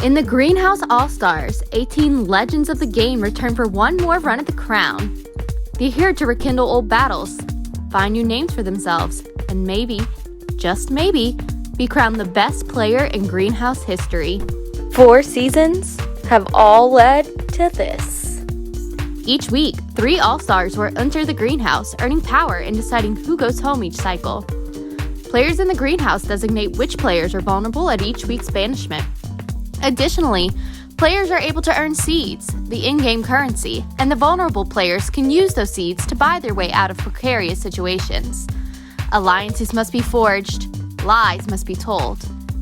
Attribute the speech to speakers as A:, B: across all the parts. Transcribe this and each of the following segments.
A: In the Greenhouse All-Stars, 18 legends of the game return for one more run at the crown. They're here to rekindle old battles, find new names for themselves, and maybe, just maybe, be crowned the best player in Greenhouse history. 4 seasons have all led to this. Each week, 3 All-Stars will enter the Greenhouse, earning power in deciding who goes home each cycle. Players in the Greenhouse designate which players are vulnerable at each week's banishment. Additionally, players are able to earn seeds, the in-game currency, and the vulnerable players can use those seeds to buy their way out of precarious situations. Alliances must be forged, lies must be told,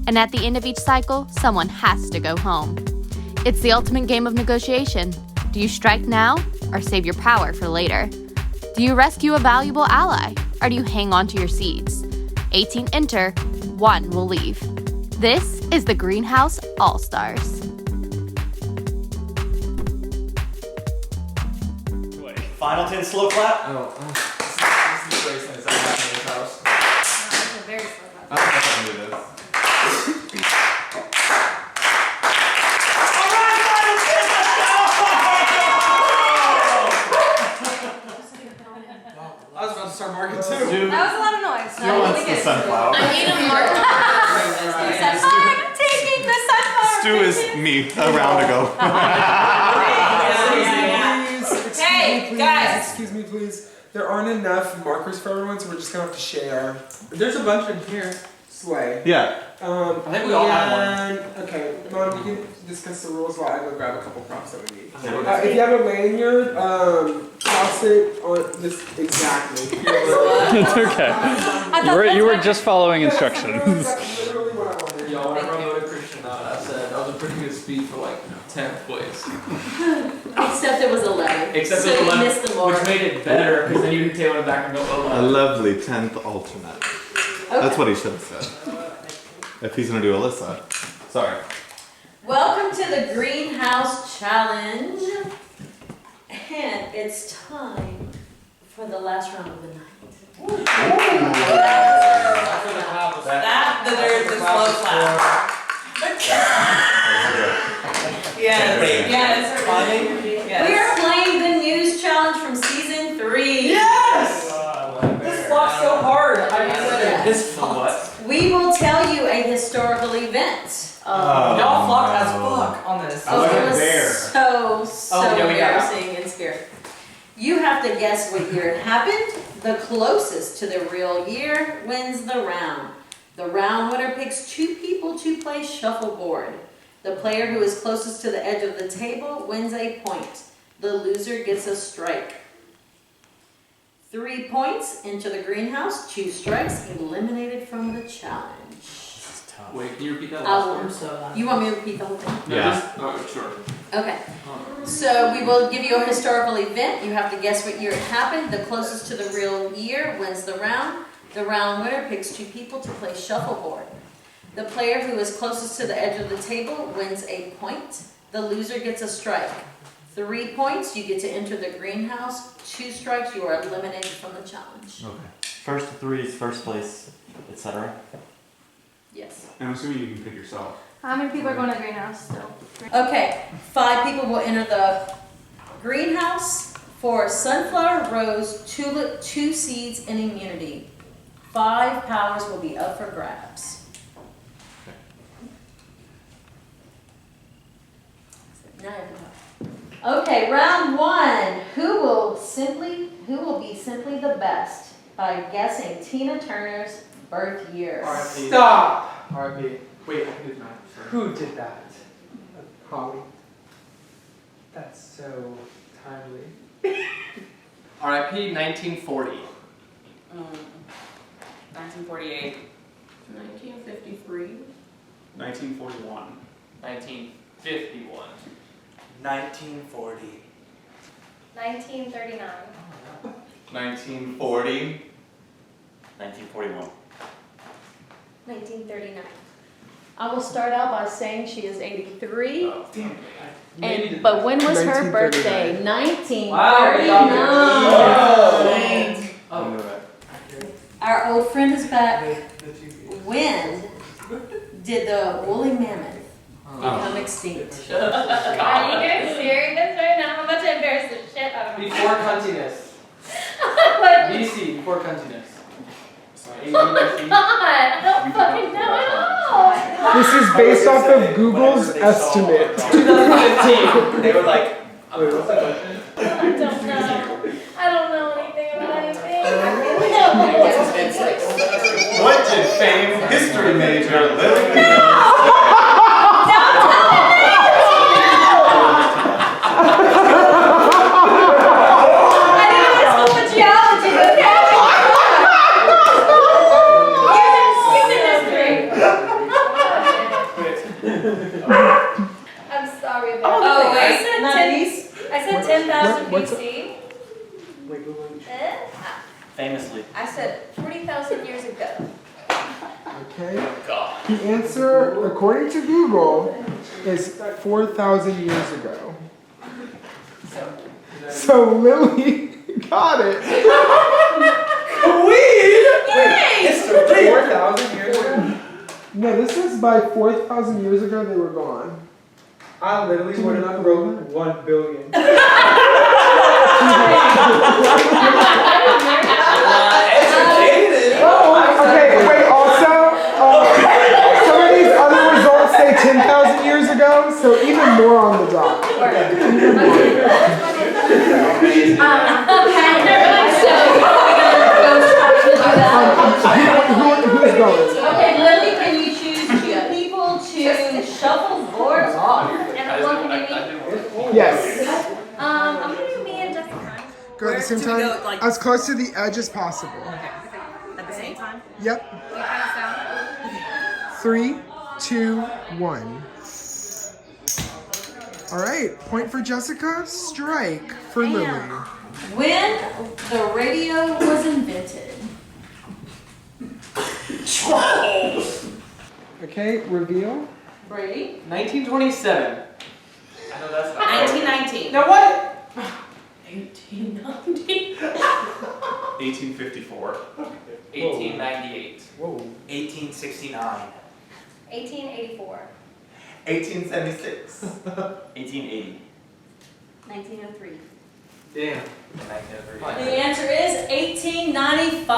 A: and at the end of each cycle, someone has to go home. It's the ultimate game of negotiation. Do you strike now or save your power for later? Do you rescue a valuable ally or do you hang on to your seeds? 18 enter, 1 will leave. This is the Greenhouse All-Stars.
B: Final 10 slow clap.
C: Oh, this is Grayson. Is that happening in his house?
D: That's a very slow clap.
C: I don't know if I can do this. I was about to start marking too.
D: That was a lot of noise.
B: Stu wants the sunflower.
D: I need a marker. I'm taking the sunflower.
B: Stu is me a round ago.
D: Hey, guys.
E: Excuse me, please. There aren't enough markers for everyone, so we're just gonna have to share.
C: There's a bunch in here.
E: Sway.
B: Yeah.
E: I
C: think we all have one.
E: Okay, Mom, we can discuss the rules while I go grab a couple props that we need.
C: Okay.
E: If you have a lanyard, toss it on this exactly.
F: It's okay. You were just following instructions.
E: That's literally what I wanted.
C: Y'all, whenever I voted Christian out, I said that was a pretty good speed for like 10th place.
D: Except it was 11.
C: Except
D: so
C: it was
D: you
C: 11,
D: missed the mark.
C: which made it better because then you could tail it back and go, oh,
B: A lovely 10th alternate. That's what he should have said. If he's gonna do Alyssa. Sorry.
D: Welcome to the Greenhouse Challenge. And it's time for the last round of the night. There's the slow clap. Yes. We are playing the news challenge from season 3.
C: Yes! This flopped so hard. I said this flopped.
D: We will tell you a historical event.
C: Y'all flopped as fuck on this.
D: It was so
C: yeah, we got
D: embarrassing and scary. You have to guess what year it happened. The closest to the real year wins the round. The round winner picks 2 people to play shuffleboard. The player who is closest to the edge of the table wins a point. The loser gets a strike. 3 points into the greenhouse, 2 strikes, eliminated from the challenge.
C: Wait, can you repeat that last word?
D: You want me to repeat the whole thing?
B: Yeah.
C: Oh, sure.
D: Okay. So we will give you a historical event. You have to guess what year it happened. The closest to the real year wins the round. The round winner picks 2 people to play shuffleboard. The player who is closest to the edge of the table wins a point. The loser gets a strike. 3 points, you get to enter the greenhouse. 2 strikes, you are eliminated from the challenge.
G: Okay. First 3 is first place, etc.
D: Yes.
B: I'm assuming you can pick yourself.
H: How many people are going to greenhouse still?
D: Okay, 5 people will enter the greenhouse for sunflower, rose, tulip, 2 seeds, and immunity. 5 powers will be up for grabs. Now you can talk. Okay, round 1. Who will be simply the best by guessing Tina Turner's birth year?
C: R.I.P.
E: Stop!
C: R.I.P. Wait, I can do the math.
E: Who did that? Holly. That's so timely.
C: R.I.P. 1940.
D: 1948. 1953.
B: 1941.
C: 1951.
G: 1940.
H: 1939.
B: 1940.
G: 1941.
H: 1939.
D: I will start out by saying she is 83.
C: Oh, damn.
D: But when was her birthday? 1939.
C: Oh.
D: Our old friend is back. When did the woolly mammoth become extinct.
H: Are you guys serious right now? I'm about to embarrass the shit out of
C: Before cuntiness.
H: What?
C: BC, before cuntiness.
H: God, I don't fucking know at all.
E: This is based off of Google's estimate.
C: 2015. They were like,
H: I don't know anything about anything. I really don't.
B: What did fame history major Lily
H: I didn't even school for geology, okay? I'm sorry about that.
D: Oh, wait,
H: I said
D: not
H: 10.
D: these?
H: I said 10,000
E: What's
H: BC.
G: Famously.
H: I said 40,000 years ago.
E: Okay. The answer, according to Google, is 4,000 years ago. So Lily got it.
C: history. 4,000 years ago?
E: No, this is by 4,000 years ago they were gone.
I: I literally would have wrote 1 billion.
E: Okay, wait, also, some of these other results say 10,000 years ago, so even more on the dot. Who's going?
D: Okay, Lily, can you choose 2 people to shuffle boards off?
H: And one can be me.
E: Yes.
H: I'm gonna do me and Jessica.
E: Go at the same time, as close to the edge as possible.
H: At the same time?
E: Yep.
H: You kind of sound.
E: 3, 2, 1. All right, point for Jessica, strike for Lily.
D: When the radio was invented.
E: Okay, reveal.
D: Brady?
C: 1927. I know that's not
D: 1919.
C: No, what?
D: 1890.
B: 1854.
C: 1898.
I: Whoa.
G: 1869.
H: 1884.
B: 1876.
G: 1880.
D: 1903.
C: Damn.
G: 1903.
D: The answer is 1895.
C: I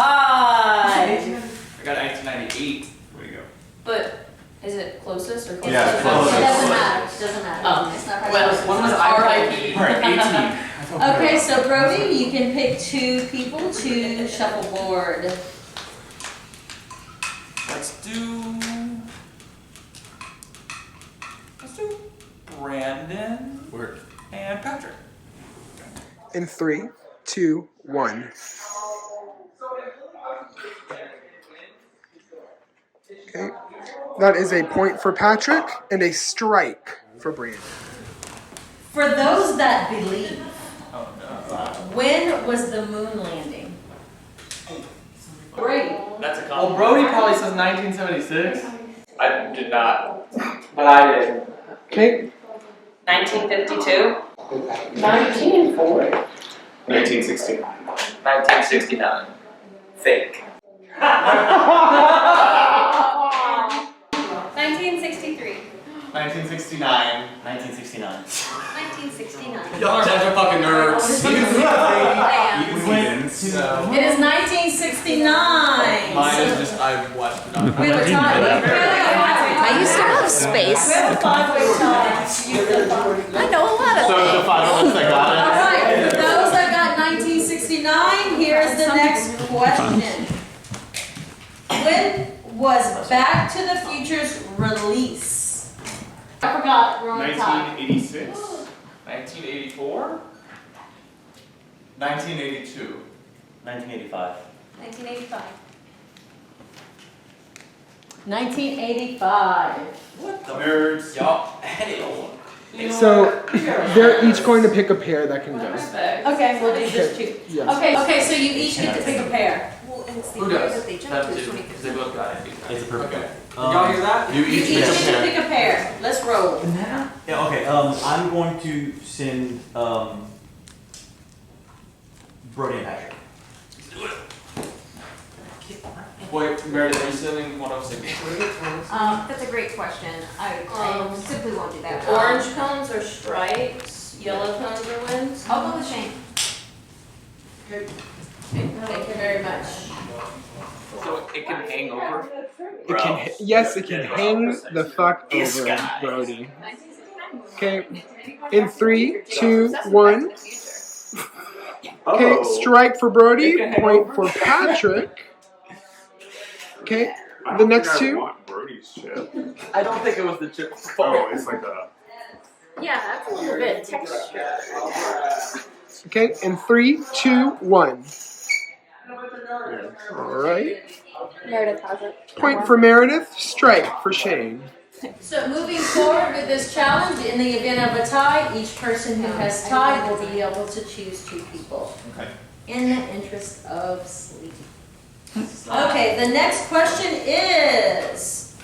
C: got 1998.
B: Where you go?
D: But is it closest or closest?
B: Yeah,
D: It
B: closest.
D: doesn't matter. It doesn't matter.
C: Oh.
D: It's not
C: Well,
D: closest.
C: one was
D: It's
C: RIP.
B: Alright, 18.
D: Okay, so Brody, you can pick 2 people to shuffleboard.
G: Let's do Brandon
B: Word.
G: and Patrick.
E: In 3, 2, 1. Okay. That is a point for Patrick and a strike for Brandon.
D: For those that believe, when was the moon landing? Brady.
G: That's a
C: Well,
G: compliment.
C: Brody probably says 1976.
G: I did not.
C: But I did.
E: Okay.
H: 1952.
D: 1940.
B: 1969.
G: 1969. Fake.
H: 1963.
B: 1969.
G: 1969.
H: 1969.
C: Y'all are a bunch of fucking nerds.
D: It is 1969.
C: Mine is just, I've watched it on.
D: We have a tie.
A: I used to have space.
D: We have a 5-way tie.
A: I know a lot of
B: So
A: things.
B: the finalists that got it.
D: Alright, for those that got 1969, here's the next question. When was Back to the Future's release? I forgot, we're on top.
B: 1986.
C: 1984?
B: 1982.
G: 1985.
D: 1985. 1985.
G: What the
B: Nerds.
G: Y'all had it all.
E: So they're each going to pick a pair that can go.
D: Okay, we'll do just 2.
E: Yes.
D: Okay, so you each get to pick a pair.
C: Who does? Them two. Because they both got it.
G: It's a perfect.
C: Okay. Did y'all hear that?
B: You
D: You
B: each
D: each
B: pick a
D: get to
B: pair.
D: pick a pair. Let's roll.
G: Yeah, okay, I'm going to send, Brody and Patrick. Let's do it.
C: Wait, Meredith, are you sending what I was thinking?
D: That's a great question. I simply won't do that.
H: Orange cones are stripes, yellow cones are wins.
D: I'll go with Shane. Thank you very much.
C: So it can hang over?
E: It can, yes, it can hang the fuck over, Brody. Okay, in 3, 2, 1. Okay, strike for Brody, point for Patrick. Okay, the next two.
B: Brody's chip.
C: I don't think it was the chip.
B: Oh, it's like a.
H: Yeah, that's a little bit texture.
E: Okay, in 3, 2, 1. Alright.
H: Meredith has it.
E: Point for Meredith, strike for Shane.
D: So moving forward with this challenge, in the event of a tie, each person who has tied will be able to choose 2 people.
B: Okay.
D: In the interest of sleep. Okay, the next question is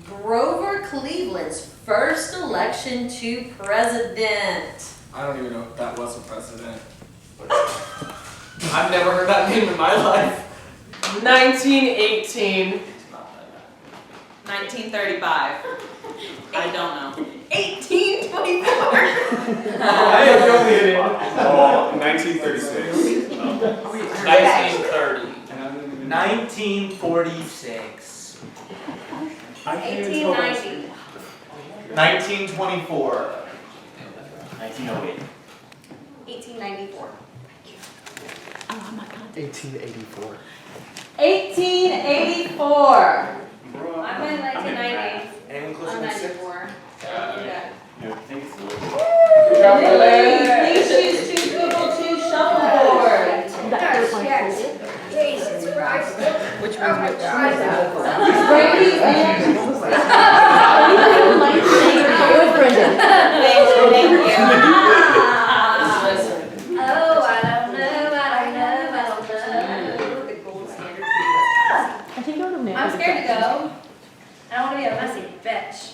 D: Grover Cleveland's first election to president.
C: I don't even know if that was a president. I've never heard that name in my life. 1918.
H: 1935. I don't know.
D: 1824.
C: I am the only idiot.
B: 1936.
C: 1930.
G: 1946.
H: 1890.
G: 1924. 1908.
H: 1894.
E: 1884.
D: 1884.
H: I'm in 1990.
G: Anyone closer
H: I'm
G: than 6?
H: 94.
D: Please choose 2 people to shuffleboard.
H: Jesus Christ.
A: Which
H: Oh my God.
D: Brady and
H: Thank you. Oh, I don't know. The gold standard. I'm scared to go. I don't want to be a messy bitch.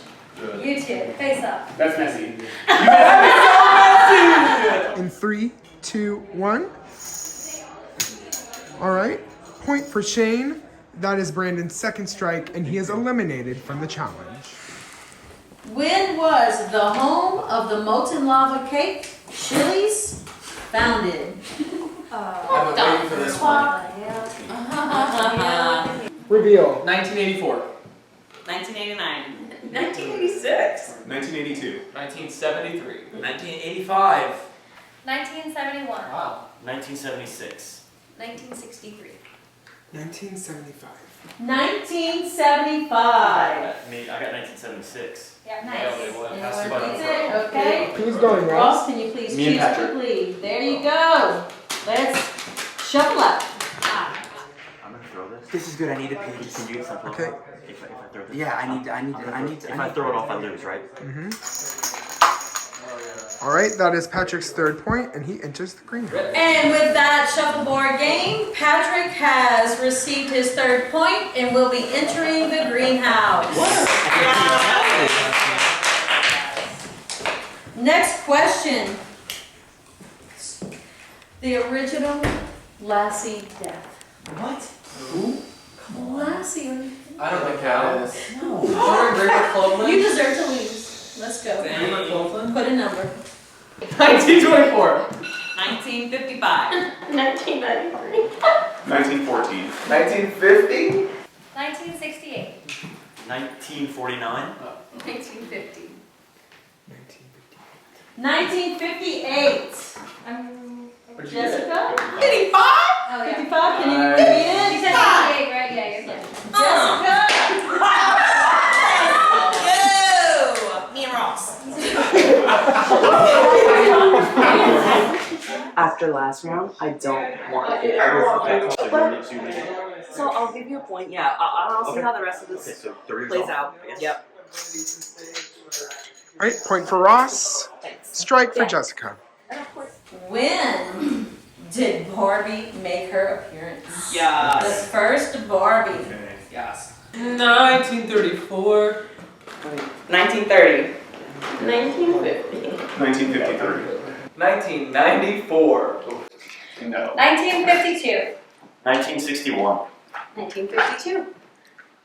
H: You two, face up.
I: That's messy.
E: In 3, 2, 1. Alright. Point for Shane. That is Brandon's second strike, and he is eliminated from the challenge.
D: When was the home of the molten lava cake, Chili's, founded?
C: I've been waiting for this one.
I: Reveal.
C: 1984.
H: 1989. 1986.
B: 1982.
C: 1973.
G: 1985.
H: 1971.
C: Wow.
G: 1976.
H: 1963.
E: 1975.
D: 1975.
G: I got 1976.
H: Yeah,
C: Nailed it.
H: nice.
C: What?
D: Anyone
C: Has to
D: needs
C: be.
D: it? Okay.
E: Who's going, Ross?
D: Ross, can you please
G: Me and
D: choose
G: Patrick.
D: quickly? There you go. Let's shuffle up.
G: I'm gonna throw this. This is good. I need a page. Can you something?
E: Okay.
G: If I throw this. Yeah, I need. If I throw it off, I lose, right?
E: Alright, that is Patrick's third point, and he enters the greenhouse.
D: And with that shuffleboard game, Patrick has received his third point and will be entering the greenhouse. Next question. The original Lassie death.
C: What?
D: Lassie.
C: I don't think that is.
D: No.
C: River Cloveland?
D: You deserve to lose. Let's go.
C: River Cloveland?
D: Put a number.
C: 1924.
H: 1955. 1993.
B: 1914.
C: 1950?
H: 1968.
G: 1949.
H: 1950.
D: 1958.
C: What'd you get?
D: Jessica? 55?
H: Oh, yeah.
D: 55? Can you read
H: You
D: it?
H: said 58, right? Yeah, you're good.
D: Jessica!
H: Me and Ross.
J: After last round, I don't want it. So I'll give you a point. Yeah, I'll see how the rest of this plays out. Yep.
E: Alright, point for Ross. Strike for Jessica.
D: When did Barbie make her appearance? The
J: Yes.
D: first Barbie.
C: Yes. 1934.
J: 1930.
H: 1950.
B: 1953.
C: 1994.
B: No.
H: 1952.
G: 1961.
H: 1952.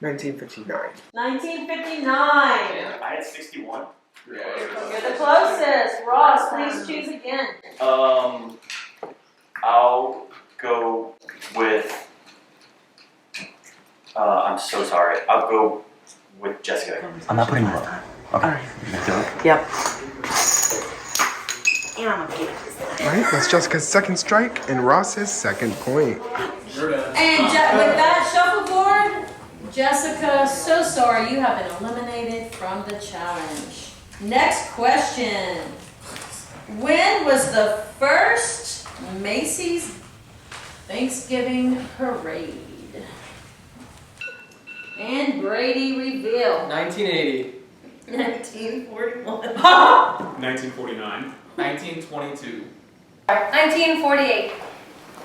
E: 1959.
D: 1959.
J: I had 61.
D: You're the closest. Ross, please choose again.
J: I'll go with. I'm so sorry. I'll go with Jessica. I'm not putting her up. Okay. Yep.
E: Alright, that's Jessica's second strike and Ross's second point.
D: And with that shuffleboard, Jessica, so sorry, you have been eliminated from the challenge. Next question. When was the first Macy's Thanksgiving Parade? And Brady reveal.
C: 1980.
D: 1941.
I: 1949.
C: 1922.
H: 1948.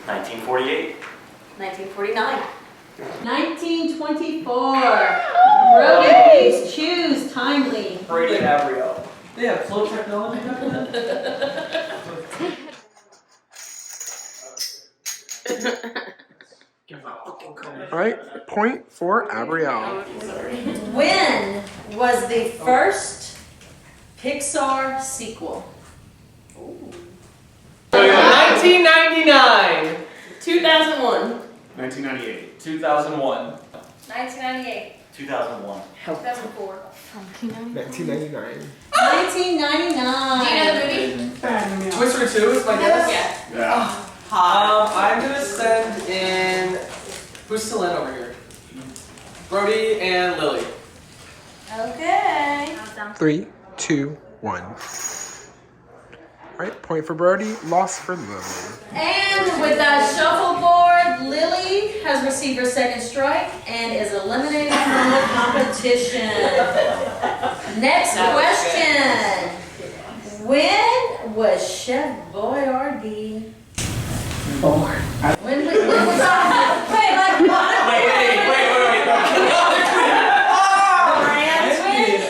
J: 1948.
D: 1949. 1924. Brody, please choose timely.
C: Brady and Abrielle. They have flow technology.
E: Alright, point for Abrielle.
D: When was the first Pixar sequel?
C: 1999.
D: 2001.
I: 1998.
C: 2001.
H: 1998.
J: 2001.
H: 2004.
E: 1999.
D: 1999.
H: Do you know the movie?
C: Twister 2 is my guess.
I: Yeah.
C: I'm gonna send in. Who's still in over here? Brody and Lily.
D: Okay.
E: 3, 2, 1. Alright, point for Brody, loss for Lily.
D: And with that shuffleboard, Lily has received her second strike and is eliminated from the competition. Next question. When was Chef Boyardee born? When was that? Wait, when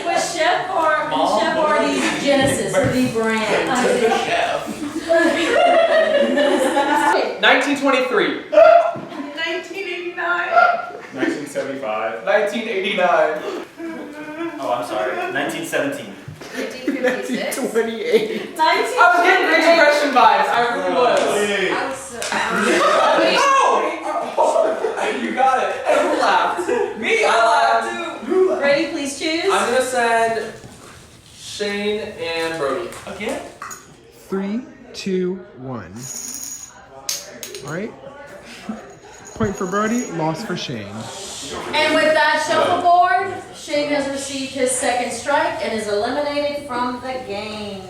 D: was Chef Boyardee's genesis, the brand?
C: 1923.
D: 1989.
I: 1975.
C: 1989.
J: Oh, I'm sorry. 1917.
H: 1956.
E: 28.
C: I was getting Great Depression vibes. I really was. You got it. And who laughed? Me, I laughed too.
D: Brady, please choose.
C: I'm gonna send Shane and Brody.
J: Again?
E: 3, 2, 1. Alright. Point for Brody, loss for Shane.
D: And with that shuffleboard, Shane has received his second strike and is eliminated from the game.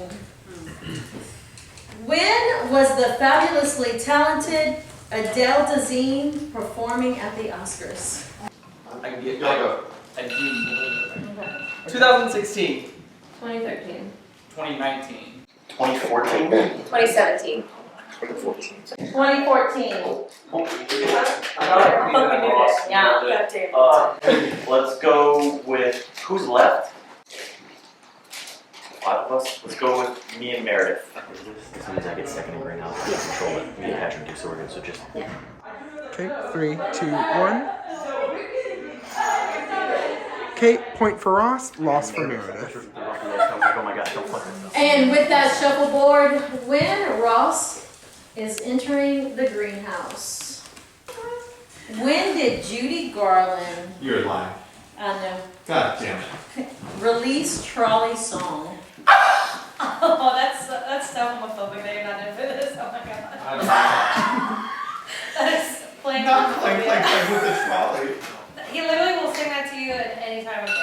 D: When was the fabulously talented Adele Dazeem performing at the Oscars?
C: I can get go. 2016.
H: 2013.
C: 2019.
J: 2014.
H: 2017.
D: 2014.
J: Yeah. Let's go with who's left? 5 of us. Let's go with me and Meredith. As soon as I get second in greenhouse, I can control it. Me and Patrick do, so we're good. So just.
E: Okay, 3, 2, 1. Okay, point for Ross, loss for Meredith.
J: Oh my god, don't fuck this up.
D: And with that shuffleboard, when Ross is entering the greenhouse, when did Judy Garland,
B: You're lying.
D: I know,
B: God damn it.
D: release Trolley Song?
H: Oh, that's so homophobic that you're not in for this. Oh my god. That is playing
B: Not like
H: homophobia.
B: with the trolley.
H: He literally will sing that to you at any time of day. Oh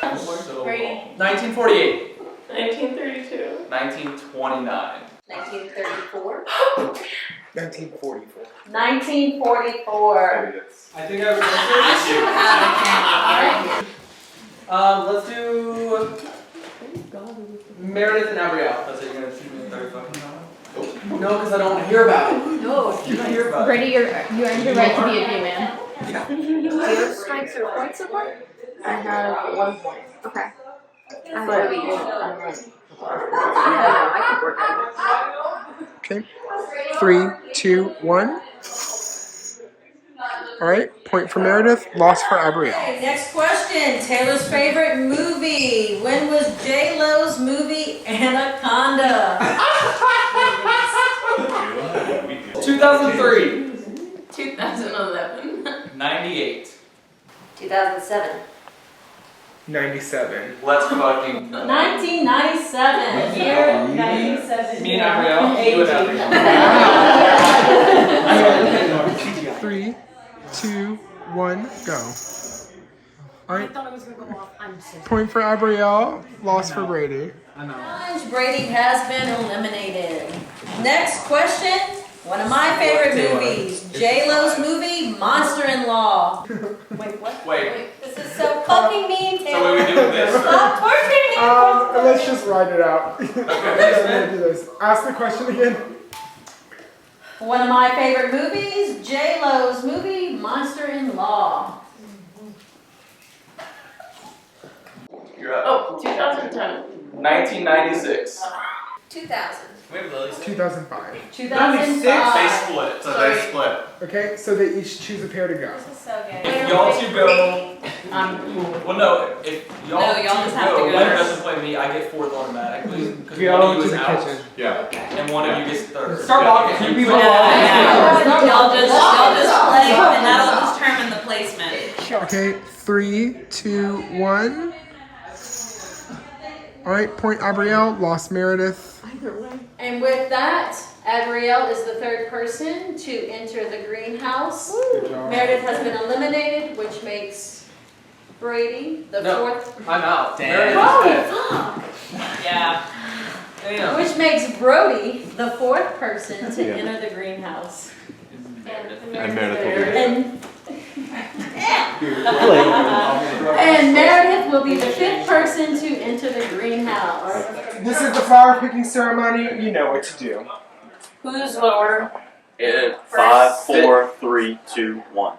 H: my god. Brady.
C: 1948.
H: 1932.
C: 1929.
D: 1934.
E: 1944.
D: 1944.
C: I think I was Let's do Meredith and Abrielle. That's it. You're gonna choose me the third fucking time? No, because I don't want to hear about it.
A: No,
C: You don't hear about it.
A: Brady, you earned your right to be a gay man.
H: Do you have strikes or points so far?
A: I have 1 point. Okay.
H: I have a I could work on it.
E: Okay. 3, 2, 1. All right, point for Meredith, loss for Abrielle.
D: Okay, next question. Taylor's favorite movie. When was J-Lo's movie Anaconda?
C: 2003.
H: 2011.
C: 98.
D: 2007.
E: 97.
C: Let's fucking.
D: 1997. Year 97.
C: Me and Ariel. You and Ariel.
E: 3, 2, 1, go. All right.
H: thought it was gonna go off. I'm so
E: Point for Abrielle, loss for Brady.
D: Challenge. Brady has been eliminated. Next question. One of my favorite movies. J-Lo's movie, Monster-in-Law.
H: Wait, what?
C: Wait.
D: This is so fucking mean,
C: So
D: Taylor.
C: what are we doing this?
D: Stop torturing me.
E: Let's just write it out. I'm gonna do this. Ask the question again.
D: One of my favorite movies, J-Lo's movie, Monster-in-Law.
C: You're up.
H: Oh, 2010.
C: 1996.
D: 2000.
C: Wait, Lily's.
E: 2005.
D: 2005.
C: They split.
B: So they split.
E: Okay, so they each choose a pair to go.
D: This is so good.
C: If y'all two go. Well, no. If y'all,
D: No, y'all
C: two
D: just have to go.
C: Leonard doesn't play me. I get fourth automatically because
E: We
C: one
E: all
C: of you
E: to
C: is
E: the
C: out,
E: kitchen.
B: Yeah.
C: and one of you gets third.
I: Start walking.
C: Yeah.
I: You be
D: Y'all just play and that'll determine the placement.
E: Okay, 3, 2, 1. All right, point Abrielle, loss Meredith.
D: And with that, Abrielle is the third person to enter the greenhouse.
E: Good job.
D: Meredith has been eliminated, which makes Brady the
C: No.
D: fourth.
C: I'm out.
G: Damn.
D: Holy fuck!
C: Yeah. Damn.
D: Which makes Brody the fourth person to enter the greenhouse.
B: And Meredith will be.
D: And Meredith will be the fifth person to enter the greenhouse.
E: This is the flower picking ceremony. You know what to do.
H: Who's what order?
J: 5, 4, 3, 2, 1.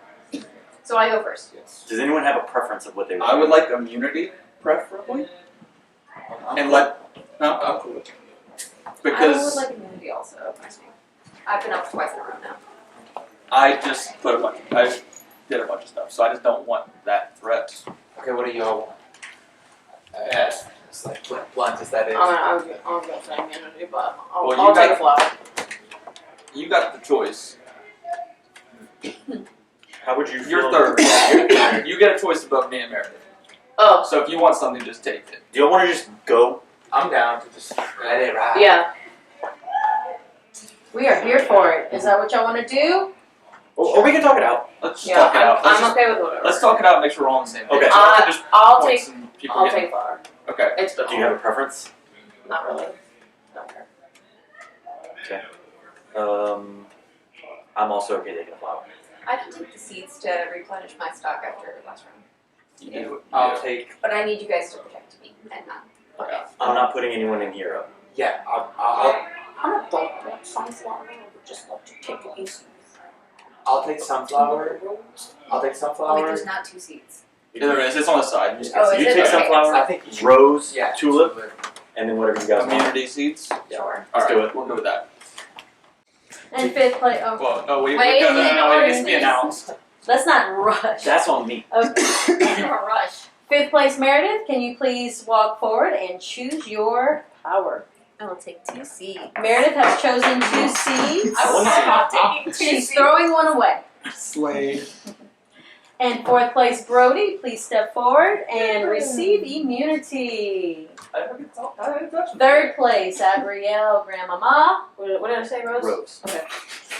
H: So I go first.
J: Does anyone have a preference of what they would
C: I would
J: do?
C: like immunity, preferably. And let. No, I'm cool with it.
H: I would
C: Because
H: like immunity also. I've been up twice in a row now.
C: I just put a bunch. I did a bunch of stuff, so I just don't want that threat.
K: Okay, what do y'all want? Yes, it's like blunt, is that it?
H: I'm gonna say immunity, but I'll,
C: Well, you
H: I'll take a
C: got-
H: flower.
C: You got the choice.
J: How would you feel?
C: You're third. You get a choice above me and Meredith.
H: Oh,
C: So if you want something, just take it.
J: Do you want to just go?
K: I'm down to just let it ride.
H: yeah.
D: We are here for it. Is that what y'all want to do?
J: Or we can talk it out.
C: Let's just
H: Yeah,
C: talk it out. Let's,
H: I'm
C: just,
H: okay with whatever.
C: let's talk it out and make sure we're all on the same page.
J: Okay.
C: So I can just
H: I'll
C: point
H: take.
C: some people
H: I'll
C: getting-
H: take flower.
C: Okay.
H: It's
J: Do you have a preference?
H: Not really. Don't care.
J: Okay. I'm also okay taking a flower.
H: I can take the seeds to replenish my stock after last round,
C: You do it.
K: I'll take,
H: but I need you guys to protect me and not.
C: Okay.
J: I'm not putting anyone in hero.
K: yeah, I'll
H: I'm a don't want sunflower. I would just love to take it easy.
K: take sunflower. I'll take
H: Wait,
K: sunflower.
H: there's not two seeds.
C: Yeah, there is. It's on the side. You just
H: Oh,
C: can't
H: is
J: You
H: it?
J: take
H: Okay.
J: sunflower,
K: I think you should.
J: rose,
K: Yeah,
J: tulip, and then whatever you guys want.
C: immunity seeds.
H: Sure.
C: All right,
J: do it.
C: We'll go with that.
D: And fifth place. Oh,
C: Well, no, we
H: Wait,
C: no,
H: in
C: it
H: order,
C: needs to be
H: please.
C: announced.
D: let's not rush.
J: That's on me.
D: Okay.
H: You're a rush.
D: Fifth place, Meredith. Can you please walk forward and choose your power?
H: I will take 2 seeds.
D: Meredith has chosen 2 seeds.
H: I was not taking 2
D: She's
H: seeds.
D: throwing one away.
E: Slade.
D: And fourth place, Brody, please step forward and receive immunity. Third place, Abrielle, Grandmama. What did I say, Rose?
J: Rose.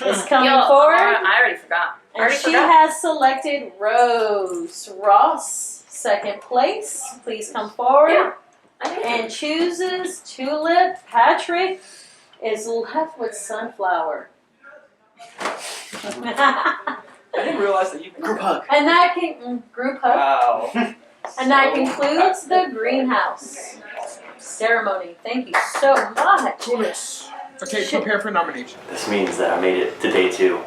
D: Is coming
H: Yo,
D: forward.
H: I already forgot.
D: And she has selected Rose. Ross, second place. Please come forward.
H: Yeah. I think
D: And chooses Tulip. Patrick is left with Sunflower.
C: I didn't realize that you
J: Group hug.
D: And that can group hug.
C: Wow.
D: And that concludes the greenhouse ceremony. Thank you so much.
E: Okay, prepare for nomination.
J: This means that I made it to day 2,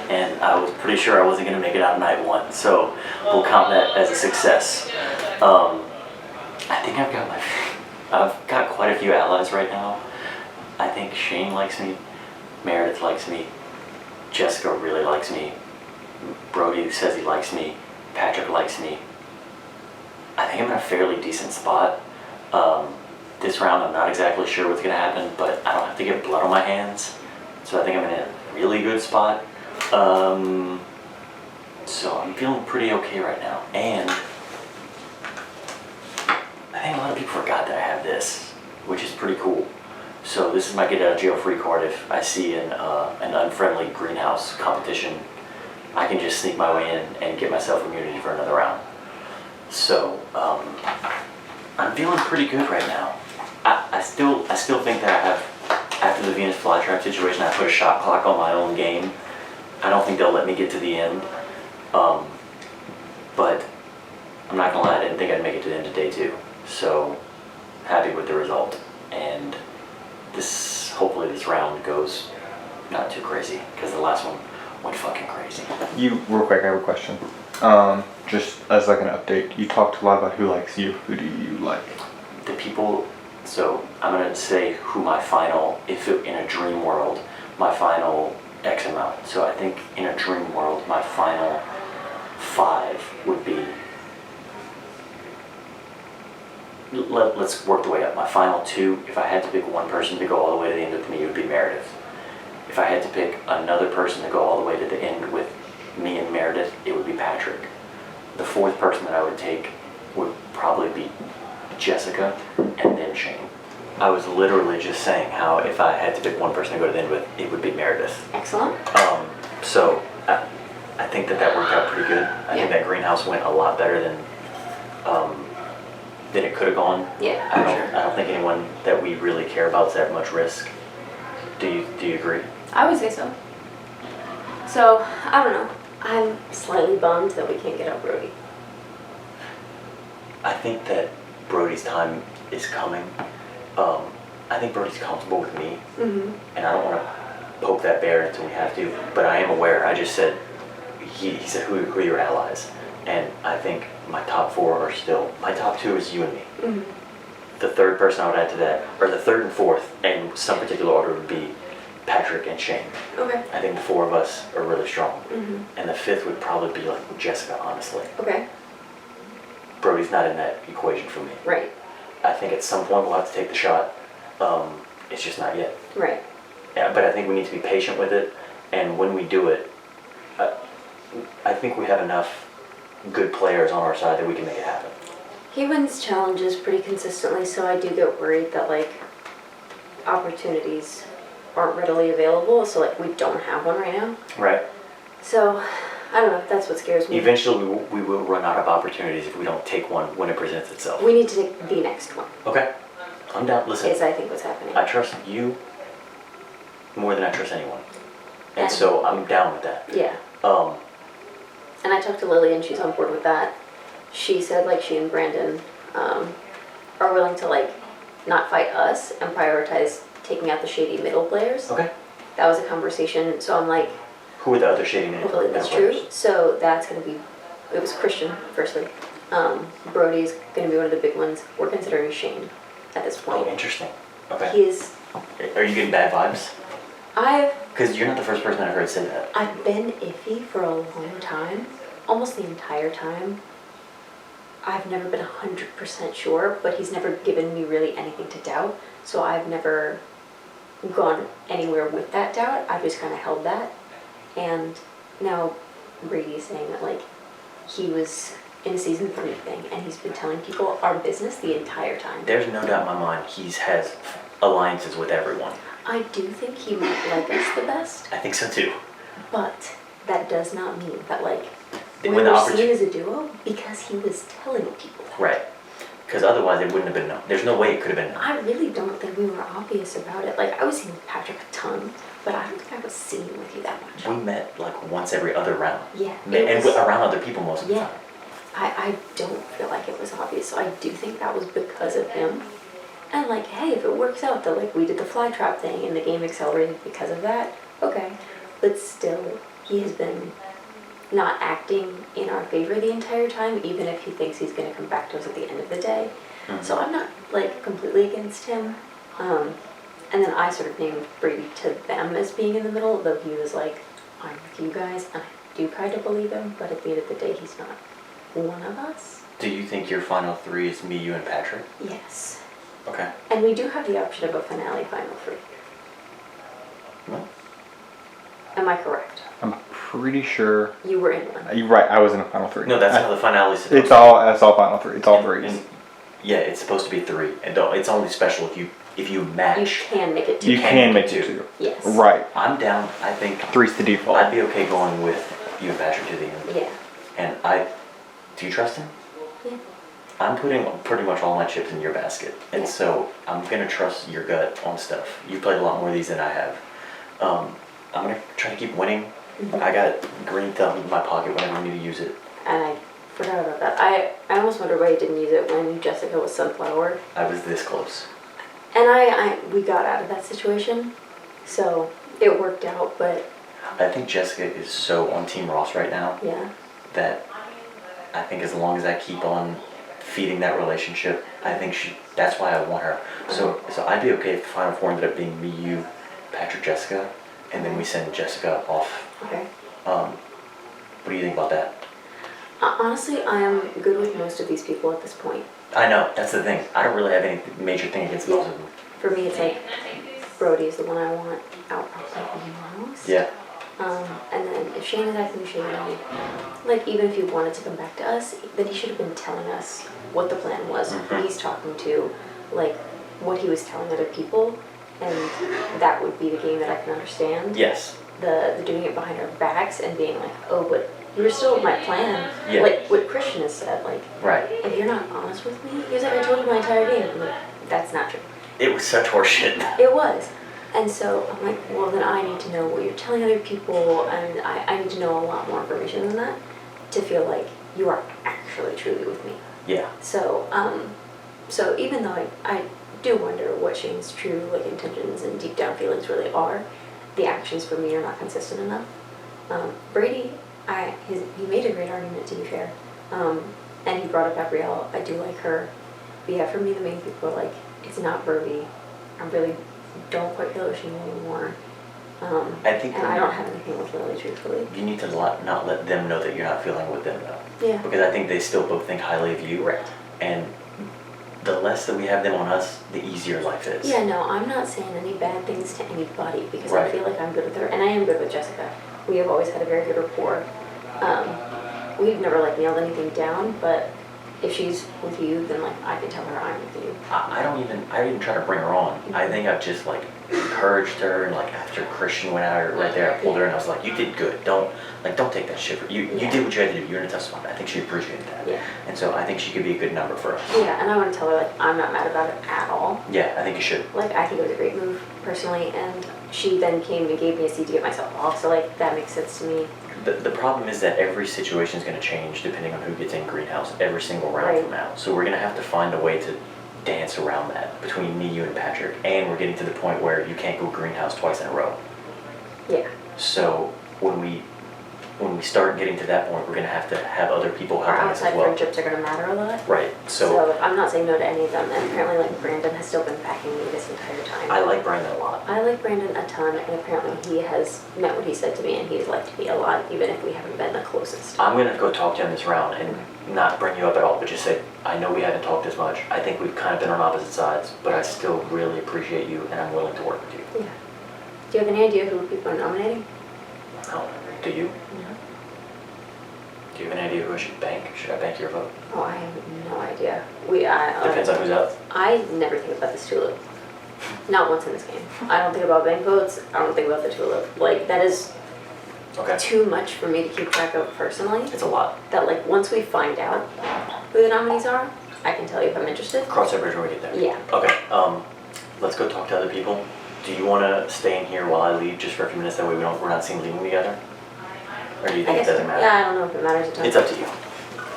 J: and I was pretty sure I wasn't going to make it out of night 1, so we'll count that as a success. I think I've got quite a few allies right now. I think Shane likes me, Meredith likes me, Jessica really likes me, Brody says he likes me. Patrick likes me. I think I'm in a fairly decent spot. This round, I'm not exactly sure what's going to happen, but I don't have to get blood on my hands. So I think I'm in a really good spot. So I'm feeling pretty okay right now. And I think a lot of people forgot that I have this, which is pretty cool. So this is my get out of jail free card. If I see an unfriendly greenhouse competition, I can just sneak my way in and get myself immunity for another round. So I'm feeling pretty good right now. I still think that I have, after the Venus flytrap situation, I put a shot clock on my own game. I don't think they'll let me get to the end. But I'm not gonna lie, I didn't think I'd make it to the end of day 2. So happy with the result. And hopefully this round goes not too crazy, because the last one went fucking crazy.
L: Real quick, I have a question. Just as like an update, you talked a lot about who likes you. Who do you like?
J: The people, so I'm gonna say who my final, in a dream world, my final X amount. So I think in a dream world, my final 5 would be, let's work the way up. My final 2, if I had to pick one person to go all the way to the end with me, it would be Meredith. If I had to pick another person to go all the way to the end with me and Meredith, it would be Patrick. The 4th person that I would take would probably be Jessica and then Shane. I was literally just saying how if I had to pick one person to go to the end with, it would be Meredith.
D: Excellent.
J: So I think that worked out pretty good. I think that greenhouse went a lot better than it could have gone.
D: Yeah,
J: I don't think anyone that we really care about is at much risk. Do you agree?
H: I would say so. So, I don't know. I'm slightly bummed that we can't get out Brody.
J: I think that Brody's time is coming. I think Brody's comfortable with me, and I don't want to poke that bear until we have to, but I am aware. I just said, he said, who are your allies? And I think my top 4 are still, my top 2 is you and me. The 3rd person I would add to that, or the 3rd and 4th, in some particular order, would be Patrick and Shane.
H: Okay.
J: I think the 4 of us are really strong. And the 5th would probably be like Jessica, honestly.
H: Okay.
J: Brody's not in that equation for me.
H: Right.
J: I think at some point we'll have to take the shot. It's just not yet.
H: Right.
J: Yeah, but I think we need to be patient with it, and when we do it, I think we have enough good players on our side that we can make it happen.
H: He wins challenges pretty consistently, so I do get worried that, like, opportunities aren't readily available, so, like, we don't have one right now.
J: Right.
H: So, I don't know, that's what scares me.
J: Eventually we will run out of opportunities if we don't take one when it presents itself.
H: We need to take the next one.
J: Okay. I'm down. Listen.
H: Is I think what's happening.
J: I trust you more than I trust anyone. And so I'm down with that.
H: Yeah. And I talked to Lily and she's on board with that. She said, like, she and Brandon are willing to, like, not fight us and prioritize taking out the shady middle players.
J: Okay.
H: That was a conversation, so I'm like...
J: Who are the other shady middle players?
H: That's true. So that's going to be... It was Christian, firstly. Brody's going to be one of the big ones. We're considering Shane at this point.
J: Oh, interesting. Okay.
H: He is...
J: Are you getting bad vibes?
H: Because
J: you're not the first person I've heard say that.
H: I've been iffy for a long time. Almost the entire time. I've never been 100% sure, but he's never given me really anything to doubt. So I've never gone anywhere with that doubt. I've just kind of held that. And now Brady's saying that, like, he was in a season 3 thing and he's been telling people our business the entire time.
J: There's no doubt in my mind he has alliances with everyone.
H: I do think he might like us the best.
J: I think so too.
H: But that does not mean that, like,
J: When
H: we're
J: the
H: seen as a duo because he was telling people that.
J: Right. Because otherwise it wouldn't have been known. There's no way it could have been known.
H: I really don't think we were obvious about it. Like, I was seeing Patrick a ton, but I don't think I was singing with you that much.
J: We met like once every other round.
H: Yeah.
J: And around other people most of the time.
H: I don't feel like it was obvious, so I do think that was because of him. And, like, hey, if it works out that, like, we did the fly trap thing and the game accelerated because of that, okay. But still, he has been not acting in our favor the entire time, even if he thinks he's going to come back to us at the end of the day. So I'm not, like, completely against him. And then I sort of named Brady to them as being in the middle, though he was like, I'm with you guys, and I do kind of believe him, but at the end of the day, he's not one of us.
J: Do you think your final three is me, you, and Patrick?
H: Yes.
J: Okay.
H: And we do have the option of a finale final three.
J: Well,
H: Am I correct?
L: I'm pretty sure.
H: You were in one.
L: You're right. I was in a final three.
J: no, that's how the finale is supposed
L: It's all final three. It's all threes.
J: And, yeah, it's supposed to be three, and it's only special if you
H: You
J: match.
H: can make it two.
L: You can make it two.
H: Yes.
L: Right.
J: I'm down. I think
L: Three's the default.
J: I'd be okay going with you and Patrick to the end.
H: Yeah.
J: And do you trust him?
H: Yeah.
J: I'm putting pretty much all my chips in your basket, and
H: Yeah.
J: so I'm gonna trust your gut on stuff. You played a lot more of these than I have. I'm gonna try to keep winning.
H: Mhm.
J: I got green thumb in my pocket whenever I need to use it.
H: And I forgot about that. I almost wonder why you didn't use it when Jessica was sunflower.
J: I was this close.
H: And we got out of that situation, so it worked out. But
J: I think Jessica is so on Team Ross right now
H: yeah,
J: that I think as long as I keep on feeding that relationship, I think that's why I want her. So I'd be okay if the final four ended up being me, you, Patrick, Jessica, and then we send Jessica off.
H: okay.
J: What do you think about that?
H: Honestly, I am good with most of these people at this point.
J: I know, that's the thing. I don't really have any major thing against most of them.
H: For me, it's like Brody is the one I want out probably the most.
J: Yeah.
H: And then if Shane is acting shady, like even if he wanted to come back to us, then he should have been telling us what the plan was, who he's talking to, like what he was telling other people, and that would be the game that I can understand.
J: Yes.
H: The doing it behind our backs and being like, oh, but you were still with my plan.
J: Yeah.
H: Like what Christian has said, like,
J: Right.
H: if you're not honest with me, he was like, I told you my entire game. I'm like, that's not true.
J: It was such horseshit.
H: It was. And so I'm like, well, then I need to know what you're telling other people, and I need to know a lot more information than that to feel like you are actually truly with me.
J: Yeah.
H: So, so even though I do wonder what Shane's true like intentions and deep down feelings really are, the actions for me are not consistent enough. Brady, he made a great argument, to be fair, and he brought up Gabrielle. I do like her, but yeah, for me the main people are like, it's not Brody. I really don't quite feel Shane anymore.
J: I think
H: and I don't have anything with Lily, truthfully.
J: you need to not let them know that you're not feeling with them though.
H: Yeah.
J: Because I think they still both think highly of you.
H: Right.
J: And the less that we have them on us, the easier life is.
H: Yeah, no, I'm not saying any bad things to anybody because
J: Right.
H: I feel like I'm good with her, and I am good with Jessica. We have always had a very good rapport. We've never like nailed anything down, but if she's with you, then like I can tell her I'm with you.
J: I don't even try to bring her on. I think I've just like encouraged her, and like after Christian went out right there, I pulled her and I was like, you did good. Don't take that shit for you. You did what you had to do. You're in a tough spot. I think she appreciated that.
H: Yeah.
J: And so I think she could be a good number for us.
H: Yeah, and I want to tell her like I'm not mad about it at all.
J: Yeah, I think you should.
H: Like I think it was a great move personally, and she then came and gave me a seat to get myself off. So like that makes sense to me.
J: The problem is that every situation is going to change depending on who gets in greenhouse every single round
H: Right.
J: from now. So we're going to have to find a way to dance around that between me, you, and Patrick. And we're getting to the point where you can't go greenhouse twice in a row.
H: Yeah.
J: So when we start getting to that point, we're going to have other people
H: Our
J: helping us
H: outside
J: as well.
H: friendships are going to matter a lot.
J: Right. So
H: So I'm not saying no to any of them, and apparently like Brandon has still been backing me this entire time.
J: I like Brandon a lot.
H: I like Brandon a ton, and apparently he has meant what he said to me, and he's liked me a lot, even if we haven't been the closest.
J: I'm going to go talk to him this round and not bring you up at all, but just say, I know we haven't talked as much. I think we've kind of been on opposite sides, but I still really appreciate you and I'm willing to work with you.
H: Yeah. Do you have any idea who people are nominating?
J: No. Do you?
H: No.
J: Do you have any idea who I should bank? Should I bank your vote?
H: Oh, I have no idea.
J: Depends on who's up.
H: I never think about this tulip. Not once in this game. I don't think about bank votes. I don't think about the tulip. Like, that is
J: Okay.
H: too much for me to keep track of personally.
J: It's a lot.
H: That, like, once we find out who the nominees are, I can tell you if I'm interested.
J: Cross that bridge when we get there.
H: Yeah.
J: Okay. Let's go talk to other people. Do you want to stay in here while I leave just for a few minutes? That way we're not seen leaving together? Or do you think it doesn't matter?
H: Yeah, I don't know if it matters a ton.
J: It's up to you.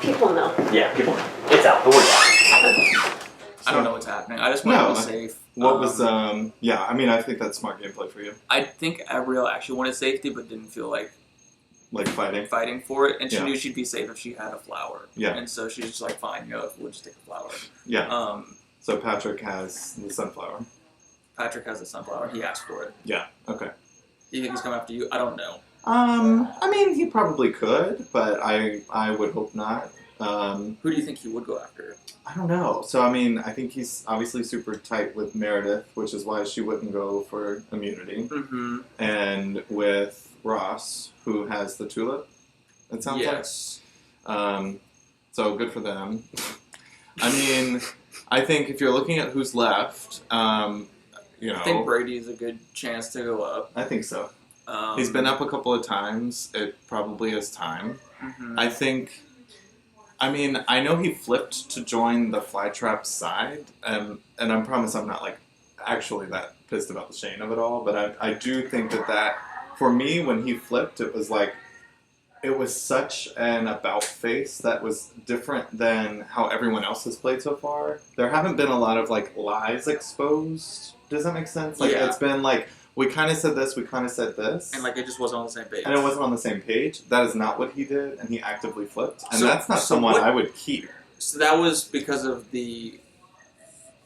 H: People know.
J: Yeah, people know. It's out. The word's out.
K: I don't know what's happening. I just want to be safe.
B: What was yeah, I mean I think that's smart gameplay for you.
K: I think Gabrielle actually wanted safety but didn't feel like
B: fighting
K: for it, and she
B: Yeah.
K: knew she'd be safe if she had a flower.
B: Yeah.
K: And so she's just like, fine, we'll just take a flower.
B: Yeah. So Patrick has the sunflower.
K: Patrick has a sunflower. He asked for it.
B: Yeah. Okay.
K: Do you think he's coming after you? I don't know.
B: I mean, he probably could, but I would hope not.
K: Who do you think he would go after?
B: I don't know. So, I mean, I think he's obviously super tight with Meredith, which is why she wouldn't go for immunity.
K: Mm-hmm.
B: And with Ross, who has the tulip, it sounds
K: Yes.
B: like. So, good for them. I mean, I think if you're looking at who's left, you know.
K: I think Brady's a good chance to go up.
B: I think so. He's been up a couple of times. It probably is time.
K: Mm-hmm.
B: I think. I mean, I know he flipped to join the Flytrap side, and I promise I'm not like actually that pissed about the Shane of it all, but I do think that for me when he flipped, it was like it was such an about face that was different than how everyone else has played so far. There haven't been a lot of like lies exposed. Does that make sense? Like
K: Yeah.
B: it's been like we kind of said this, we kind of said this.
K: And like it just wasn't on the same page.
B: And it wasn't on the same page. That is not what he did, and he actively flipped. And
K: So-
B: that's not
K: so
B: someone
K: what-
B: I would keep.
K: So that was because of the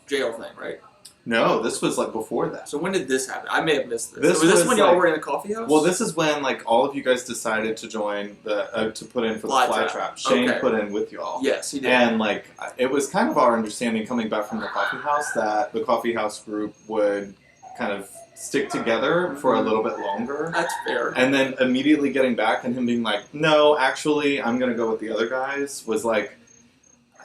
K: jail thing, right?
B: No, this was like before that.
K: So when did this happen? I may have missed this.
B: This
K: was this
B: was,
K: when y'all
B: like-
K: were in the coffee house?
B: Well, this is when like all of you guys decided to join the to put in for the
K: Flytrap.
B: Flytrap. Shane
K: Okay.
B: put in with y'all.
K: Yes, he did.
B: And like it was kind of our understanding coming back from the coffee house that the coffee house group would kind of stick together for a little bit longer.
K: That's fair.
B: And then immediately getting back and him being like, no, actually, I'm going to go with the other guys was like,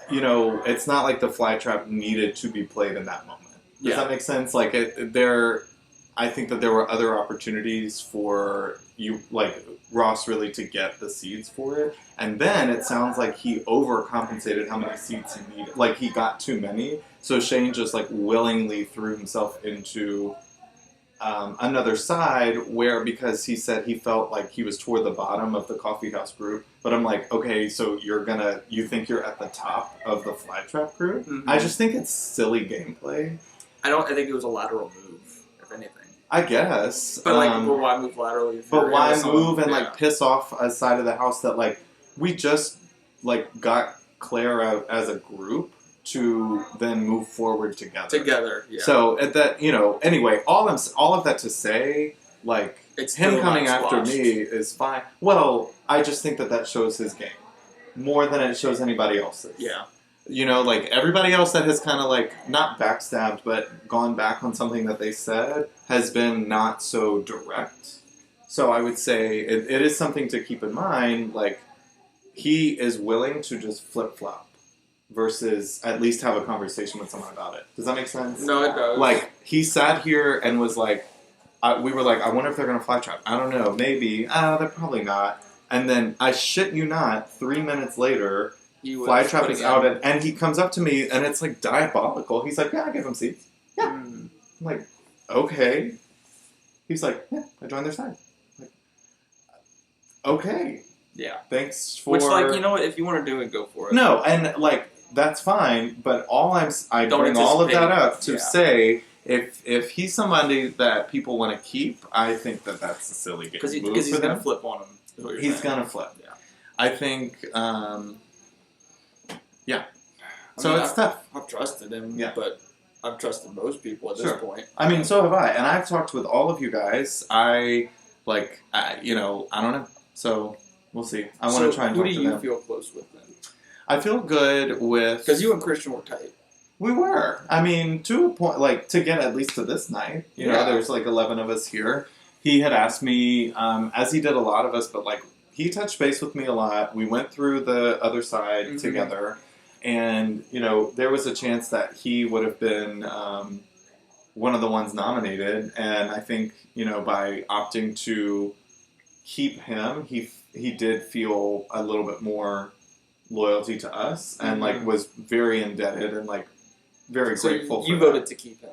B: you know, it's not like the Flytrap needed to be played in that moment. Does
K: Yeah.
B: that make sense? Like, I think that there were other opportunities for you, like Ross really to get the seeds for it. And then it sounds like he overcompensated how many seeds he needed. Like, he got too many. So Shane just like willingly threw himself into another side where, because he said he felt like he was toward the bottom of the coffee house group, but I'm like, okay, so you think you're at the top of the Flytrap group?
K: Mhm.
B: I just think it's silly gameplay.
K: I think it was a lateral move, if anything.
B: I guess.
K: But well, why move laterally? If
B: But
K: you're
B: why
K: into someone-
B: move and
K: yeah.
B: like piss off a side of the house that like we just like got Claire out as a group to then move forward together.
K: Together, yeah.
B: So at that, you know, anyway, all of that to say, like
K: It's
B: him
K: still
B: coming
K: not
B: after
K: squashed.
B: me is fine. Well, I just think that shows his game more than it shows anybody else's.
K: Yeah.
B: You know, like everybody else that has kind of like not backstabbed, but gone back on something that they said has been not so direct. So I would say it is something to keep in mind. Like he is willing to just flip flop versus at least have a conversation with someone about it. Does that make sense?
K: No, it does.
B: Like he sat here and was like, we were like, I wonder if they're gonna Flytrap. I don't know, maybe. They're probably not. And then I shit you not, 3 minutes later.
K: He was
B: Flytrap
K: putting
B: is out,
K: in-
B: and he comes up to me, and it's like diabolical. He's like, "Yeah, I give him seats." Yeah,
K: Mm.
B: I'm like, "Okay." He's like, "Yeah, I joined their side." I'm like, okay,
K: Yeah.
B: thanks for.
K: Which, like, you know what? If you want to do it, go for it.
B: No, and like that's fine, but I
K: Don't
B: bring all of that
K: anticipate.
B: up to
K: Yeah.
B: say if he's somebody that people want to keep, I think that's a silly game
K: Because
B: move
K: he's
B: for
K: going to
B: them.
K: flip on him. is what you're
B: He's
K: saying.
B: gonna flip.
K: Yeah.
B: I think. Yeah.
K: I
B: So
K: mean,
B: it's tough.
K: I've trusted him,
B: Yeah.
K: but I've trusted most people at this
B: Sure.
K: point.
B: I mean, so have I, and I've talked with all of you guys. I don't know. So we'll see. I want to try and
K: who
B: talk
K: do
B: to
K: you
B: them.
K: feel close with then?
B: I feel good with
K: Because you and Christian were tight.
B: We were. I mean, to a point, like to get at least to this night. You know,
K: Yeah.
B: there's like 11 of us here. He had asked me, as he did a lot of us, but like he touched base with me a lot. We went through the other side
K: Mhm.
B: together. And, you know, there was a chance that he would have been one of the ones nominated. And I think, you know, by opting to keep him, he did feel a little bit more loyalty to us and, like, was very indebted and, like, very
K: So
B: grateful
K: you
B: for
K: voted
B: that.
K: to keep him.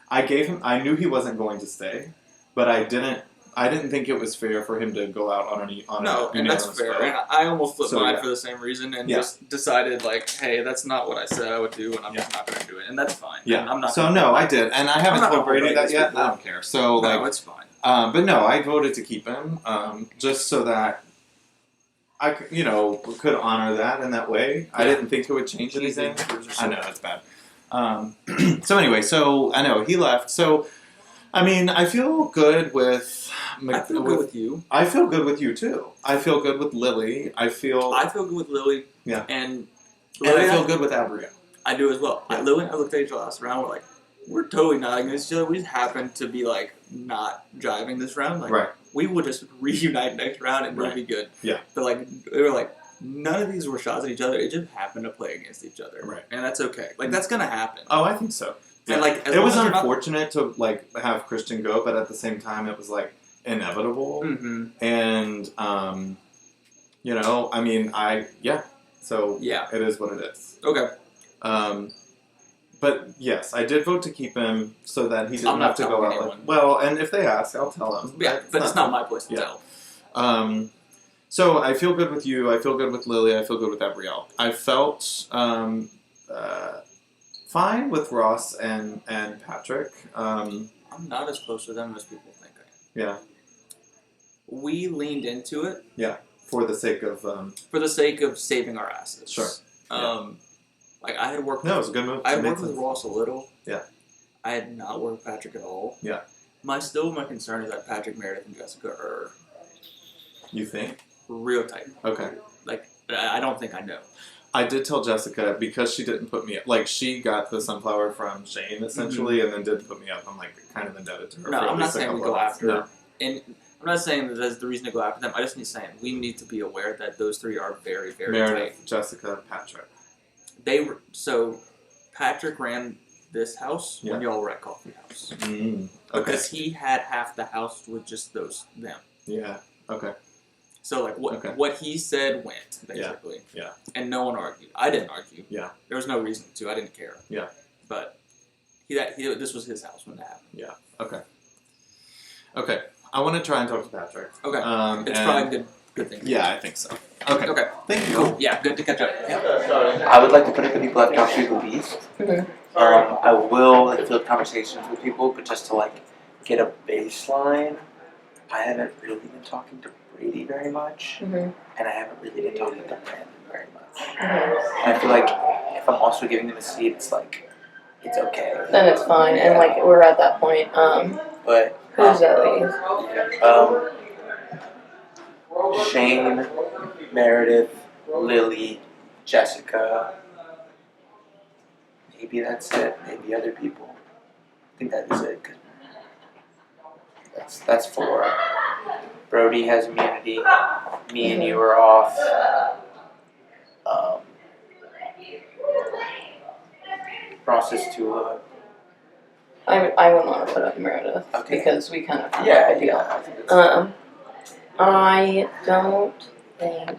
B: I knew he wasn't going to stay, but I didn't think it was fair for him to go out on
K: No, and that's fair. And I almost flipped
B: So,
K: mine
B: yeah.
K: for the same reason and
B: Yeah.
K: just decided, like, hey, that's not what I said I would do, and I'm just not going to do it. And that's fine.
B: Yeah.
K: And I'm not
B: so
K: gonna-
B: no, I did, and I
K: I'm
B: haven't
K: not
B: told
K: gonna
B: Brady
K: hold
B: that
K: these
B: yet.
K: people.
B: I don't care. So
K: No,
B: like,
K: it's fine.
B: But no, I voted to keep him, just so that I could honor that in that way. I
K: Yeah.
B: didn't think it would change anything.
K: Easy.
B: I know it's bad. So anyway, so I know he left. So I mean, I feel good with.
M: I feel good with you.
B: I feel good with you too. I feel good with Lily. I feel
M: good with Lily.
B: Yeah.
M: And
B: I feel good with Abrielle.
M: I do as well.
B: Yeah.
M: Lily and I looked at each other last round. We're like, we're totally not against each other. We just happen to be like not jiving this round. Like,
B: Right.
M: we would just reunite next round and it would be good.
B: Yeah.
M: But like, we were like, none of these were shots at each other. It just happened to play against each other.
B: Right.
M: And that's okay. Like, that's gonna happen.
B: Oh, I think so. Yeah.
M: And like, as
B: it
M: long
B: was
M: as you're not-
B: unfortunate to like have Christian go, but at the same time, it was like inevitable.
M: Mm-hmm.
B: And you know, I mean, so
M: Yeah.
B: it is what it is.
M: Okay.
B: But yes, I did vote to keep him so that he
M: I'm
B: didn't
M: not
B: have to go
M: telling
B: out.
M: anyone.
B: Like, well, and if they ask, I'll tell them.
M: Yeah, but it's not my place to
B: yeah.
M: tell.
B: So I feel good with you. I feel good with Lily. I feel good with Abrielle. I felt fine with Ross and Patrick.
M: I'm not as close to them as people think I am.
B: Yeah.
M: We leaned into it.
B: Yeah. For the sake of
M: saving our asses.
B: Sure.
M: Like I had worked.
B: No, it was a good move.
M: I had
B: It made
M: worked with
B: sense.
M: Ross a little.
B: Yeah.
M: I had not worked with Patrick at all.
B: Yeah.
M: My concern is that Patrick, Meredith, and Jessica are
B: You think?
M: real tight.
B: Okay.
M: Like I don't think I know.
B: I did tell Jessica because she didn't put me up. Like she got the sunflower from Shane essentially, and then didn't put me up. I'm like kind of indebted to her.
M: No,
B: for at
M: I'm not
B: least a
M: saying we
B: couple
M: go
B: of months.
M: after.
B: No.
M: And I'm not saying that that's the reason to go after them. I just need saying we need to be aware that those three are very, very
B: Meredith,
M: tight.
B: Jessica, Patrick.
M: So Patrick ran this house when y'all were at Coffee House.
B: Okay.
M: Because he had half the house with just them.
B: Yeah. Okay.
M: So like what he said went basically.
B: Yeah.
M: And no one argued. I didn't argue.
B: Yeah.
M: There was no reason to. I didn't care.
B: Yeah.
M: But this was his house when that happened.
B: Yeah. Okay. Okay. I want to try and talk to Patrick.
M: Okay. It's
B: and-
M: probably a good thing.
B: Yeah, I think so. Okay.
M: Okay.
B: Thank you.
M: Cool. Yeah. Good to catch up. Yeah.
K: I would like to put up the people I've talked to the least. I will like field conversations with people, but just to like get a baseline, I haven't really been talking to Brady very much, and I haven't really been talking to Brandon very much. And I feel like if I'm also giving them a seat, it's like it's okay.
N: Then it's fine, and like we're at that point.
K: But
N: who's that leave?
K: Shane, Meredith, Lily, Jessica. Maybe that's it. Maybe other people. I think that is it. 'Cause that's 4. Brody has immunity. Me and you are off. Ross is too.
N: I wouldn't want to put up Meredith because we kind of have
K: Yeah,
N: a deal.
K: yeah, I think it's
N: I don't think.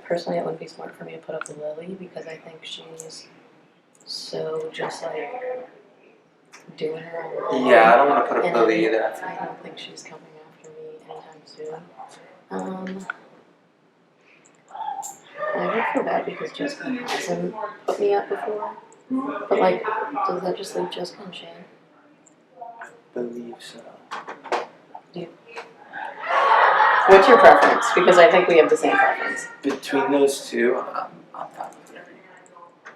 N: Personally, it wouldn't be smart for me to put up Lily because I think she's so just like doing her own thing.
K: Yeah, I don't want to put up
N: And
K: Lily either.
N: I don't think she's coming after me anytime soon. I would feel bad because Jessica hasn't put me up before. But like, does that just leave Jessica and Shane?
K: I believe so.
N: What's your preference? Because I think we have the same preference.
K: Between those two, I'm fine with it.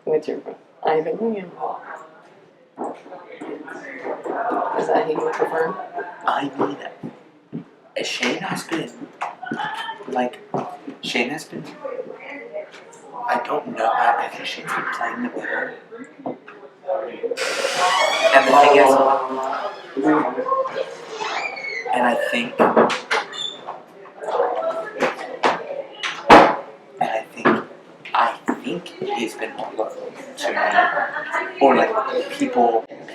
N: What's your preference? I think we have. Is that who you would prefer?
K: I mean, Shane has been, I don't know, I think Shane's been playing the better. And the thing is, and I think he's been more loyal to me. Or like people that keep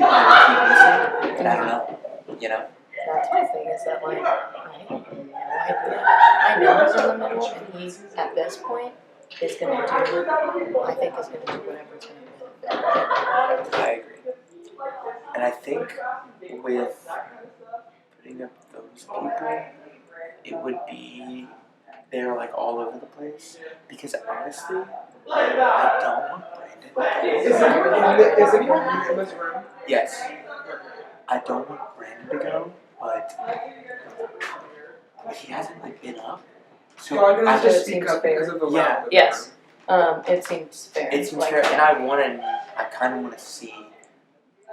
K: missing, but I don't know, you know?
N: That's my thing, is that like, I have no idea. I know he's in the middle, and he, at this point, is going to do, I think is going to do whatever's going to benefit.
K: I agree. And I think with putting up those people, it would be, they're like all over the place. Because honestly, I don't want Brandon.
E: Is it unanimous room?
K: Yes. I don't want Brandon to go, but he hasn't like been up. So
E: Well, I'm
K: I
E: gonna just speak up because of the
K: yeah.
N: Yes. It seems fair.
K: It seems
N: like,
K: fair,
N: yeah.
K: and I kind of want to see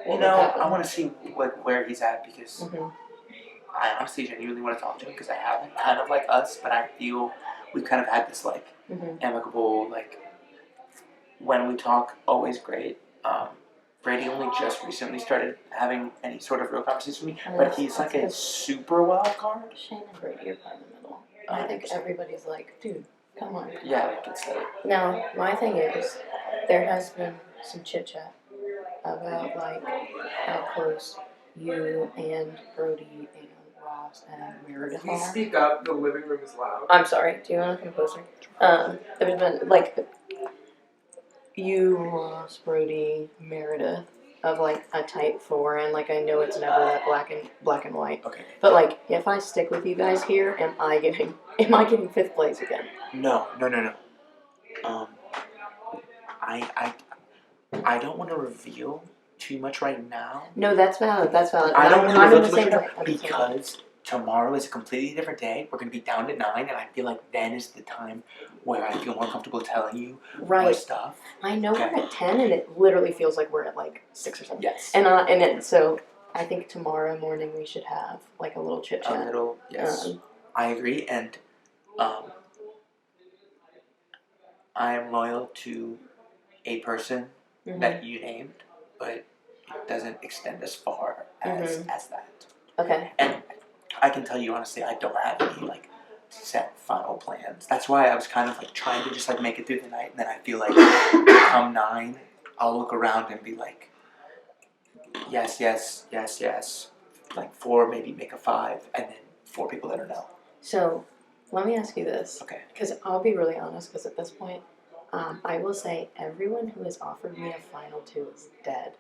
K: You know, I want to see like where he's at because
N: Mm-hmm.
K: I honestly genuinely want to talk to him because I haven't, kind of like us, but I feel we've kind of had this like
N: Mm-hmm.
K: amicable, like when we talk, always great. Brady only just recently started having any sort of real conversation with me, but he's like a super wild card.
N: Shane and Brady are kind of in the middle. I think everybody's like, dude, come on.
K: Yeah, like it's like.
N: Now, my thing is, there has been some chit chat about like how close you and Brody and Ross and Meredith
E: Please
N: are.
E: speak up. The living room is loud.
N: I'm sorry. Do you want to come closer? There's been like you, Ross, Brody, Meredith of like a type 4, and like I know it's never that black and white.
K: Okay.
N: But like, if I stick with you guys here, am I getting 5th place again?
K: No. I don't want to reveal too much right now.
N: No, that's valid. That's valid.
K: I don't want to
N: I'm in
K: reveal
N: the
K: too
N: same
K: much
N: place
K: because tomorrow is a completely different day. We're going to be down to 9, and I feel like then is the time where I feel more comfortable telling you more
N: Right.
K: stuff.
N: I know we're at 10, and it literally feels like we're at like 6 or something.
K: Yes.
N: So I think tomorrow morning we should have like a little chit chat.
K: A little, yes. I agree, and I am loyal to a person that you named, but it doesn't extend as far as that.
N: Okay.
K: And I can tell you honestly, I don't have any like set final plans. That's why I was kind of like trying to just like make it through the night, and then I feel like come 9, I'll look around and be like, yes, like 4, maybe make a 5, and then 4 people that are no.
N: So let me ask you this.
K: Okay.
N: Because I'll be really honest, because at this point, I will say everyone who has offered me a final 2 is dead.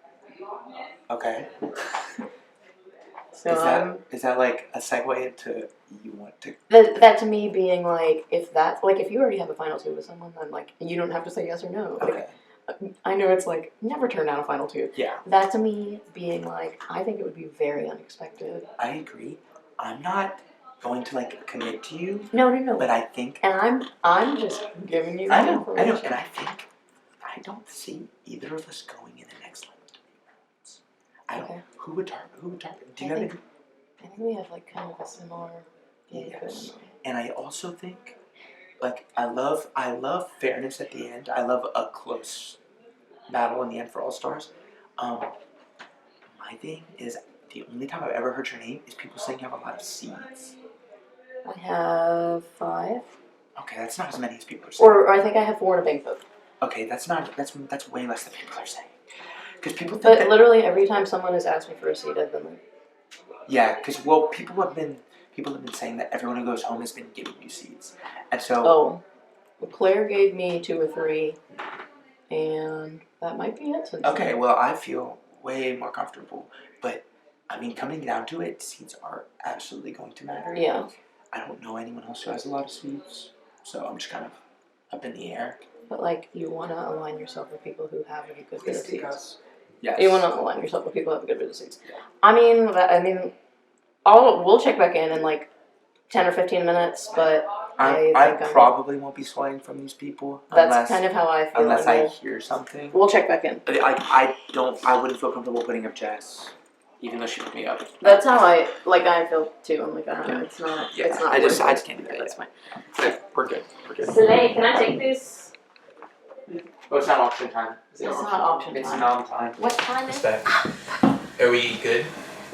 K: Okay.
N: So
K: is that like a segue into you want to?
N: That to me being like, if you already have a final 2 with someone, then like you don't have to say yes or no.
K: Okay.
N: Like, I know it's like never turn down a final 2.
K: Yeah.
N: That to me being like, I think it would be very unexpected.
K: I agree. I'm not going to like commit to you.
N: No.
K: But I think.
N: And I'm just giving you.
K: I know, and I think I don't see either of us going in the next like 3 rounds. I don't. Who would target? Do you have any?
N: I think we have like kind of a similar.
K: Yes. And I also think, like, I love fairness at the end. I love a close battle in the end for All Stars. My thing is, the only time I've ever heard your name is people saying you have a lot of seeds.
N: I have 5.
K: Okay, that's not as many as people are saying.
N: Or I think I have 4 in a bank book.
K: Okay, that's way less than people are saying. Because people think
N: But literally every time someone has asked me for a seed, I've been like.
K: Yeah, because people have been saying that everyone who goes home has been giving you seeds, and so.
N: Oh, well, Claire gave me 2 or 3, and that might be it.
K: Okay, well, I feel way more comfortable, but I mean, coming down to it, seeds are absolutely going to matter.
N: Yeah.
K: I don't know anyone else who has a lot of seeds, so I'm just kind of up in the air.
N: But like, you want to align yourself with people who have a good bit of seeds.
K: Yes.
N: You want to align yourself with people who have a good bit of seeds. Yeah. I mean, we'll check back in like 10 or 15 minutes, but
K: I probably won't be swaying from these people.
N: That's kind of how I feel.
K: Unless I hear something.
N: We'll check back in.
K: I wouldn't feel comfortable putting up Jess, even though she put me up.
N: That's how I feel too. I'm like, it's not.
K: Yeah,
N: it's not.
K: I just can't do that.
N: That's fine.
K: Yeah, we're good.
N: Today, can I take this?
K: Oh, it's not auction time.
N: It's not auction time.
K: It's nom time.
N: What time is
K: it? Are we good?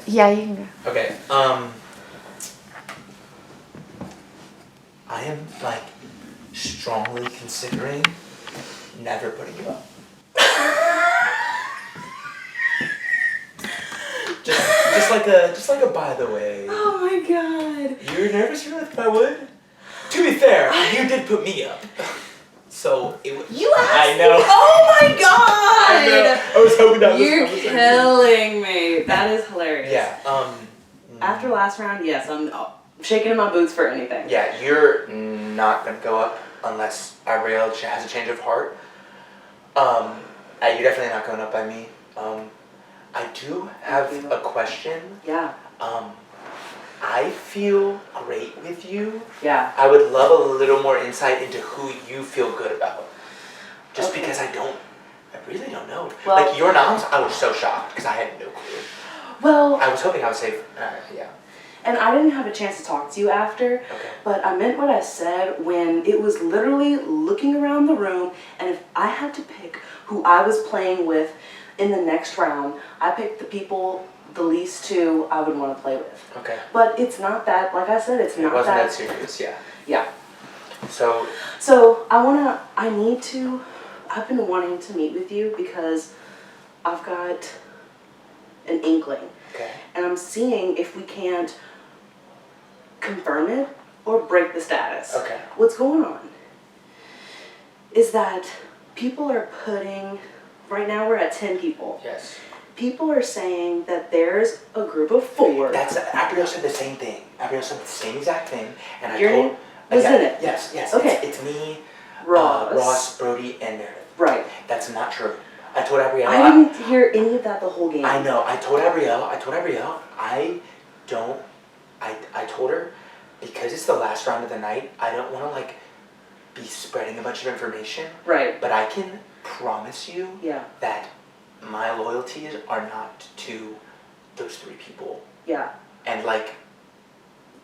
A: Yeah, you can go.
K: Okay. I am like strongly considering never putting you up. just like a by the way.
N: Oh my god.
K: You were nervous if I would? To be fair, you did put me up. So it was.
O: You asked
K: I know.
O: me? Oh my god!
K: I know. I was hoping that
O: You're
K: was
O: killing me. That is hilarious.
K: Yeah.
O: After last round, yes, I'm shaking in my boots for anything.
K: Yeah, you're not gonna go up unless Ariel has a change of heart. You're definitely not going up by me. I do have a question.
O: Yeah.
K: I feel great with you.
O: Yeah.
K: I would love a little more insight into who you feel good about. Just because I don't I really don't know.
O: Well-
K: Like your noms, I was so shocked because I had no clue.
O: Well,
K: I was hoping I was safe. Yeah.
O: and I didn't have a chance to talk to you after,
K: Okay.
O: but I meant what I said when it was literally looking around the room, and if I had to pick who I was playing with in the next round, I picked the people the least two I would want to play with.
K: Okay.
O: But it's not that, like I said, it's
K: It
O: not
K: wasn't
O: that.
K: that serious. Yeah.
O: Yeah.
K: So
O: So I've been wanting to meet with you because I've got an inkling.
K: Okay.
O: And I'm seeing if we can't confirm it or break the status.
K: Okay.
O: What's going on is that people are putting, right now we're at 10 people.
K: Yes.
O: People are saying that there's a group of 4.
K: That's Abriel said the same thing. Abriel said the same exact thing, and I
O: Your
K: told.
O: name was in it?
K: Yes. Yes.
O: Okay.
K: It's me,
O: Ross.
K: Brody, and Meredith.
O: Right.
K: That's not true. I told Abriel.
O: I didn't hear any of that the whole game.
K: I know. I told Abriel. I told her because it's the last round of the night. I don't want to like be spreading a bunch of information.
O: Right.
K: But I can promise you
O: Yeah.
K: that my loyalties are not to those 3 people.
O: Yeah.
K: And like,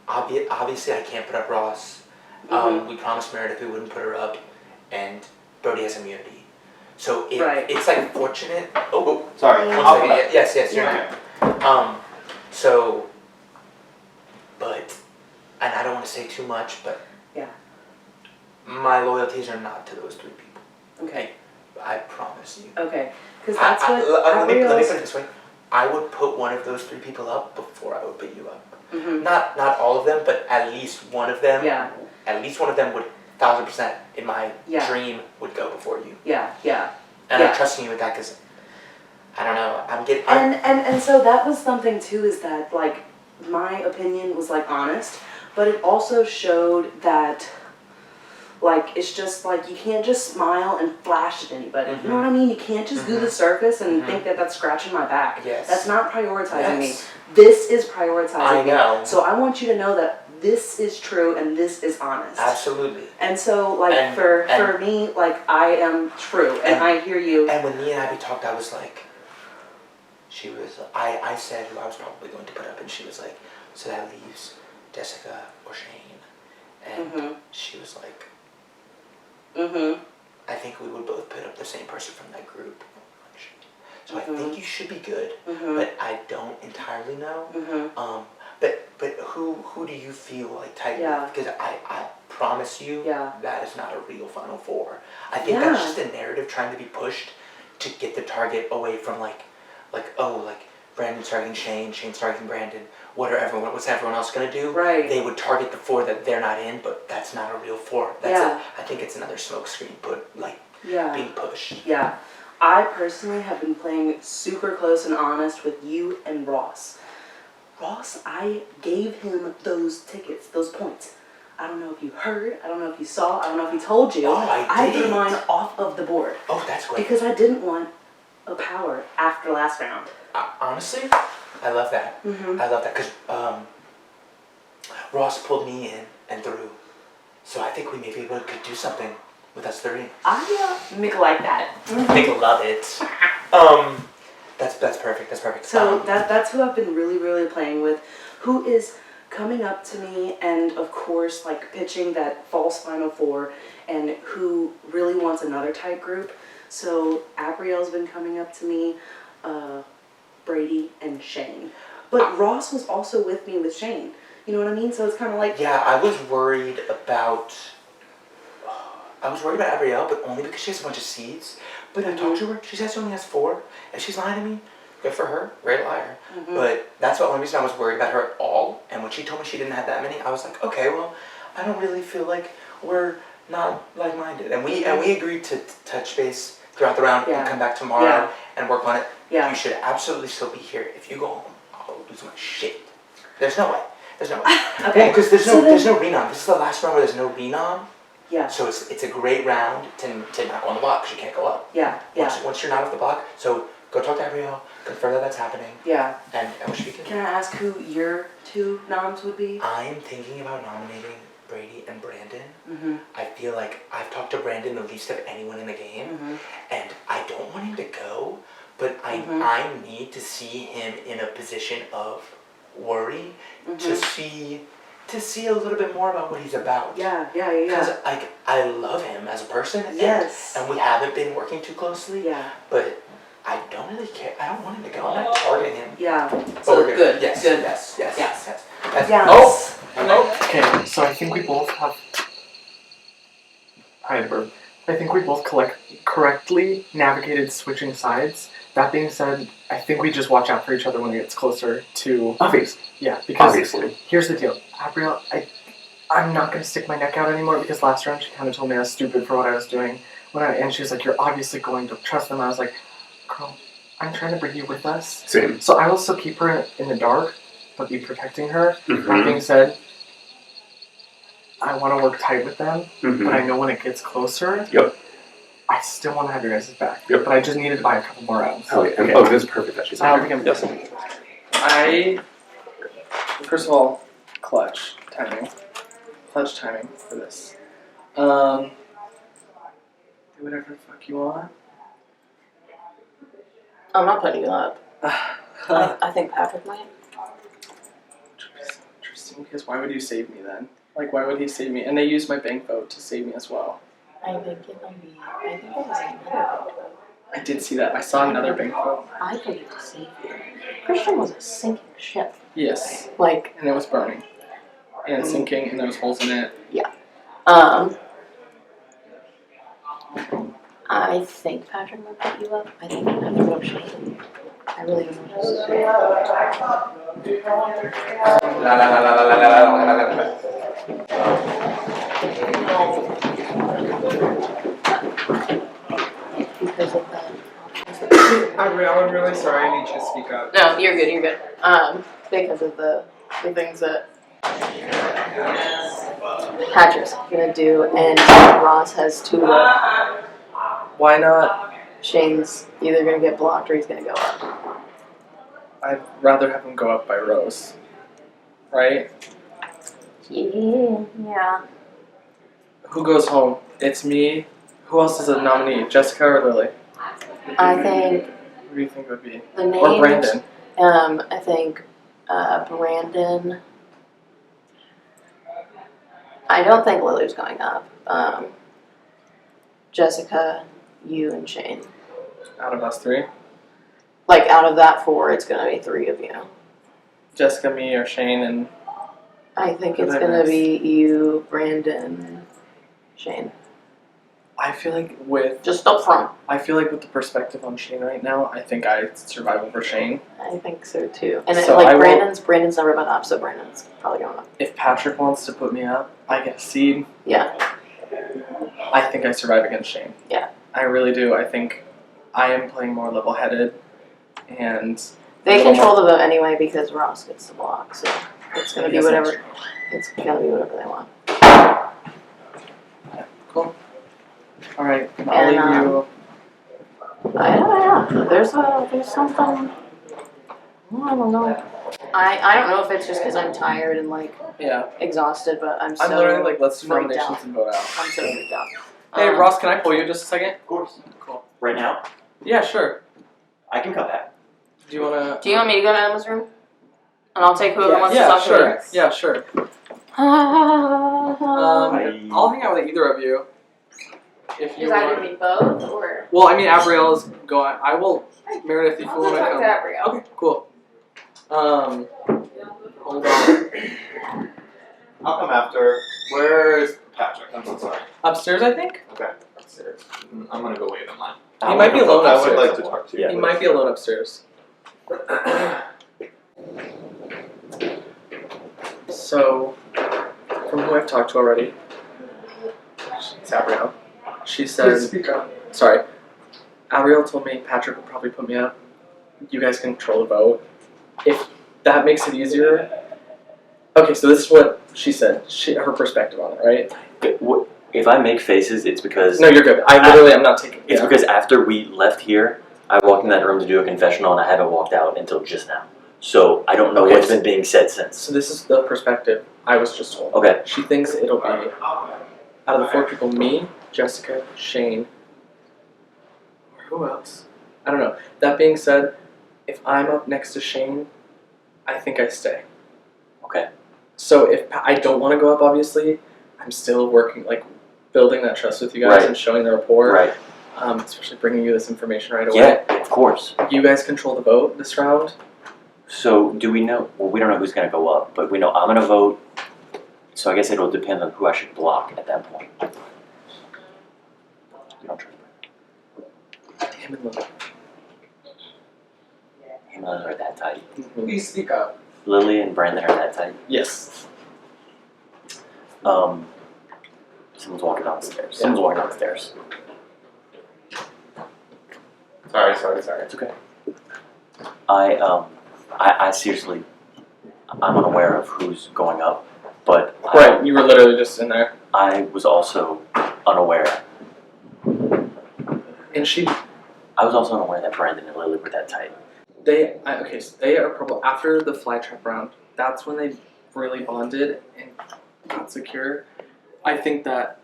K: obviously I can't put up Ross.
O: Mhm.
K: We promised Meredith we wouldn't put her up, and Brody has immunity. So
O: Right.
K: it's like fortunate. Oh,
B: Sorry.
K: one
B: I'll-
K: second. Yes, you're
O: Yeah.
K: right. So, but, and I don't want to say too much, but
O: Yeah.
K: my loyalties are not to those 3 people.
O: Okay.
K: I promise you.
O: Okay. Because that's what
K: let me put
O: Abriel's.
K: it this way. I would put one of those 3 people up before I would put you up.
O: Mhm.
K: Not all of them, but at least one of them.
O: Yeah.
K: At least one of them would 1,000% in my
O: Yeah.
K: dream would go before you.
O: Yeah. Yeah.
K: And
O: Yeah.
K: I'm trusting you with that because I don't know.
O: And so that was something too, is that like my opinion was like honest, but it also showed that like it's just like you can't just smile and flash at anybody. You know what I mean? You can't just do the surface and think that that's scratching my back.
K: Yes.
O: That's not prioritizing me.
K: Yes.
O: This is prioritizing
K: I know.
O: me. So I want you to know that this is true and this is honest.
K: Absolutely.
O: And so like
K: And-
O: for
K: and-
O: me, like I am true and I hear you.
K: And when me and Abby talked, I was like, I said who I was probably going to put up, and she was like, so that leaves Jessica or Shane. And she was like, I think we would both put up the same person from that group. So I think you should be good, but I don't entirely know. But who do you feel like tight
O: Yeah.
K: with? Because I promise you
O: Yeah.
K: that is not a real Final Four. I think
O: Yeah.
K: that's just a narrative trying to be pushed to get the target away from like Brandon's targeting Shane, Shane's targeting Brandon. What's everyone else gonna do?
O: Right.
K: They would target the 4 that they're not in, but that's not a real 4.
O: Yeah.
K: I think it's another smoke screen
O: Yeah.
K: being pushed.
O: Yeah. I personally have been playing super close and honest with you and Ross. Ross, I gave him those tickets, those points. I don't know if you heard, I don't know if you saw, I don't know if he told you.
K: Oh, I
O: threw
K: did.
O: mine off of the board.
K: Oh, that's great.
O: Because I didn't want a power after last round.
K: Honestly, I love that. I love that because Ross pulled me in and through. So I think we may be able to do something with us 3.
O: I make like that.
K: I think I love it. That's perfect. That's perfect.
O: So that's who I've been really, really playing with, who is coming up to me and of course like pitching that false Final Four, and who really wants another tight group. So Abriel's been coming up to me, Brady and Shane. But Ross was also with me with Shane. You know what I mean? So it's kind of like...
K: Yeah, I was worried about Abrielle, but only because she has a bunch of seeds. But I talked to her. She says she only has 4. If she's lying to me, good for her. Great liar. But that's the only reason I was worried about her at all. And when she told me she didn't have that many, I was like, okay, well, I don't really feel like we're not like-minded. And we agreed to touch base throughout the round and come back tomorrow and work on it.
O: Yeah.
K: You should absolutely still be here. If you go home, I'll lose my shit. There's no way. There's no way.
O: Okay.
K: Because there's
O: So
K: no renom. This is the last round where there's no renom.
O: Yeah.
K: So it's a great round to not go on the block because you can't go up.
O: Yeah.
K: Once you're not off the block, so go talk to Abrielle, confirm that that's happening.
O: Yeah.
K: And we should be good.
O: Can I ask who your 2 noms would be?
K: I'm thinking about nominating Brady and Brandon.
O: Mm-hmm.
K: I feel like I've talked to Brandon the least of anyone in the game, and I don't want him to go, but I need to see him in a position of worry to see a little bit more about what he's about.
O: Yeah.
K: Because I love him as a person.
O: Yes.
K: And we haven't been working too closely.
O: Yeah.
K: But I don't really care. I don't want him to go. I'm not targeting him.
O: Yeah.
K: So
O: we're good.
K: Yes.
O: Good.
K: Yes.
O: Yes.
E: Okay, so I think we both have. Hi, Bird. I think we both correctly navigated switching sides. That being said, I think we just watch out for each other when it gets closer to.
P: Obviously.
E: Yeah, because
P: Obviously.
E: Here's the deal, Abrielle. I'm not gonna stick my neck out anymore because last round she kind of told me I was stupid for what I was doing. And she was like, "You're obviously going to trust them." I was like, "Girl, I'm trying to bring you with us."
P: Same.
E: So I will still keep her in the dark, but be protecting her.
P: Mhm.
E: That being said, I want to work tight with them,
P: Mhm.
E: but I know when it gets closer,
P: Yep.
E: I still want to have your guys' back.
P: Yep.
E: But I just needed to buy a couple more rounds.
P: Oh, yeah. Oh, this is perfect that she's
E: Yes.
C: First of all, clutch timing for this. Do whatever the fuck you want.
N: I'm not putting you up. I think Patrick might.
C: Interesting, because why would you save me then? Like, why would he save me? And they used my bank vote to save me as well.
N: I think it was another vote.
C: I did see that. I saw another bank vote.
N: I voted to save you. Christian was a sinking ship.
C: Yes.
N: Like,
C: and it was burning. And sinking, and there was holes in it.
N: Yeah. I think Patrick might put you up. I think you have to go Shane. I really don't know what else because of that.
E: I'm really sorry. I need you to speak up.
N: No, you're good. You're good. Because of the things that Patrick's gonna do, and Ross has two left.
C: Why not?
N: Shane's either gonna get blocked or he's gonna go up.
C: I'd rather have him go up by Rose. Right?
N: Yeah.
C: Who goes home? It's me. Who else is a nominee? Jessica or Lily?
N: I think
C: Who do you think would be?
N: the names.
C: Or Brandon?
N: I think Brandon. I don't think Lily's going up. Jessica, you, and Shane.
C: Out of us three?
N: Like, out of that four, it's gonna be three of you.
C: Jessica, me, or Shane, and...
N: I think it's gonna be you, Brandon, Shane.
C: I feel like with...
N: Just up front.
C: I feel like with the perspective on Shane right now, I think I'd survive over Shane.
N: I think so too. And
C: So
N: like
C: I will-
N: Brandon's never been up, so Brandon's probably going up.
C: If Patrick wants to put me up, I get a seed.
N: Yeah.
C: I think I survive against Shane.
N: Yeah.
C: I really do. I think I am playing more level-headed, and...
N: They control the vote anyway because Ross gets the block, so it's gonna
C: I
N: be
C: guess
N: whatever.
C: that's
N: It's gonna be whatever they want.
C: Cool. Alright, I'll
N: And,
C: leave you...
N: Yeah. There's something. I don't know. I don't know if it's just because I'm tired and like exhausted, but I'm so.
C: I'm literally like, let's do
N: freaked
C: nominations
N: out.
C: and vote out.
N: I'm so freaked out.
C: Hey, Ross, can I pull you just a second?
J: Of course.
C: Cool.
J: Right now?
C: Yeah, sure.
J: I can come back.
C: Do you wanna...
N: Do you want me to go to Emma's room? And I'll take whoever wants to
C: Yeah,
N: talk
C: sure.
N: to her.
C: Yeah, sure. I'll hang out with either of you. If you
N: Is either
C: want.
N: me both or?
C: Well, I mean, Abrielle is going. I will. Meredith, if you
N: I'll
C: want to
N: talk
C: come.
N: to Abrielle.
C: Okay, cool. Hold on.
B: I'll come after. Where's Patrick? I'm so sorry.
C: Upstairs, I think.
B: Okay, upstairs. I'm gonna go wait in line.
C: He might be alone
B: I
C: upstairs.
B: would like to talk to you.
C: He might be alone upstairs. So, from who I've talked to already, it's Abrielle. She said.
E: Please speak up.
C: Sorry. Abrielle told me Patrick will probably put me up. You guys can control the vote. If that makes it easier. Okay, so this is what she said. Her perspective on it, right?
J: If I make faces, it's because...
C: No, you're good. I literally am not taking...
J: It's because after we left here, I walked in that room to do a confessional and I haven't walked out until just now. So I don't know
C: Okay,
J: what's
C: so-
J: been being said since.
C: So this is the perspective I was just told.
J: Okay.
C: She thinks it'll be out of the 4 people, me, Jessica, Shane, or who else? I don't know. That being said, if I'm up next to Shane, I think I stay.
J: Okay.
C: So if I don't want to go up, obviously, I'm still working, like building that trust with you guys
J: Right.
C: and showing the rapport.
J: Right.
C: Especially bringing you this information right away.
J: Yeah, of course.
C: You guys control the vote this round.
J: So do we know? Well, we don't know who's going to go up, but we know I'm going to vote. So I guess it'll depend on who I should block at that point. You don't trust me.
C: Him and Lily.
J: Him and Lily are that tight.
E: Please speak up.
J: Lily and Brandon are that tight.
C: Yes.
J: Someone's walking down the stairs. Someone's walking down the stairs.
B: Sorry.
J: It's okay. I seriously, I'm unaware of who's going up, but
C: Right, you were literally just in there.
J: I was also unaware.
C: And she,
J: I was also unaware that Brandon and Lily were that tight.
C: so they are probably, after the fly trap round, that's when they really bonded and got secure. I think that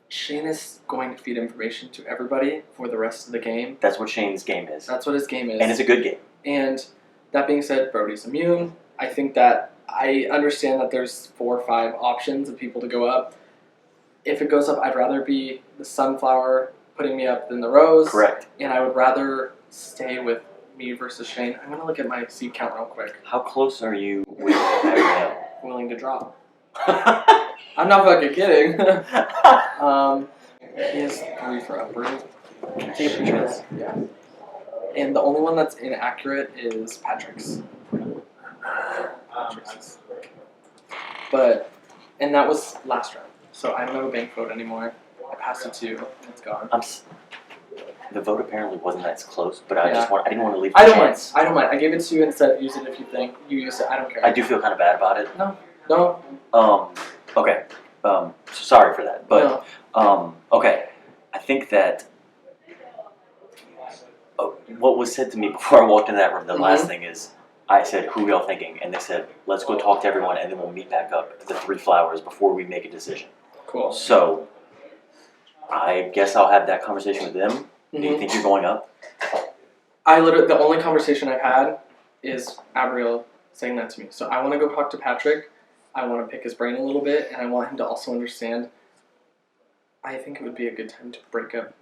C: Shane is going to feed information to everybody for the rest of the game.
J: That's what Shane's game is.
C: That's what his game is.
J: And it's a good game.
C: And that being said, Brody's immune. I think that I understand that there's 4 or 5 options of people to go up. If it goes up, I'd rather be the sunflower putting me up than the rose.
J: Correct.
C: And I would rather stay with me versus Shane. I'm gonna look at my seed count real quick.
J: How close are you with Ariel?
C: Willing to drop. I'm not fucking kidding. He has 3 for upward. Take a picture of this. Yeah. And the only one that's inaccurate is Patrick's. But, and that was last round. So I don't have a bank vote anymore. I passed it to you, and it's gone.
J: The vote apparently wasn't that close, but I didn't want to leave the
C: I don't mind.
J: chance.
C: I don't mind. I gave it to you and said use it if you think you use it. I don't care.
J: I do feel kind of bad about it.
C: No.
J: Okay. Sorry for that, but okay. I think that what was said to me before I walked in that room, the last thing is, I said, "Who y'all thinking?" And they said, "Let's go talk to everyone, and then we'll meet back up at the 3 flowers before we make a decision."
C: Cool.
J: So, I guess I'll have that conversation with them. Do you think you're going up?
C: The only conversation I've had is Abriel saying that to me. So I want to go talk to Patrick. I want to pick his brain a little bit, and I want him to also understand. I think it would be a good time to break up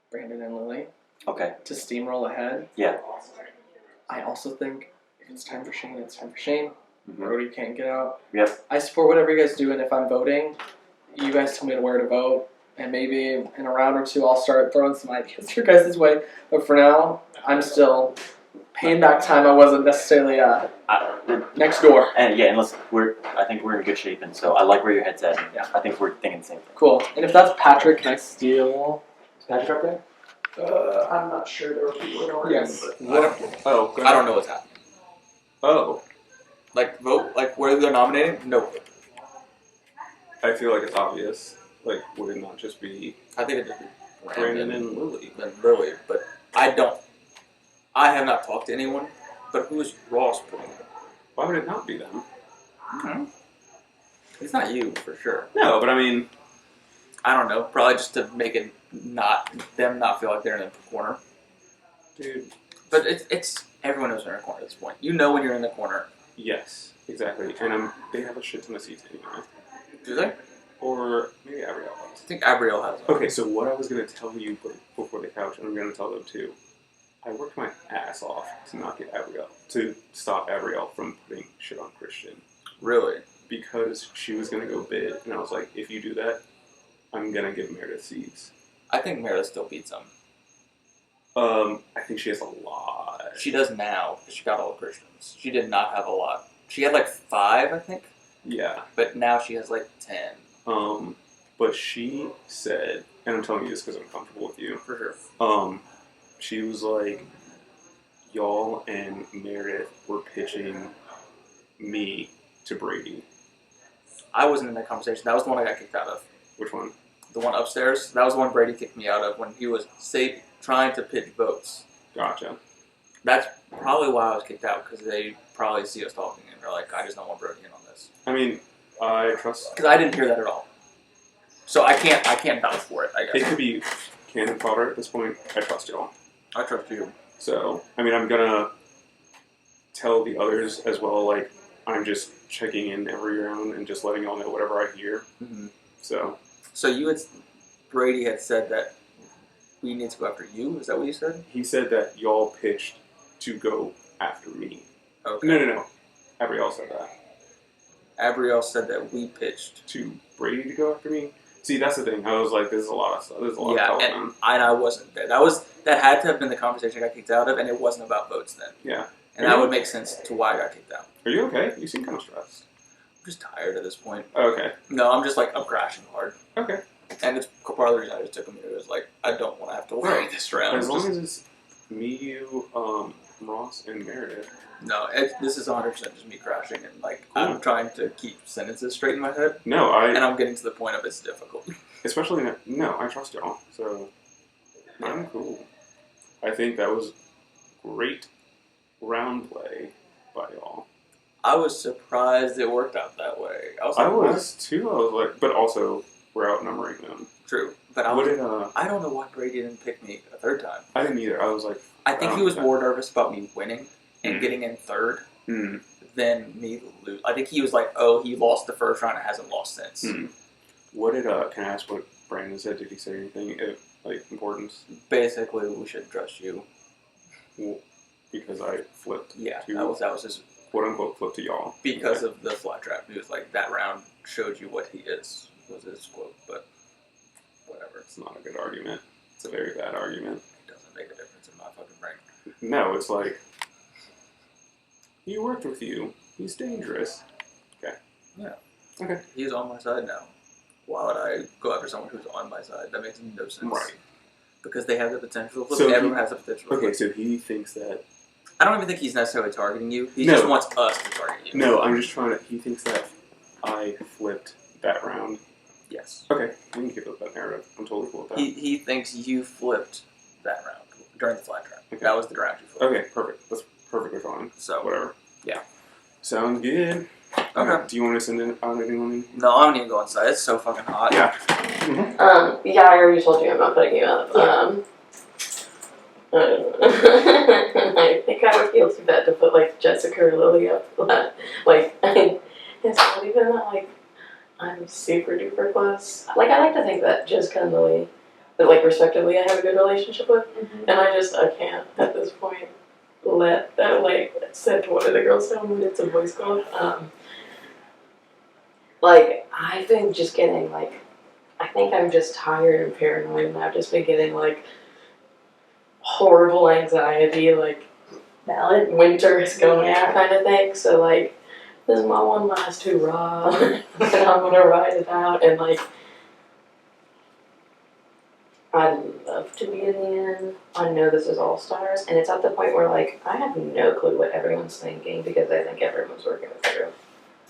C: Brandon and Lily.
J: Okay.
C: To steamroll ahead.
J: Yeah.
C: I also think if it's time for Shane, it's time for Shane. Brody can't get out.
J: Yep.
C: I support whatever you guys do, and if I'm voting, you guys tell me where to vote, and maybe in a round or 2 I'll start throwing some ideas your guys' way. But for now, I'm still paying back time I wasn't necessarily next door.
J: And yeah, and I think we're in good shape, and so I like where your head's at.
C: Yeah.
J: I think we're thinking the same thing.
C: Cool. And if that's Patrick, can I steal? Is Patrick up there?
E: I'm not sure there were people in Oregon.
C: Yes.
E: But
M: I don't know what's happening.
B: Oh.
M: Like vote, like where they're nominating? No.
B: I feel like it's obvious. Like, would it not just be
M: I think it just be
B: Brandon and Lily?
M: And Lily, but I have not talked to anyone. But who is Ross putting in?
B: Why would it not be them?
M: It's not you for sure.
B: No, but I mean,
M: I don't know. Probably just to make it not feel like they're in the corner.
B: Dude.
M: But it's everyone knows they're in a corner at this point. You know when you're in the corner.
B: Yes, exactly. And they have a shit ton of seats anyway.
M: Do they?
B: Or maybe Abriel does.
M: I think Abriel has.
B: Okay, so what I was going to tell you before the couch, and I'm going to tell them too, I worked my ass off to not get Abriel, to stop Abriel from putting shit on Christian.
M: Really?
B: Because she was going to go bid, and I was like, if you do that, I'm going to give Meredith seeds.
M: I think Meredith still beats them.
B: I think she has a lot.
M: She does now, because she got all the Christians. She did not have a lot. She had like 5, I think.
B: Yeah.
M: But now she has like 10.
B: But she said, and I'm telling you this because I'm comfortable with you.
M: For sure.
B: She was like, y'all and Meredith were pitching me to Brady.
M: I wasn't in that conversation. That was the one I got kicked out of.
B: Which one?
M: The one upstairs. That was the one Brady kicked me out of when he was trying to pitch votes.
B: Gotcha.
M: That's probably why I was kicked out, because they probably see us talking and they're like, I just don't want Brody in on this.
P: I mean, I trust.
M: Because I didn't hear that at all. So I can't vouch for it, I guess.
P: It could be cannon fodder at this point. I trust y'all.
M: I trust you.
P: So, I mean, I'm gonna tell the others as well, like, I'm just checking in every round and just letting y'all know whatever I hear.
M: Mm-hmm.
P: So
M: Brady had said that we need to go after you. Is that what you said?
P: he said that y'all pitched to go after me.
M: Okay.
P: No. Abrielle said that.
M: Abrielle said that we pitched
P: to Brady to go after me. See, that's the thing. I was like, there's a lot of stuff. There's a lot of
M: yeah,
P: talk
M: and
P: on.
M: I wasn't there. That had to have been the conversation I got kicked out of, and it wasn't about votes then.
P: Yeah.
M: And that would make sense to why I got kicked out.
P: Are you okay? You seem kind of stressed.
M: I'm just tired at this point.
P: Okay.
M: No, I'm just like, I'm crashing hard.
P: Okay.
M: And it's part of the reason I just took a minute. It was like, I don't want to have to worry this round.
P: As long as it's me, you, Ross, and Meredith.
M: No, this is 100% just me crashing, and like, I'm trying to keep sentences straight in my head.
P: No,
M: and I'm getting to the point of it's difficult.
P: Especially, I trust y'all, so I'm cool. I think that was great round play by y'all.
M: I was surprised it worked out that way. I was like,
P: too. I was like, but also we're outnumbering them.
M: True, but I don't know why Brady didn't pick me a third time.
P: I didn't either. I was like,
M: I think he was more nervous about me winning and getting in third than me lose. I think he was like, oh, he lost the first round and hasn't lost since.
P: What did can I ask what Brandon said? Did he say anything like importance?
M: Basically, we should trust you.
P: Well, because I flipped.
M: Yeah,
P: to,
M: that was his
P: quote unquote flip to y'all.
M: Because of the flat trap. He was like, that round showed you what he is, was his quote, but whatever.
P: It's not a good argument. It's a very bad argument.
M: It doesn't make a difference in my fucking brain.
P: No, it's like, he worked with you. He's dangerous. Okay.
M: Yeah.
P: Okay.
M: He's on my side now. Why would I go after someone who's on my side? That makes no sense.
P: Right.
M: Because they have the potential.
P: So
M: everyone has the potential.
P: Okay, so he thinks that...
M: I don't even think he's necessarily targeting you. He just wants us to target you.
P: No, I'm just trying to... He thinks that I flipped that round.
M: Yes.
P: Okay, we can keep up that narrative. I'm totally cool with that.
M: He thinks you flipped that round during the flat trap. Okay. That was the round you flipped.
P: Okay, perfect. That's perfectly fine.
M: So
P: whatever.
M: Yeah.
P: Sounds good.
M: Okay.
P: Do you want to send in out anyone?
M: No, I don't need to go inside. It's so fucking hot.
P: Yeah.
N: Yeah, I already told you I'm not putting you up. I don't know. I think I would feel too bad to put like Jessica or Lily up. Like, it's not even that like I'm super duper close. Like, I like to think that Jessica and Lily, that like respectively, I have a good relationship with, and I can't at this point let that like send one of the girls down when it's a voice call. Like, I've been just getting like, I think I'm just tired and paranoid, and I've just been getting like horrible anxiety, like valid winter is going out kind of thing. So like, this is my one last hurrah, and I'm gonna ride it out. And like, I'd love to be in the end. I know this is All Stars, and it's at the point where like I have no clue what everyone's thinking because I think everyone's working with Drew.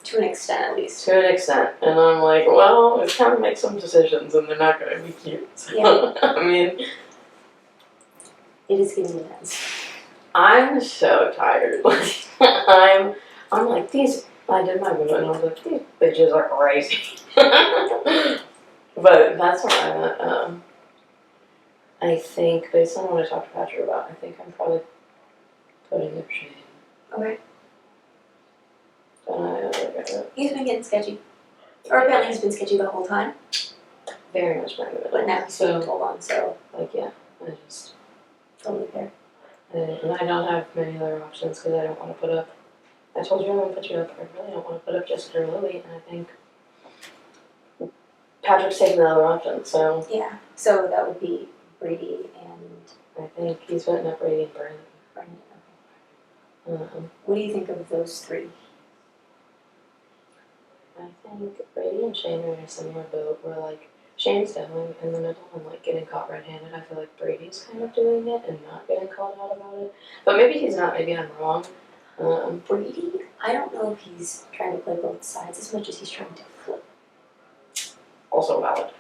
H: To an extent, at least.
N: To an extent. And I'm like, well, it's time to make some decisions, and they're not going to be cute. So,
H: Yeah.
N: I mean,
H: it is getting intense.
N: I'm so tired. I'm like, I did my movement, and I was like, these bitches are crazy. But that's what I think, based on what I talked to Patrick about, I think I'm probably putting up Shane.
H: Okay.
N: But
H: He's been getting sketchy. Or apparently he's been sketchy the whole time.
N: Very much my movement.
H: But now he's being told on, so.
N: Like, yeah, I just
H: totally fair.
N: And I don't have many other options because I don't want to put up. I told you I want to put you up. I really don't want to put up Jessica or Lily, and I think Patrick's taking the other option, so.
H: Yeah, so that would be Brady and.
N: I think he's putting up Brady and Brandon.
H: What do you think of those three?
N: I think Brady and Shane are in a similar boat where, like, Shane's definitely in the middle and, like, getting caught red-handed. I feel like Brady's kind of doing it and not getting called out about it. But maybe he's not. Maybe I'm wrong.
H: Brady, I don't know if he's trying to play both sides as much as he's trying to flip.
N: Also valid.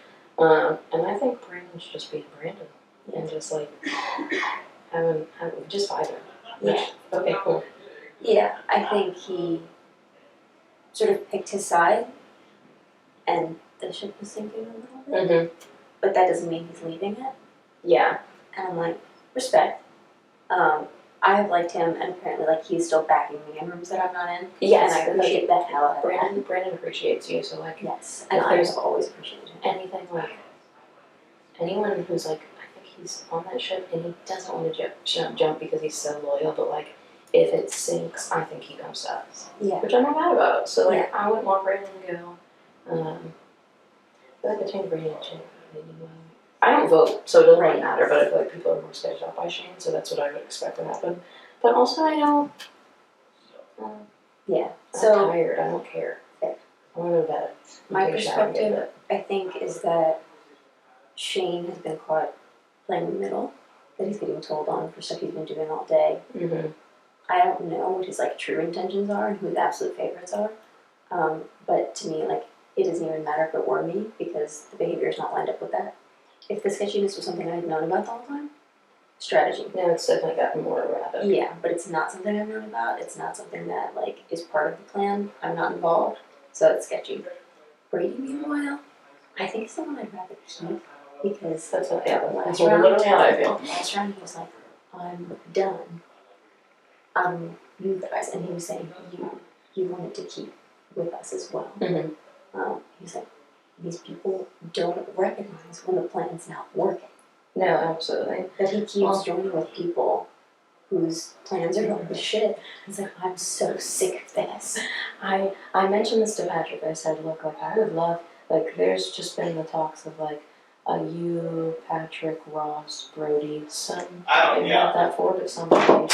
N: And I think Brandon's just being Brandon and just, like, having just vibing.
H: Yeah.
N: Okay, cool.
H: Yeah, I think he sort of picked his side, and the ship was sinking a little bit. But that doesn't mean he's leaving it.
N: Yeah.
H: And I'm like, respect. I have liked him, and apparently, like, he's still backing me in rooms that I'm not in.
N: Yes,
H: and I appreciate the hell out of that.
N: Brandon appreciates you, so like
H: Yes, and I have always appreciated him.
N: anything like anyone who's like, I think he's on that ship and he doesn't want to jump because he's so loyal, but like if it sinks, I think he comes to us.
H: Yeah.
N: Which I'm not mad about. So like I wouldn't want Brandon to go. I feel like between Brandon and Shane, I don't vote, so it doesn't really matter, but I feel like people are more sketched out by Shane, so that's what I would expect to happen. But also I don't
H: Yeah.
N: I'm
H: So
N: tired, I don't care. I want to go to bed.
H: my
N: Take a shower and go to
H: perspective, I think, is that Shane has been caught playing the middle, that he's getting told on for stuff he's been doing all day.
N: bed.
H: I don't know what his like true intentions are and who his absolute favorites are. But to me, like, it doesn't even matter if it were me because the behavior is not lined up with that. If the sketchiness was something I had known about the whole time, strategy.
N: Now it's definitely gotten more erratic.
H: Yeah, but it's not something I've known about. It's not something that like is part of the plan. I'm not involved, so it's sketchy. Brady, meanwhile, I think is the one I'd rather keep because
N: That's what happened
H: last
N: last
H: round.
N: round. Literally how I feel.
H: Last round, he was like, "I'm done. You guys," and he was saying, "You wanted to keep with us as well."
N: Mhm.
H: He was like, "These people don't recognize when the plan's not working."
N: No, absolutely.
H: That he keeps joining with people whose plans are going to shit. He's like, "I'm so sick of this."
N: I mentioned this to Patrick. I said, look, like I would love, like there's just been the talks of like you, Patrick, Ross, Brody, some. I got that forward at some point.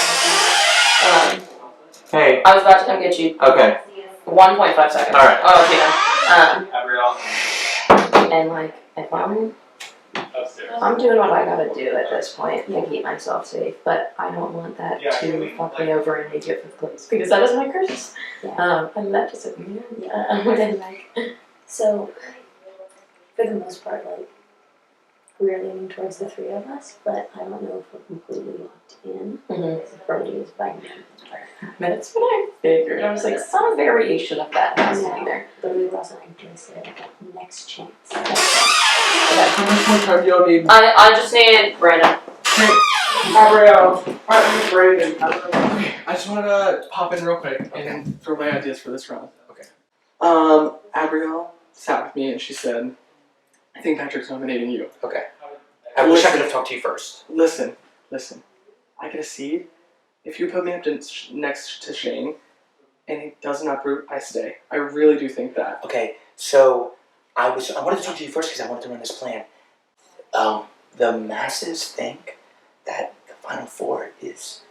K: Hey.
N: I was about to come get you.
K: Okay.
N: 1.5 seconds.
K: All right.
N: Oh, okay. And like if I'm doing what I gotta do at this point to keep myself safe, but I don't want that to fuck me over and make it 5th place because that is my curse. And that just
H: So, for the most part, like, we're leaning towards the three of us, but I don't know if we're completely locked in. Brody is buying me.
N: That's what I figured. I was like, some variation of that has to be there.
H: But we also said next chance.
E: How much more time do y'all need?
N: I just need Brandon.
E: Gabrielle, Brandon. I just wanted to pop in real quick and throw my ideas for this round.
K: Okay.
E: Abrielle sat with me and she said, "I think Patrick's nominating you."
K: Okay. I wish I could have talked to you first.
E: Listen. I get a seed. If you put me up next to Shane and he doesn't uproot, I stay. I really do think that.
K: Okay, so I wanted to talk to you first because I wanted to run this plan. The masses think that the final four is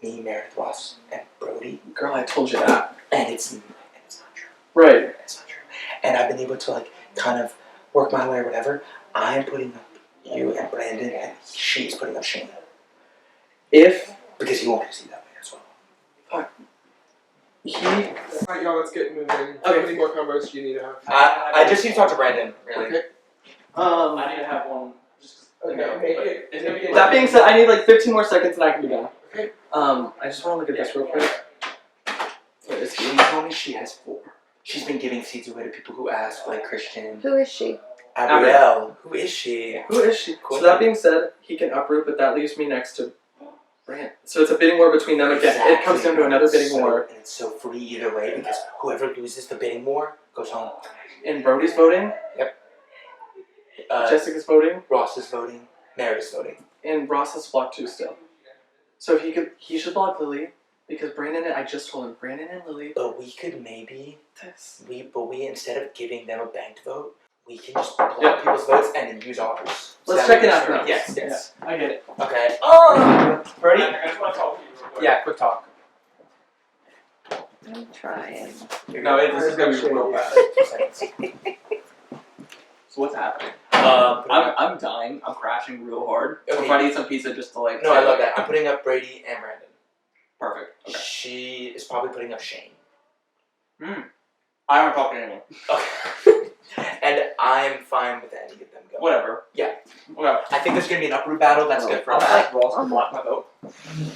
K: me, Meredith, Ross, and Brody.
E: Girl, I told you that.
K: And it's not true.
E: Right.
K: It's not true. And I've been able to like kind of work my way or whatever. I am putting up you and Brandon, and she's putting up Shane. Because he won't get to see that way as well.
E: Fuck. Alright, y'all, let's get moving. How many more combos do you need to have?
K: I just need to talk to Brandon, really.
E: Okay.
M: I need to have one.
E: Okay. That being said, I need like 15 more seconds and I can be done. Okay. I just want to look at this real quick.
K: What is he told me she has 4. She's been giving seeds away to people who ask, like Christian.
N: Who is she?
K: Abrielle. Who is she?
E: So that being said, he can uproot, but that leaves me next to Brand. So it's a bidding war between them again. Exactly. It comes down to another bidding war.
K: And it's so free either way because whoever loses the bidding war goes home.
E: And Brody's voting?
K: Yep.
E: Jessica's voting?
K: Ross is voting. Meredith's voting.
E: And Ross has blocked 2 still. So if he should block Lily because I just told him Brandon and Lily.
K: But we could maybe we instead of giving them a banked vote, we can just block people's votes and then use ours.
E: Let's check it out now.
K: Yes.
E: Yeah, I get it.
K: Okay.
E: Ready?
P: I just want to talk to you real quick.
E: Yeah, quick talk.
N: I'm trying.
P: No, this is going to be real bad. So what's happening? I'm dying. I'm crashing real hard.
K: Okay.
P: I'm trying to eat some pizza just to like.
K: No, I love that. I'm putting up Brady and Brandon.
P: Perfect. Okay.
K: She is probably putting up Shane.
P: I haven't talked to anyone.
K: Okay. And I'm fine with any of them going.
M: Whatever.
K: Yeah.
M: Okay.
K: I think there's gonna be an uproot battle. That's good for
M: I'll
K: us.
M: like Ross to block my vote.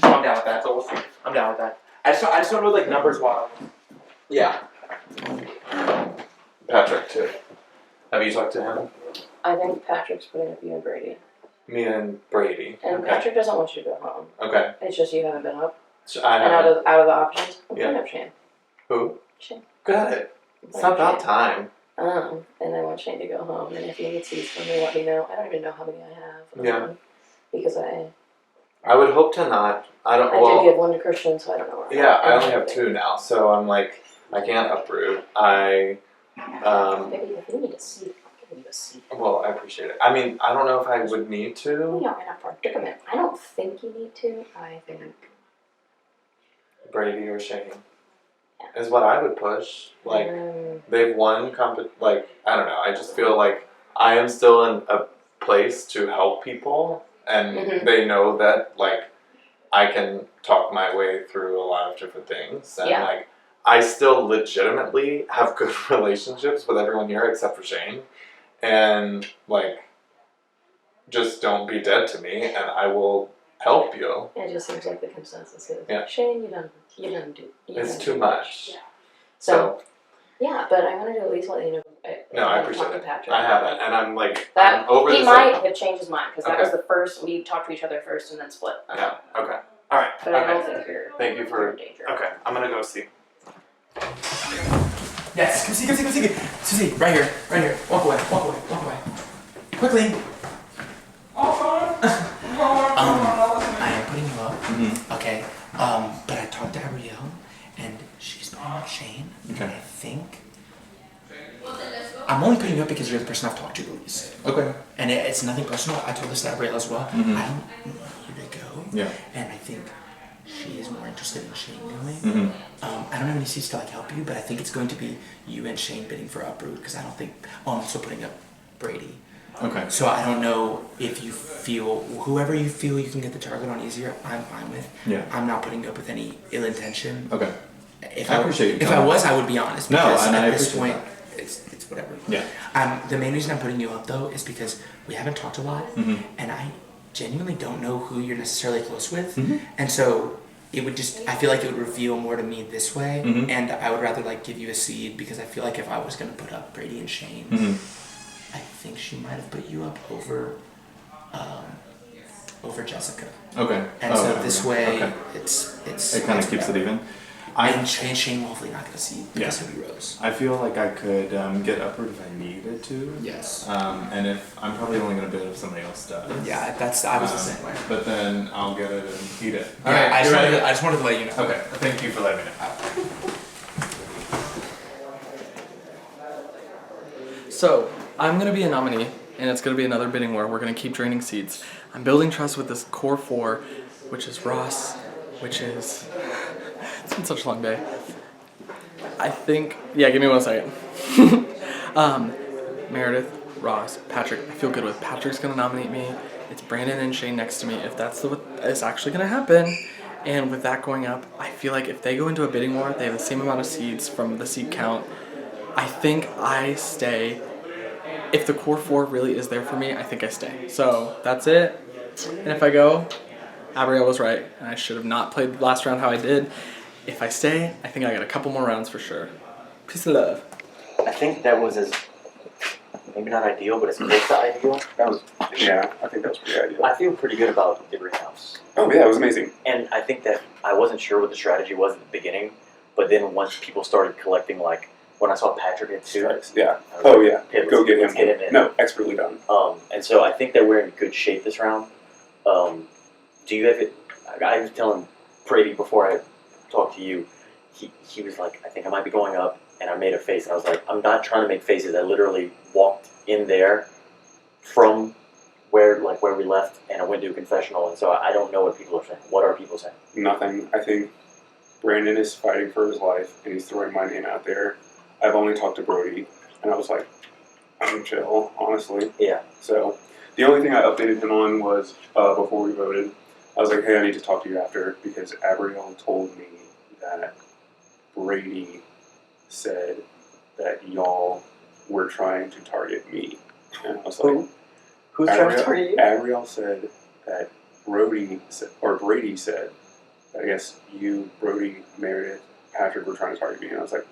M: I'm down with that. So we'll see.
K: I'm down with that. I just don't know like numbers wise. Yeah.
B: Patrick too. Have you talked to him?
N: I think Patrick's putting up you and Brady.
B: Me and Brady.
N: And
B: Okay.
N: Patrick doesn't want you to go home.
B: Okay.
N: It's just you haven't been up.
B: So I
N: And
B: haven't.
N: out of the options, I'm
B: Yeah.
N: putting up Shane.
B: Who?
N: Shane.
B: Good. It's not about time.
N: And I want Shane to go home. And if you need seats for me, let me know. I don't even know how many I have.
B: Yeah.
N: Because I
B: I would hope to not. I don't.
N: did
B: Well,
N: give one to Christian, so I don't know where I'm
B: yeah,
N: at.
B: I only have 2 now, so I'm like, I can't uproot.
N: Maybe if you need a seat, I'll give you a seat.
B: Well, I appreciate it. I mean, I don't know if I would need
N: You're
B: to.
N: not in a predicament. I don't think you need to. I think
B: Brady or Shane is what I would push. Like, they've won like, I don't know. I just feel like I am still in a place to help people, and
N: Mhm.
B: they know that, like, I can talk my way through a lot of different things, and
N: Yeah.
B: like, I still legitimately have good relationships with everyone here except for Shane, and like, just don't be dead to me, and I will help you.
N: it just seems like the consensus is
B: Yeah.
N: Shane, you don't do.
B: It's too much.
N: So yeah, but I wanted to at least let you know.
B: No, I appreciate it.
N: Patrick.
B: I haven't, and I'm like,
N: That
B: I'm over
N: he
B: this.
N: might
B: like-
N: have changed his mind because that
B: Okay.
N: was the first we talked to each other first and then split.
B: Yeah. Okay. All right.
N: But I don't
B: Okay.
N: think you're.
B: Thank you
N: you're
B: for.
N: in danger.
B: Okay, I'm gonna go see.
K: Yes, come see. Susie, right here. Walk away. Quickly. I am putting you up. Okay. But I talked to Ariel, and she's putting up Shane.
B: Okay.
K: And I think I'm only putting you up because you're the person I've talked to the least.
B: Okay.
K: And it's nothing personal. I told this to Ariel as well.
B: Mhm.
K: I don't want you to go.
B: Yeah.
K: And I think she is more interested in Shane going.
B: Mhm.
K: I don't have any seats to like help you, but I think it's going to be you and Shane bidding for uproot because I don't think. Oh, I'm also putting up Brady.
B: Okay.
K: So I don't know if you feel whoever you feel you can get the target on easier. I'm fine with.
B: Yeah.
K: I'm not putting you up with any ill intention.
B: Okay.
K: If
B: I appreciate you
K: If
B: coming.
K: I was, I would be honest.
B: No,
K: Because
B: and I
K: at this
B: appreciate
K: point, it's whatever.
B: Yeah.
K: The main reason I'm putting you up though is because we haven't talked a lot,
B: Mhm.
K: and I genuinely don't know who you're necessarily close with,
B: Mhm.
K: and so it would just I feel like it would reveal more to me this way,
B: Mhm.
K: and I would rather like give you a seed because I feel like if I was gonna put up Brady and Shane,
B: Mhm.
K: I think she might have put you up over Jessica.
B: Okay.
K: And
B: Oh,
K: so
B: okay.
K: this way,
B: Okay.
K: it's
B: It kind of keeps it even.
K: And Shane will hopefully not get a seed because he'll be Rose.
B: I feel like I could get upward if I needed to.
K: Yes.
B: And if I'm probably only gonna bid if somebody else does.
K: Yeah, I was the same way.
B: But then I'll get it and eat it.
K: Yeah,
B: Alright,
K: I
B: you
K: just wanted to let you know.
B: Okay. Thank you for letting me know.
Q: So, I'm going to be a nominee, and it's going to be another bidding war. We're going to keep draining seats. I'm building trust with this core 4, which is Ross, which is... It's been such a long day. I think... Yeah, give me 1 second. Meredith, Ross, Patrick. I feel good with Patrick's going to nominate me. It's Brandon and Shane next to me. If that's what is actually going to happen, and with that going up, I feel like if they go into a bidding war, they have the same amount of seats from the seat count. I think I stay. If the core 4 really is there for me, I think I stay. So that's it. And if I go, Abrielle was right, and I should have not played last round how I did. If I stay, I think I got a couple more rounds for sure. Peace and love.
J: I think that was as maybe not ideal, but it's close to ideal.
P: That was, yeah, I think that was pretty ideal.
J: I feel pretty good about every house.
P: Oh yeah, it was amazing.
J: And I think that I wasn't sure what the strategy was at the beginning, but then once people started collecting, like when I saw Patrick at 2,
P: Yeah.
J: I was
P: Oh
J: like,
P: yeah.
J: okay,
P: Go get him.
J: let's get him in.
P: No, expertly done.
J: And so I think that we're in good shape this round. Do you have it? I was telling Brady before I talked to you. He was like, I think I might be going up, and I made a face, and I was like, I'm not trying to make faces. I literally walked in there from where we left, and I went to a confessional, and so I don't know what people are saying. What are people saying?
P: Nothing. I think Brandon is fighting for his life, and he's throwing my name out there. I've only talked to Brody, and I was like, I'm chill, honestly.
J: Yeah.
P: So the only thing I updated him on was before we voted, I was like, hey, I need to talk to you after because Abrielle told me that Brady said that y'all were trying to target me. And I was like,
K: Who's trying to target you?
P: Ariel said that Brady said, I guess you, Brody, Meredith, Patrick were trying to target me. And I was like,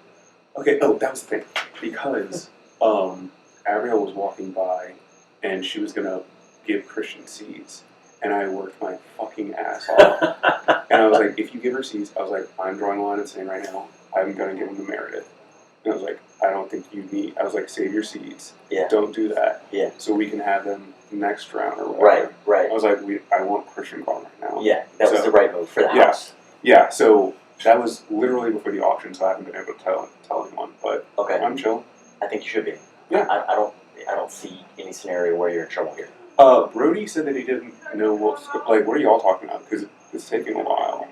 P: okay, oh, that was the thing. Because Ariel was walking by and she was going to give Christian seeds. And I worked my fucking ass off. And I was like, if you give her seeds, I was like, I'm drawing a line and saying right now, I'm going to give them to Meredith. And I was like, I don't think you need, I was like, save your seeds.
K: Yeah.
P: Don't do that.
K: Yeah.
P: So we can have them next round or whatever.
K: Right.
P: I was like, I want Christian gone right now.
K: Yeah, that was the right move for the
P: yeah,
K: house.
P: Yeah, so that was literally before the auction, so I haven't been able to tell anyone, but
K: okay.
P: I'm chill.
K: I think you should be.
P: Yeah.
K: I don't see any scenario where you're in trouble here.
P: Brody said that he didn't know what are y'all talking about? Because it's taking a while.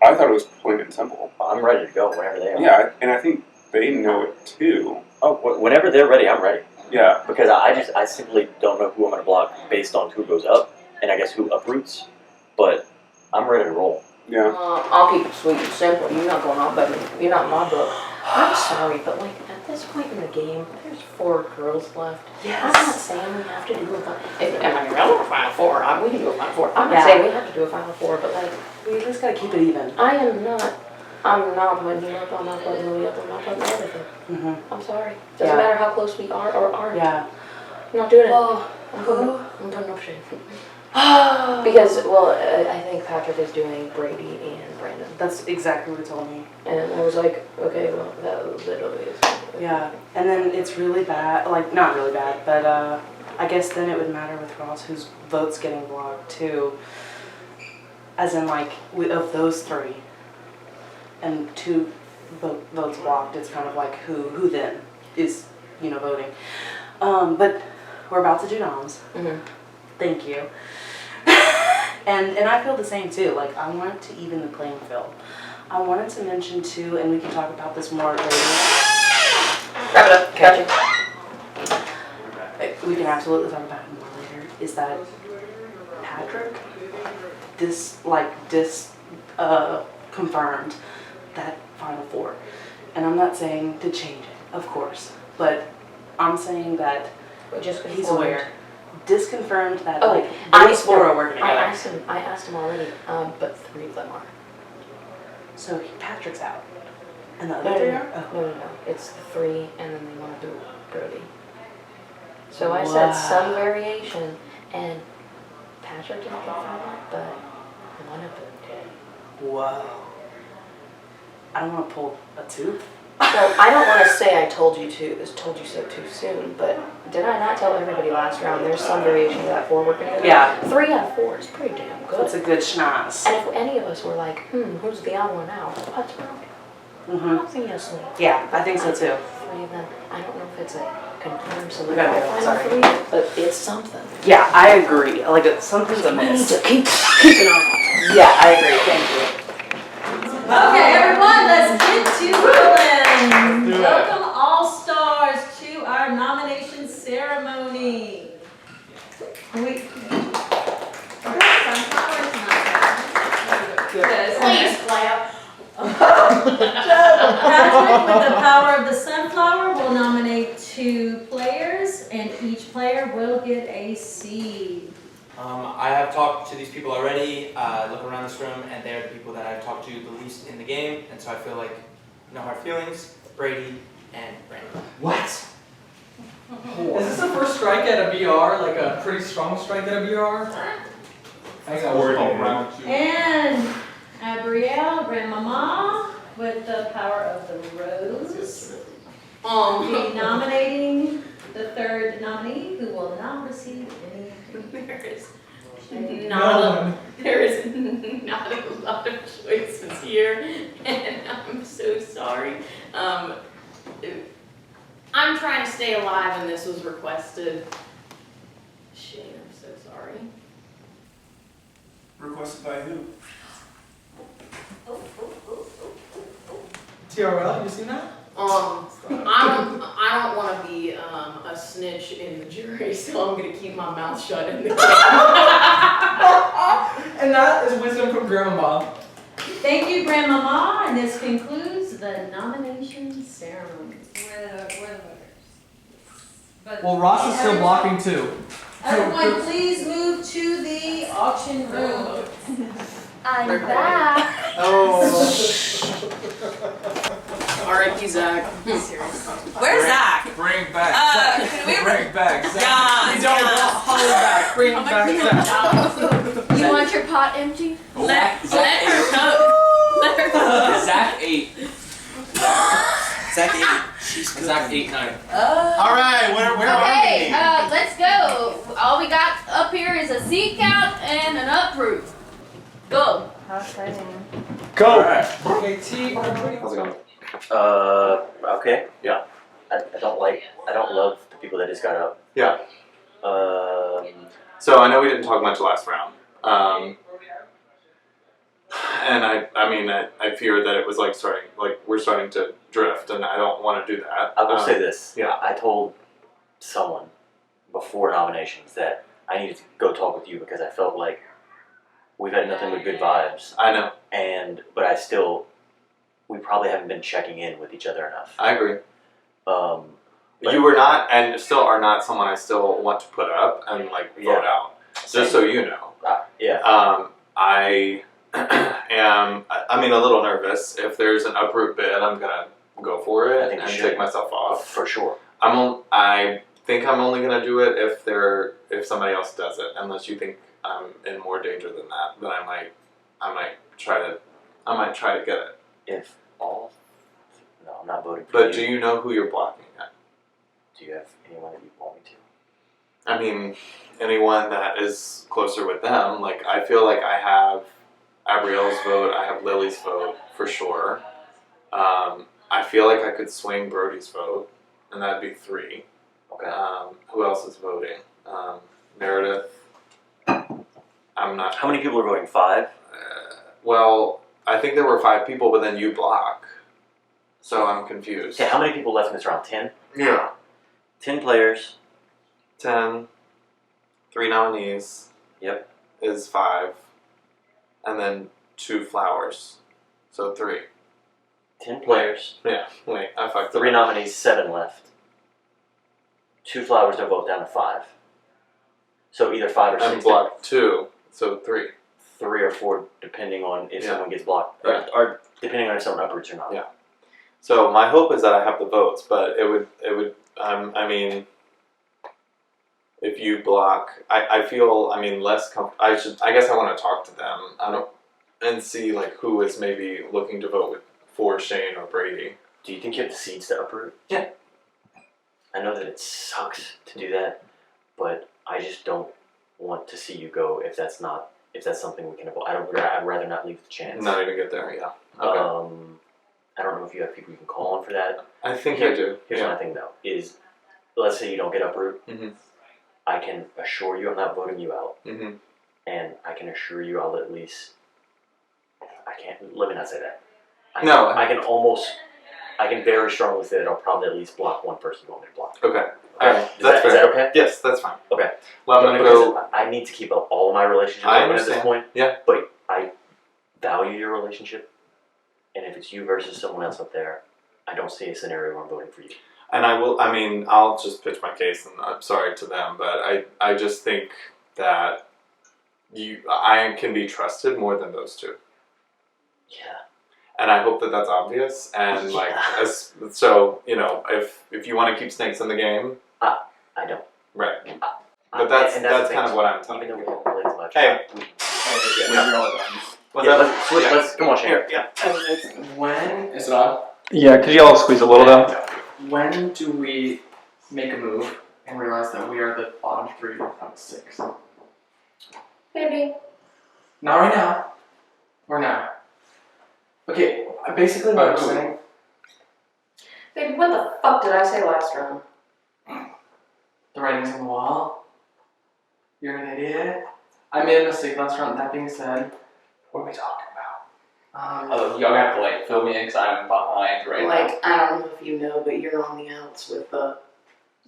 P: I thought it was plain and simple.
K: I'm ready to go whenever they are.
P: Yeah, and I think they know it too.
K: Oh, whenever they're ready, I'm ready.
P: Yeah.
K: Because I simply don't know who I'm going to block based on who goes up, and I guess who uproots, but I'm ready to roll.
P: Yeah.
N: I'll keep it sweet and simple. You're not going off by me. You're not in my book. I'm sorry, but like at this point in the game, there's 4 girls left.
H: Yes.
N: I'm not saying we have to do a Final Four. We can do a Final Four. I'm not saying we have to do a Final Four, but like
O: we just gotta keep it even.
N: I'm not putting you up. I'm not putting Louis up. I'm not putting everything. I'm sorry. Doesn't matter how close we are or aren't.
O: Yeah.
N: I'm not doing it.
O: Oh,
N: I'm putting up shit. Because, I think Patrick is doing Brady and Brandon.
O: That's exactly what he told me.
N: And I was like, okay, well, that literally is.
O: Yeah, and then it's really bad, like, not really bad, but I guess then it would matter with Ross whose vote's getting blocked too. As in, like, of those 3, and 2 votes blocked, it's kind of like who then is, voting. But we're about to do noms.
N: Mm-hmm.
O: Thank you. And I feel the same too. Like, I want to even the playing field. I wanted to mention too, and we can talk about this more later.
N: Wrap it up. Gotcha.
O: We can absolutely talk about it more later. Is that Patrick confirmed that Final Four, and I'm not saying to change it, of course, but I'm saying that he's aware. Disconfirmed that those 4 are working together.
N: I asked him already, but 3 of them are.
O: So Patrick's out. And the other 3 are?
N: No. It's the 3 and then they want to do Brody. So I said some variation, and Patrick didn't confirm it, but one of them did.
O: Whoa. I don't want to pull a tooth.
N: So I don't want to say I told you so too soon, but did I not tell everybody last round there's some variation of that 4 working together?
O: Yeah.
N: 3 out of 4 is pretty damn good.
O: That's a good schnoz.
N: And if any of us were like, who's the odd one out? What's Brody? Obviously.
O: Yeah, I think so too.
N: 3 of them. I don't know if it's a confirmed
O: We gotta do it, sorry.
N: Final 3, but it's something.
O: Yeah, I agree. Like, something's amiss.
N: We need to keep an eye on it.
O: Yeah, I agree. Thank you.
D: Okay, everyone, let's get to rolling.
F: Do it.
D: Welcome all stars to our nomination ceremony.
N: Please clap.
D: Patrick, with the power of the sunflower, will nominate 2 players, and each player will get a seed.
R: I have talked to these people already, look around this room, and they're the people that I've talked to the least in the game, and so I feel like no hard feelings, Brady and Brandon.
Q: What? Is this the first strike at a BR? Like a pretty strong strike at a BR? I think that was called round 2.
D: And Abrielle, Grandmama, with the power of the rose, be nominating the 3rd nominee, who will not receive any.
N: There is not a lot of choices here, and I'm so sorry. I'm trying to stay alive, and this was requested. Shane, I'm so sorry.
P: Requested by who?
Q: TRL, you seen that?
N: I don't want to be a snitch in the jury, so I'm gonna keep my mouth shut in the game.
Q: And that is wisdom from Grandma.
D: Thank you, Grandmama, and this concludes the nomination ceremony.
S: We're the winners.
D: But
Q: Well, Ross is still blocking too.
D: everyone, please move to the auction room.
A: I'm back.
E: R.I.P. Zach.
S: Where's Zach?
I: Bring back Zach.
S: Can we
I: Bring back Zach.
S: Yeah,
E: We don't want Holly back. Bring back Zach.
A: You want your pot empty?
S: Let her cook. Let her cook.
I: Zach 8.
M: Zach 8.
I: Zach 8-9.
B: All right, where
A: Okay,
B: are we?
A: let's go. All we got up here is a seed count and an uproot. Go.
L: Go.
I: Okay, T.
J: How's it going? Okay. Yeah. I don't love the people that just got up.
B: Yeah. So I know we didn't talk much last round. And I fear that it was we're starting to drift, and I don't want to do that.
J: I will say this.
B: Yeah.
J: I told someone before nominations that I needed to go talk with you because I felt like we've had nothing but good vibes.
B: I know.
J: But we probably haven't been checking in with each other enough.
B: I agree. You were not, and still are not, someone I still want to put up and vote out. Just so you know. I am. A little nervous. If there's an uproot bid, I'm gonna go for it and take myself off
J: for sure.
B: I think I'm only gonna do it if somebody else does it. Unless you think I'm in more danger than that, then I might try to get it.
J: No, I'm not voting for
B: But
J: you.
B: do you know who you're blocking at?
J: Do you have anyone that you want me to?
B: Anyone that is closer with them. I feel like I have Abrielle's vote, I have Lily's vote for sure. I feel like I could swing Brody's vote, and that'd be 3.
J: Okay.
B: Who else is voting? Meredith. I'm not.
J: How many people are voting? 5?
B: Well, I think there were 5 people, but then you block. So I'm confused.
J: Okay, how many people left in this round? 10?
B: Yeah.
J: 10 players.
B: 10. 3 nominees.
J: Yep.
B: Is 5. And then 2 flowers. So 3.
J: 10 players.
B: Yeah, wait, I fucked
J: 3
B: it up.
J: nominees, 7 left. 2 flowers, no vote, down to 5. So either 5 or 6.
B: And blocked 2, so 3.
J: 3 or 4, depending on if
B: Yeah.
J: someone gets blocked,
B: Yeah.
J: or depending on if someone uproots or not.
B: Yeah. So my hope is that I have the votes, but it would if you block, I feel less comfortable. I guess I want to talk to them. And see who is maybe looking to vote for Shane or Brady.
J: Do you think you have the seeds to uproot?
B: Yeah.
J: I know that it sucks to do that, but I just don't want to see you go if that's something we can avoid. I'd rather not leave the chance.
B: Not even get there, yeah. Okay.
J: I don't know if you have people you can call on for that.
B: I think I do.
J: Here's
B: Yeah.
J: my thing though, is let's say you don't get uproot.
B: Mhm.
J: I can assure you I'm not voting you out.
B: Mm-hmm.
J: And I can assure you I'll at least, let me not say that. I can very strongly say that I'll probably at least block one person you want me to block.
B: Okay. Alright.
J: Is that okay?
B: Yes, that's fine.
J: Okay.
B: Well, I'm going to go.
J: I need to keep up all of my relationships
B: I
J: open at
B: understand.
J: this point.
B: Yeah.
J: But I value your relationship. And if it's you versus someone else up there, I don't see a scenario where I'm voting for you.
B: And I'll just pitch my case, and I'm sorry to them, but I just think that I can be trusted more than those 2.
J: Yeah.
B: And I hope that that's obvious. And so if you want to keep snakes in the game,
J: I don't.
B: Right. But that's kind of what I'm telling you. Hey.
J: Let's come on, Shane.
B: Yeah.
E: When
I: Is it on?
F: Yeah, could you all squeeze a little down?
E: When do we make a move and realize that we are the bottom 3 out of 6?
N: Maybe.
E: Not right now. Or now. Okay, basically what I'm saying.
N: Baby, what the fuck did I say last round?
E: The writing's on the wall. You're an idiot. I made a mistake last round. That being said, what are we talking about?
I: Y'all have to fill me in because I'm behind right now.
N: I don't know if you know, but you're on the outs with the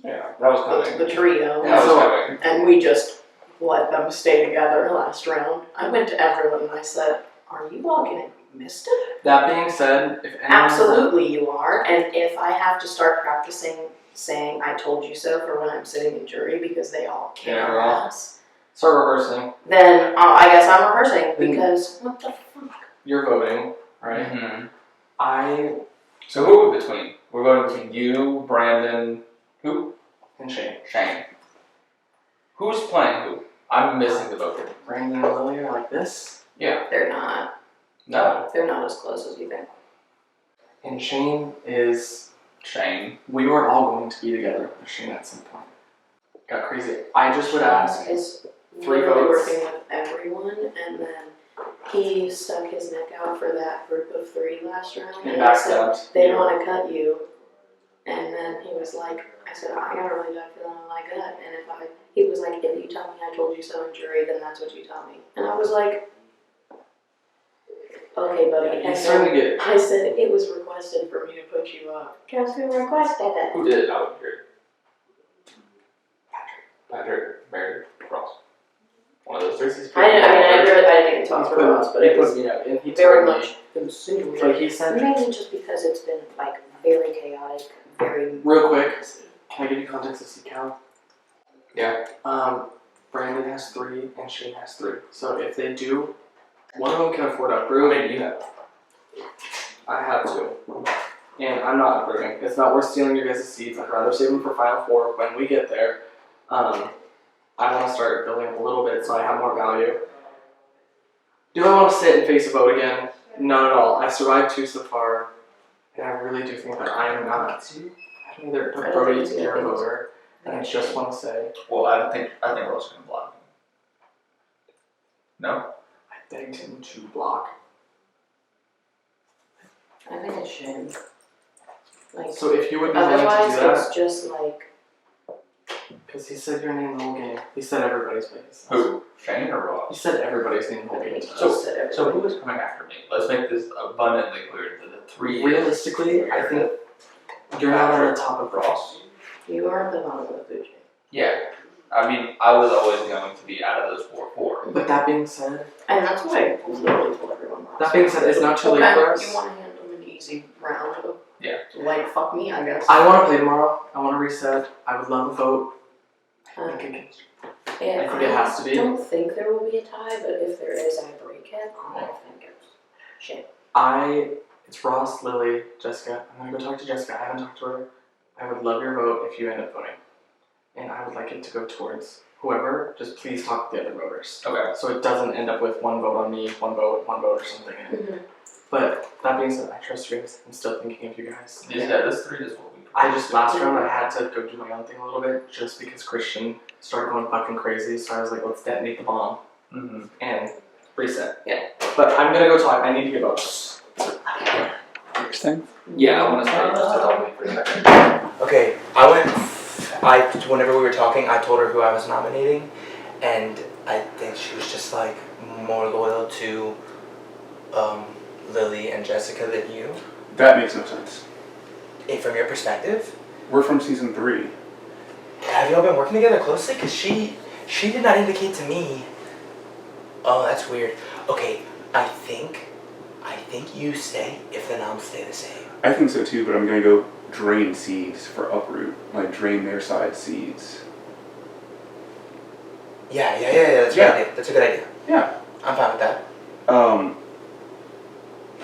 I: Yeah, that was coming.
N: the trio.
I: That was coming.
N: And we just let them stay together last round. I went to everyone and I said, are you all getting missed it?
E: That being said, if anyone
N: Absolutely you are. And if I have to start practicing saying I told you so for when I'm sitting in jury because they all kick
Q: Yeah,
N: our
Q: well.
N: ass,
Q: Start rehearsing.
N: then I guess I'm rehearsing because what the fuck?
Q: You're voting, right?
F: Mm-hmm. So who are we between? We're voting between you, Brandon, who?
Q: And Shane.
F: Shane. Who's playing who? I'm missing the vote.
Q: Brandon and Lily are like this.
F: Yeah.
N: They're not.
F: No.
N: They're not as close as you think.
Q: And Shane is.
F: Shane.
Q: We were all going to be together with Shane at some point. Got crazy. I just would ask
N: Is
Q: 3
N: literally
Q: votes.
N: working with everyone, and then he stuck his neck out for that group of 3 last round.
Q: And
N: I said,
Q: backstabbed.
N: they
Q: you.
N: want to cut you. And then he was like, I said, I got a really bad feeling in my gut. And he was like, if you tell me I told you so in jury, then that's what you tell me. And I was like, okay, buddy.
Q: He's
N: And
Q: starting to
N: then
Q: get.
N: I said, it was requested for me to put you up. Guess who requested it?
F: Who did it? I would hear it. Patrick, Meredith, Ross. One of those 3.
N: I didn't get to talk
Q: He's
N: to
Q: put-
N: Ross, but
Q: he
N: it
Q: put
N: was
Q: me up, and he
N: very
Q: told me-
N: much consumed.
Q: Like he said.
N: Mainly just because it's been like very chaotic, very
Q: Real quick, can I give you context of C-Cal?
F: Yeah.
Q: Brandon has 3 and Shane has 3. So if they do, one of them can afford to approve.
F: How many do you have?
Q: I have 2. And I'm not approving. It's not worth stealing your guys' seats. I'd rather save them for Final Four when we get there. I want to start building up a little bit so I have more value. Do I want to sit and face a vote again? Not at all. I've survived 2 so far. And I really do think that I am not. I've either took Brody to be our voter. And I just want to say,
F: Well, I think Ross is gonna block me. No?
Q: I begged him to block.
N: I think it's shame. Like,
Q: So if you would be willing to
N: otherwise,
Q: do that,
N: it's just like
Q: because he said your name the whole game. He said everybody's name.
F: Who? Shane or
Q: He
F: Ross?
Q: said everybody's name the whole game.
F: So who is coming after me? Let's make this abundantly clear to the 3.
Q: Realistically, I think you're not on the top of
F: Ross.
N: you are the bottom of the food chain.
F: Yeah. I mean, I was always going to be out of those 4.
Q: But that being said,
N: And that's what I literally told everyone last
Q: that being said, it's not too late
N: okay,
Q: for us.
N: you want to handle an easy round of
F: Yeah.
N: like fuck me, I guess.
Q: I want to play tomorrow. I want to reset. I would love a vote.
N: Um,
Q: I think it
N: and
Q: I think it has to be.
N: I don't think there will be a tie, but if there is, I break it. I think it's shit.
Q: It's Ross, Lily, Jessica. I'm gonna go talk to Jessica. I haven't talked to her. I would love your vote if you end up voting. And I would like it to go towards whoever. Just please talk to the other voters.
F: Okay.
Q: So it doesn't end up with 1 vote on me, 1 vote or something. But that being said, I trust you guys. I'm still thinking of you guys.
F: Yeah, this 3 is what we.
Q: Last round I had to go do my own thing a little bit just because Christian started going fucking crazy. So I was like, let's detonate the bomb and reset.
N: Yeah.
Q: But I'm gonna go talk. I need to get votes.
F: Yeah, I want to stay just to help me for a second.
K: Okay, whenever we were talking, I told her who I was nominating, and I think she was just like more loyal to Lily and Jessica than you.
P: That makes no sense.
K: From your perspective,
P: We're from season 3.
K: have y'all been working together closely? Because she did not indicate to me. Oh, that's weird. Okay, I think you stay if the noms stay the same.
P: I think so too, but I'm gonna go drain seeds for uproot. Like drain their side seeds.
K: Yeah, that's a good idea. That's a good idea.
P: Yeah.
K: I'm fine with that.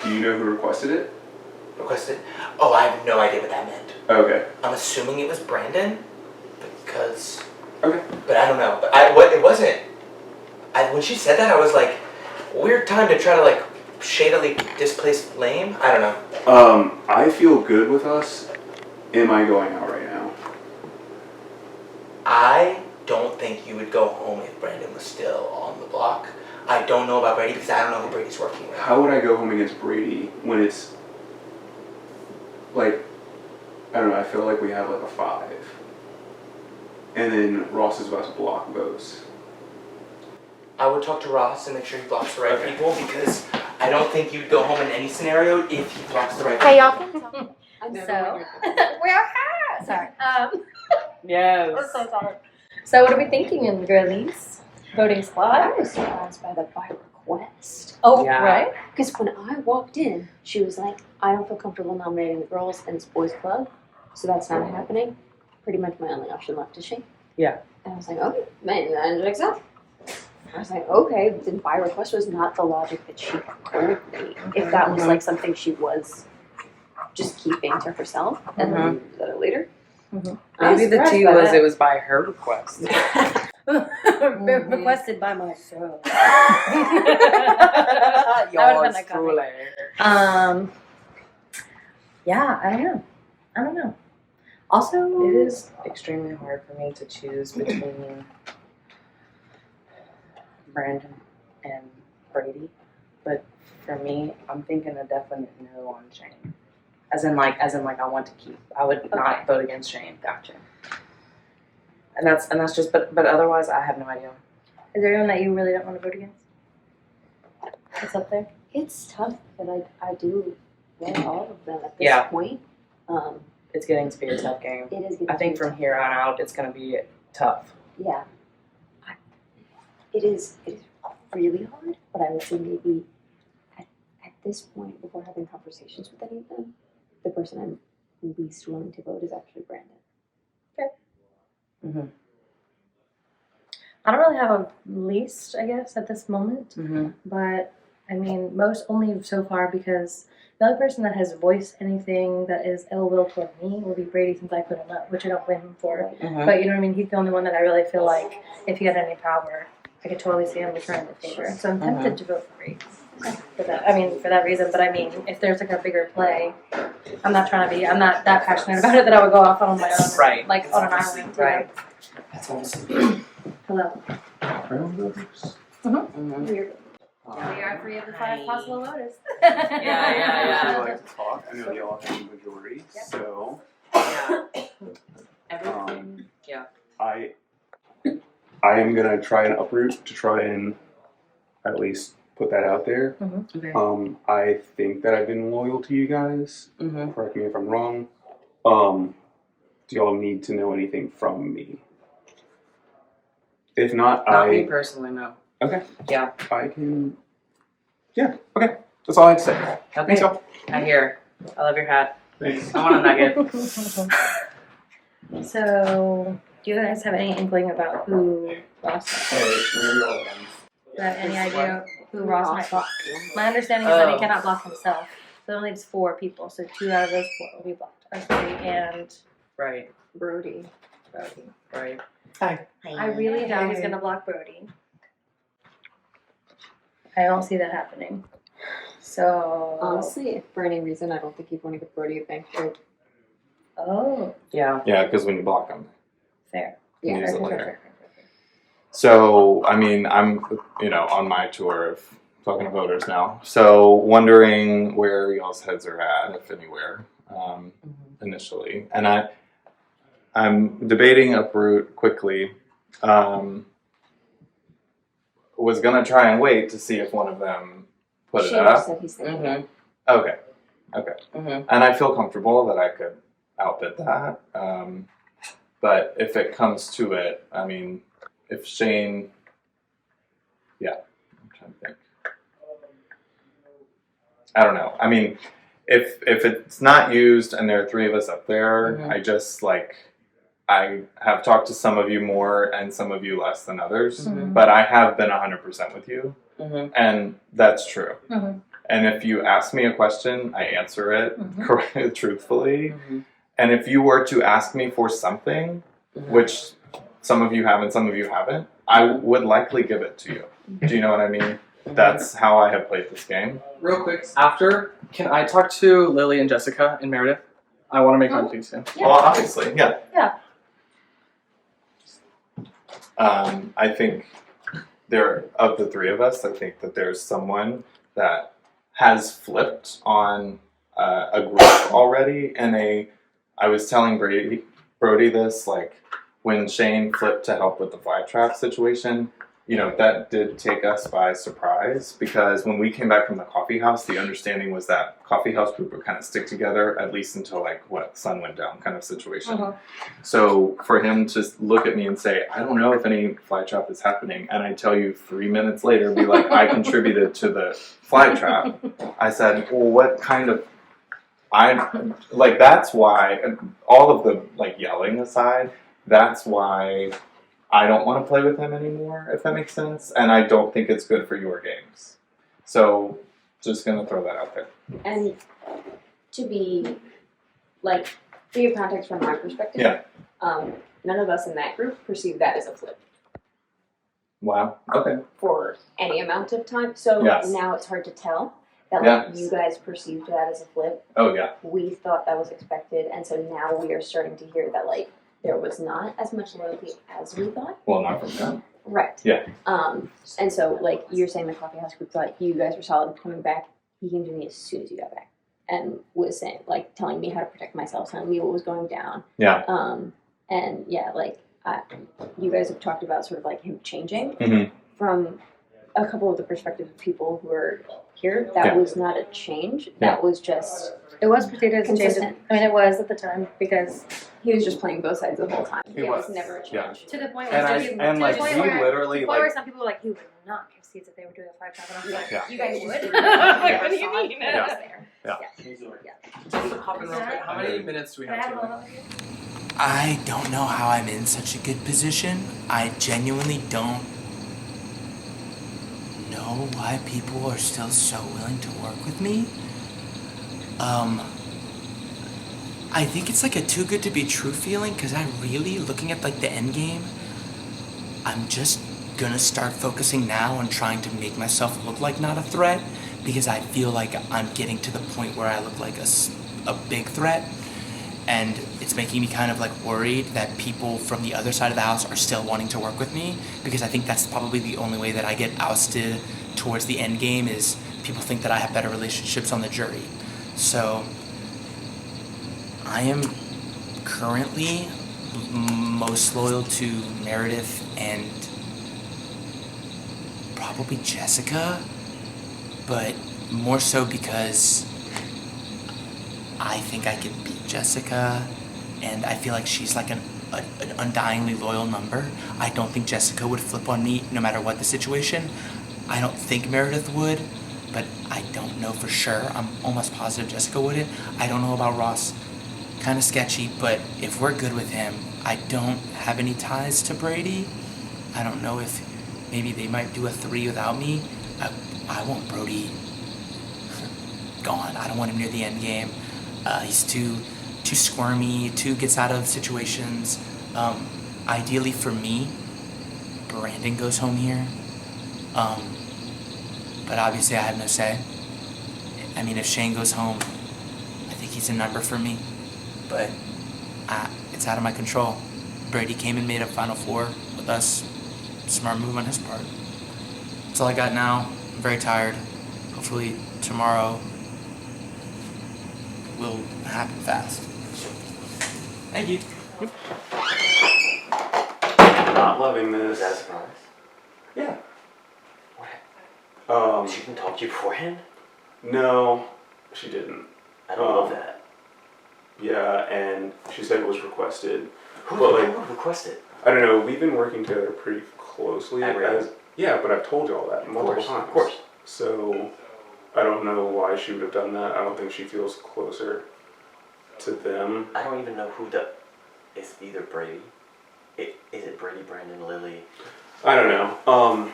P: Do you know who requested it?
K: Requested? Oh, I have no idea what that meant.
P: Okay.
K: I'm assuming it was Brandon, because.
P: Okay.
K: But I don't know. But it wasn't. When she said that, I was like, weird time to try to like shadily displace Lame. I don't know.
P: I feel good with us. Am I going out right now?
K: I don't think you would go home if Brandon was still on the block. I don't know about Brady because I don't know who Brady's working with.
P: How would I go home against Brady when it's like, I don't know, I feel like we have like a 5. And then Ross is about to block those.
K: I would talk to Ross and make sure he blocks the right people because I don't think you'd go home in any scenario if he blocks the right people.
T: Hey, y'all can tell me. So, sorry.
E: Yes.
T: I'm so sorry. So, what are we thinking in girlies? Voting squad?
H: I was surprised by the by request.
T: Oh, yeah. Right.
H: Because when I walked in, she was like, I don't feel comfortable nominating the girls, and it's boys club, so that's not happening. pretty much my only option left, is she?
N: Yeah.
H: And I was like, okay, man, that checks out. I was like, okay, then by request was not the logic that she told me. If that was like something she was just keeping to herself and then use it later.
N: Maybe the tea was it was by her request.
T: Requested by myself.
N: Yours truly.
T: Yeah, I don't know. Also,
N: It is extremely hard for me to choose between Brandon and Brady, but for me, I'm thinking a definite no on Shane. As in like I want to keep. I would not vote against Shane.
T: Gotcha.
N: And that's just but otherwise I have no idea.
T: Is there anyone that you really don't want to vote against? That's up there.
H: It's tough, but I do love all of them at this
N: Yeah.
H: point.
N: It's getting to be a tough game.
H: It is getting
N: I think
H: to be
N: from here on out it's gonna be tough.
H: Yeah. It is really hard, but I would say maybe at this point, before having conversations with any of them, the person I'm least willing to vote is actually Brandon.
N: Mm-hmm.
T: I don't really have a least, I guess, at this moment.
N: Mm-hmm.
T: But I mean, most only so far because the only person that has voiced anything that is ill will toward me will be Brady since I put him up, which I don't blame him for.
N: Mhm.
T: But you know what I mean? He's the only one that I really feel like if he had any power, I could totally see him returning the favor. So I'm tempted to vote for Brady. For that reason. But I mean, if there's like a bigger play, I'm not that passionate about it that I would go off on my own.
N: Right.
T: Like on an island.
N: Right.
M: That's awesome.
T: Hello.
N: Mm-hmm.
T: We are 3 of the 5 possible voters.
P: I would like to talk. I know y'all have the majority, so
N: Yeah.
P: I am gonna try and uproot to try and at least put that out there.
N: Okay.
P: I think that I've been loyal to you guys.
N: Mhm.
P: Correct me if I'm wrong. Do y'all need to know anything from me? If not,
N: Not me personally, no.
P: Okay.
N: Yeah.
P: I can. Yeah. Okay. That's all I had to say.
N: Okay.
P: Thanks, y'all.
N: I hear. I love your hat.
P: Thanks.
N: I want a nugget.
T: So, do you guys have any inkling about who Ross might block? Do you have any idea who Ross might block? My understanding is that he cannot block himself. So it only needs 4 people, so 2 out of those 4 will be blocked. Us 3 and
N: Right.
H: Brody.
N: Right.
E: Hi.
T: I really doubt he's gonna block Brody. I don't see that happening. So
H: Honestly, if for any reason I don't think he'd want to give Brody a bank vote.
T: Oh.
N: Yeah.
B: Yeah, because when you block them,
T: Fair.
B: you use it
T: fair,
B: later. So, I mean, I'm, on my tour of talking to voters now. So, wondering where y'all's heads are at, if anywhere, initially. And I'm debating uproot quickly. Was gonna try and wait to see if one of them put it
H: Shane
B: up.
H: said he's thinking.
B: Okay.
N: Mm-hmm.
B: And I feel comfortable that I could outbid that. But if it comes to it, I mean, if Shane, I'm trying to think. I don't know. I mean, if it's not used and there are 3 of us up there, I just I have talked to some of you more and some of you less than others, but I have been 100% with you, and that's true. And if you ask me a question, I answer it truthfully. And if you were to ask me for something, which some of you have and some of you haven't, I would likely give it to you. Do you know what I mean? That's how I have played this game.
Q: Real quick, after, can I talk to Lily and Jessica and Meredith? I want to make my piece soon.
B: Well, obviously, yeah.
T: Yeah.
B: I think of the 3 of us, I think that there's someone that has flipped on a group already. And I was telling Brody this, when Shane flipped to help with the fly trap situation, that did take us by surprise, because when we came back from the coffee house, the understanding was that coffee house group would kind of stick together at least until sun went down kind of situation. So for him to look at me and say, I don't know if any fly trap is happening, and I tell you 3 minutes later, be like, I contributed to the fly trap. I said, well, what kind of that's why, all of the like yelling aside, that's why I don't want to play with him anymore, if that makes sense. And I don't think it's good for your games. So, just gonna throw that out there.
U: And to be, like, for your context from my perspective,
B: Yeah.
U: None of us in that group perceive that as a flip
B: Wow. Okay.
U: for any amount of time. So
B: Yes.
U: now it's hard to tell that like
B: Yes.
U: you guys perceived that as a flip.
B: Oh yeah.
U: We thought that was expected, and so now we are starting to hear that like there was not as much loyalty as we thought.
B: Well, not from him.
U: Right.
B: Yeah.
U: And so like you're saying the coffee house group thought you guys were solid coming back. He came to me as soon as you got back and was saying like telling me how to protect myself, telling me what was going down.
B: Yeah.
U: And yeah, like you guys have talked about sort of like him changing
B: Mhm.
U: from a couple of the perspective of people who are here. That
T: Yeah.
U: was not a change. That was just
T: It was perceived as a change.
U: consistent.
T: I mean, it was at the time because
U: he was just playing both sides the whole time.
B: He
U: it was
B: was,
U: never a change.
B: yeah.
T: to the point
B: And
T: where
B: I-
T: some people,
B: and,
T: to
B: like,
T: the point
B: we
T: where,
B: literally,
T: to the point where
B: like-
T: some people were like, "You would not give seats if they were doing a 5 time." And I was like,
B: Yeah.
U: You guys would.
T: Like, what do you mean?
B: Yeah. Yeah.
C: Hop in real quick. How many minutes do we have to?
R: I don't know how I'm in such a good position. I genuinely don't know why people are still so willing to work with me. I think it's like a too good to be true feeling because I really, looking at like the end game, I'm just gonna start focusing now on trying to make myself look like not a threat because I feel like I'm getting to the point where I look like a big threat. And it's making me kind of like worried that people from the other side of the house are still wanting to work with me because I think that's probably the only way that I get ousted towards the end game is people think that I have better relationships on the jury. So I am currently most loyal to Meredith and probably Jessica, but more so because I think I can beat Jessica, and I feel like she's like an undyingly loyal number. I don't think Jessica would flip on me no matter what the situation. I don't think Meredith would, but I don't know for sure. I'm almost positive Jessica wouldn't. I don't know about Ross. Kind of sketchy, but if we're good with him, I don't have any ties to Brady. I don't know if maybe they might do a 3 without me. I want Brody gone. I don't want him near the end game. He's too squirmy, too gets out of situations. Ideally for me, Brandon goes home here. But obviously I have no say. I mean, if Shane goes home, I think he's a number for me. But it's out of my control. Brady came and made a Final Four with us. Smart move on his part. That's all I got now. I'm very tired. Hopefully tomorrow will happen fast. Thank you.
P: Not loving this.
J: That's nice.
P: Yeah.
J: She didn't talk to you beforehand?
P: No, she didn't.
J: I don't love that.
P: Yeah, and she said it was requested.
J: Who
P: But,
J: would request it?
P: I don't know. We've been working together pretty closely. Yeah, but I've told you all that multiple times.
J: Of course.
P: So I don't know why she would have done that. I don't think she feels closer to them.
J: I don't even know who it's either Brady. Is it Brady, Brandon, Lily?
P: I don't know.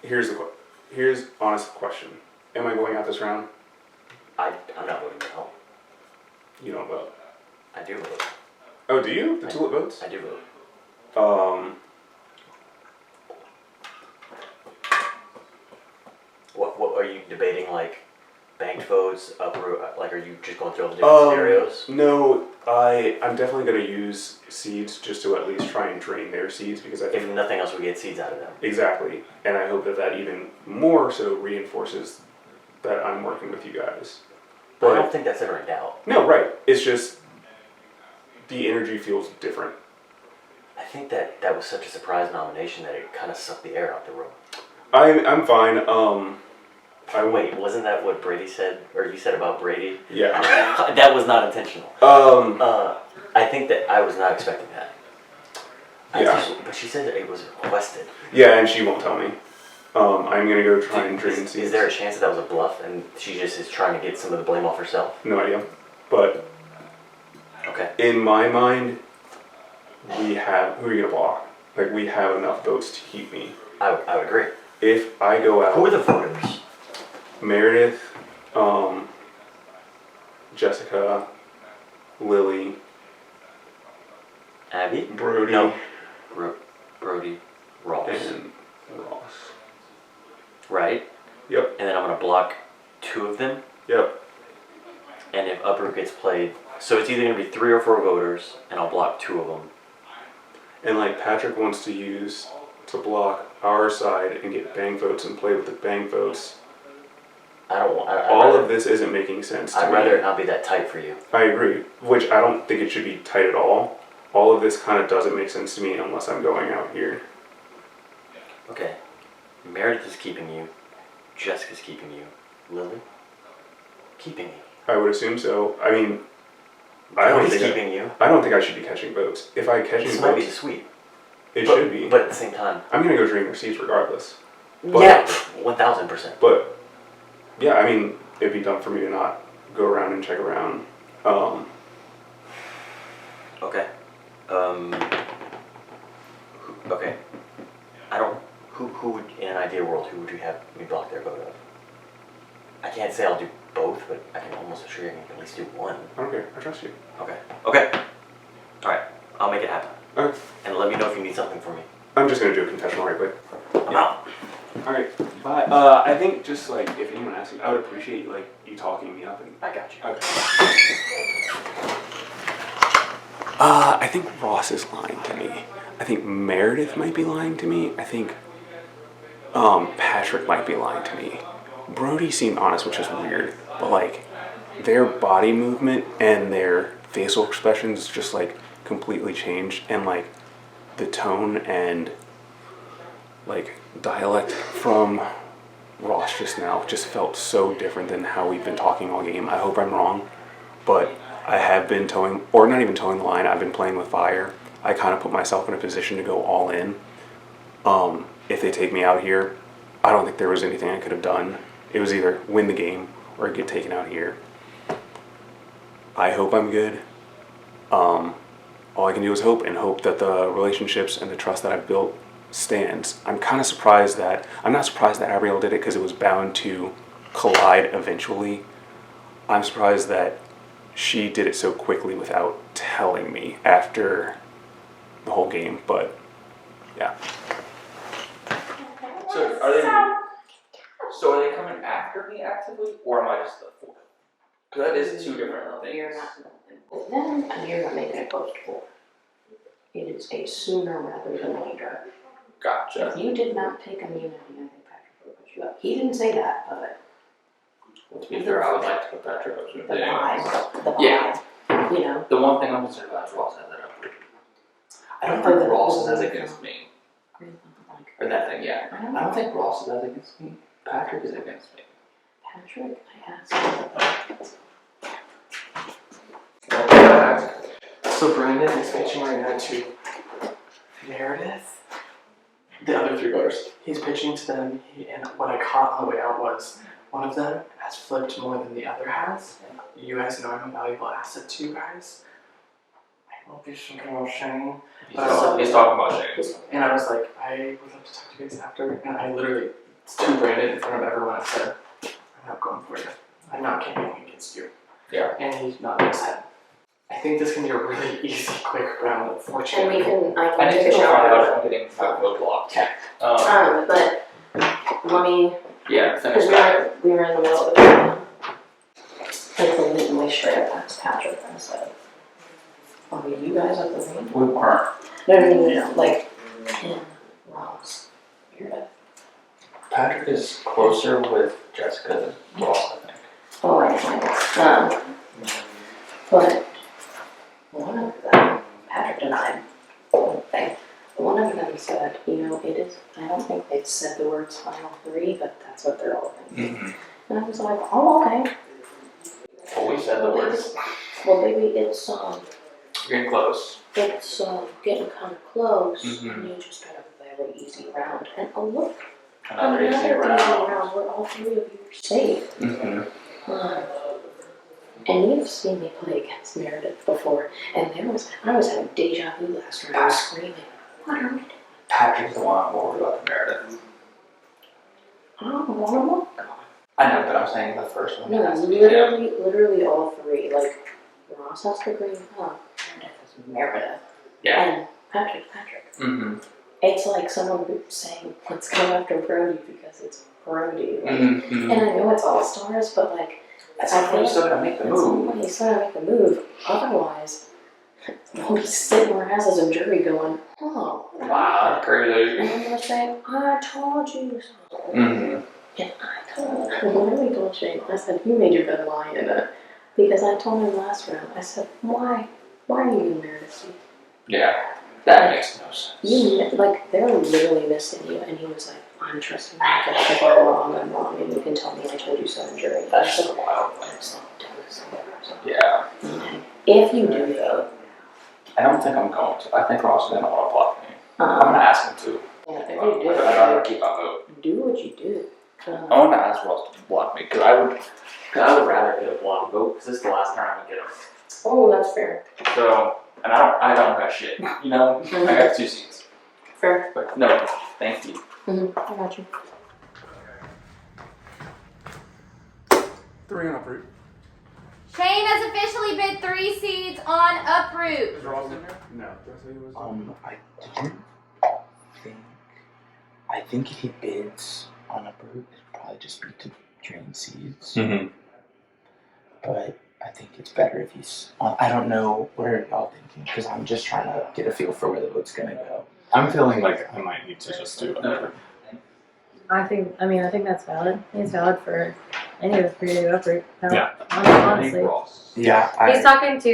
P: Here's honest question. Am I going out this round?
J: I'm not voting no.
P: You don't vote.
J: I do vote.
P: Oh, do you? The tulip votes?
J: I do vote. What are you debating? Like banked votes, like are you just going through all the different scenarios?
P: No, I'm definitely going to use seeds just to at least try and drain their seeds because I think
J: If nothing else, we get seeds out of them.
P: exactly, and I hope that even more so reinforces that I'm working with you guys.
J: I don't think that's ever in doubt.
P: No, right. It's just the energy feels different.
J: I think that was such a surprise nomination that it kind of sucked the air out the room.
P: I'm fine.
J: Wait, wasn't that what Brady said, or you said about Brady?
P: Yeah.
J: That was not intentional. I think that I was not expecting that. But she said that it was requested.
P: Yeah, and she won't tell me. I'm gonna go try and drain seeds.
J: Is there a chance that was a bluff and she just is trying to get some of the blame off herself?
P: No idea. But
J: Okay.
P: in my mind, we have who are you gonna block? Like we have enough votes to keep me.
J: I would agree.
P: If I go out,
J: Who are the voters?
P: Meredith, Jessica, Lily,
J: Abby?
P: Brody,
J: No. Brody, Ross.
P: and Ross.
J: Right?
P: Yep.
J: And then I'm gonna block 2 of them.
P: Yep.
J: And if Upper gets played, so it's either gonna be 3 or 4 voters, and I'll block 2 of them.
P: And like Patrick wants to use to block our side and get bang votes and play with the bang votes.
J: I don't want.
P: All of this isn't making sense to me.
J: I'd rather it not be that tight for you.
P: I agree, which I don't think it should be tight at all. All of this kind of doesn't make sense to me unless I'm going out here.
J: Okay. Meredith is keeping you. Jessica's keeping you. Lily? Keeping you.
P: I would assume so. I mean, I don't
J: Brody's
P: think
J: keeping you.
P: I don't think I should be catching votes. If I catch
J: This
P: votes,
J: might be the sweep.
P: It should be.
J: But at the same time.
P: I'm gonna go drink their seats regardless. But,
J: Yeah, 1000%.
P: But yeah, I mean, it'd be dumb for me to not go around and check around.
J: Okay. Okay. I don't. Who would, in an ideal world, who would you have me block their vote of? I can't say I'll do both, but I can almost assure you I can at least do one.
P: I don't care. I trust you.
J: Okay. Okay. Alright. I'll make it happen.
P: Okay.
J: And let me know if you need something from me.
P: I'm just gonna do a confessional right quick.
J: I'm out.
P: Alright, bye. I think just like if anyone asks you, I would appreciate like you talking me up and
J: I got you.
P: Okay. I think Ross is lying to me. I think Meredith might be lying to me. I think Patrick might be lying to me. Brody seemed honest, which is weird, but like their body movement and their facial expressions just like completely changed, and like the tone and like dialect from Ross just now just felt so different than how we've been talking all game. I hope I'm wrong, but I have been towing, or not even towing the line, I've been playing with fire. I kind of put myself in a position to go all in. If they take me out here, I don't think there was anything I could have done. It was either win the game or get taken out here. I hope I'm good. All I can do is hope, and hope that the relationships and the trust that I've built stands. I'm not surprised that Abrielle did it because it was bound to collide eventually. I'm surprised that she did it so quickly without telling me after the whole game, but yeah.
M: So are they coming after me actively, or am I just the fourth? Because that is 2 different things.
N: You're not with them, and you're not making it close to 4. It is a sooner rather than later.
M: Gotcha.
N: If you did not take immunity, I think Patrick would put you up. He didn't say that, but
M: To be fair, I would like to put Patrick up.
N: the vibe,
M: Yeah.
N: you know.
M: The one thing I'm concerned about is Ross has that up. I don't think Ross is as against me. Or that thing, yeah. I don't think Ross is as against me. Patrick is against me.
N: Patrick, I asked
E: So Brandon is pitching right now to Meredith.
C: The other 3 voters.
E: He's pitching to them, and what I caught on the way out was one of them has flipped more than the other has. And you guys know I'm a valuable asset to you guys. I won't be talking about Shane.
M: He's talking about Shane.
E: And I was like, I would love to talk to you guys after. And I literally, to Brandon in front of everyone, I said, I'm not going for you. I'm not campaigning against you.
M: Yeah.
E: And he's nodded his head. I think this can be a really easy, quick round, unfortunately.
N: And I
M: I
N: can
M: need
N: take
M: to
N: a
M: go find
N: shower.
M: out if I'm getting vote blocked.
E: Okay.
N: But let me,
M: Yeah, finish
N: because
M: that.
N: we were in the middle of the game. Like blatantly straight up asked Patrick and said, are you guys at the game?
M: We weren't.
N: No. Like, him, Ross, Meredith.
M: Patrick is closer with Jessica than Ross, I think.
N: Oh, I know. But one of them, Patrick denied the whole thing. One of them said, it is, I don't think they've said the words final 3, but that's what they're all thinking.
M: Mm-hmm.
N: And I was like, oh, okay.
M: Well, we said the words.
N: Well, baby, it's,
M: Getting close.
N: it's, getting kind of close,
M: Mhm.
N: and you just got a very easy round. And oh, look,
M: Another easy round.
N: round where all 3 of you are safe.
M: Mm-hmm.
N: And you've seen me play against Meredith before, and I was having deja vu last round. I was screaming. What are we doing?
M: Patrick's the one I'm worried about the Meredith.
N: Oh, one of them?
M: I know, but I'm saying the first one.
N: No,
M: has to be
N: literally all three. Like, Ross has to agree. Oh, Meredith is Meredith.
M: Yeah.
N: And Patrick.
M: Mm-hmm.
N: It's like someone saying, let's go after Brody because it's Brody. Like,
M: Mm-hmm.
N: And I know it's all stars, but like,
M: At some point, he's still gonna make the move.
N: He's still gonna make the move. Otherwise, we'll be sitting our asses in jury going, oh.
M: Wow, that's crazy.
N: And I'm gonna say, I told you so.
M: Mm-hmm.
N: And I literally told Shane, I said, you made your bed lie in it. Because I told him last round, I said, why are you in Meredith?
M: Yeah, that makes no sense.
N: They're literally missing you. And he was like, I'm trusting you. If I'm wrong, I'm wrong. And you can tell me I told you so in jury.
M: That's so wild. Yeah.
N: If you do, though.
M: I don't think I'm going to. I think Ross is going to want to block me. I'm going to ask him to.
N: Yeah, if you do.
M: I'd rather keep my vote.
N: Do what you do.
M: I want to ask Ross to block me because I would rather get a block vote because this is the last time I'm going to get him.
N: Oh, that's fair.
M: So, and I don't got shit. You know? I got 2 seats.
N: Fair.
M: But no, thank you.
N: Mm-hmm. I got you.
P: 3 on uproot.
A: Shane has officially bid 3 seeds on Uproot.
P: Is Ross in there? No.
K: I think if he bids on uproot, it'd probably just be to drain seeds.
B: Mm-hmm.
K: But I think it's better if he's on. I don't know. What are y'all thinking? Because I'm just trying to get a feel for where the vote's gonna go.
B: I'm feeling like I might need to just do it.
T: I think that's valid. It's valid for any of us for you to do Uproot.
B: Yeah.
T: Honestly.
K: Yeah.
T: He's talking to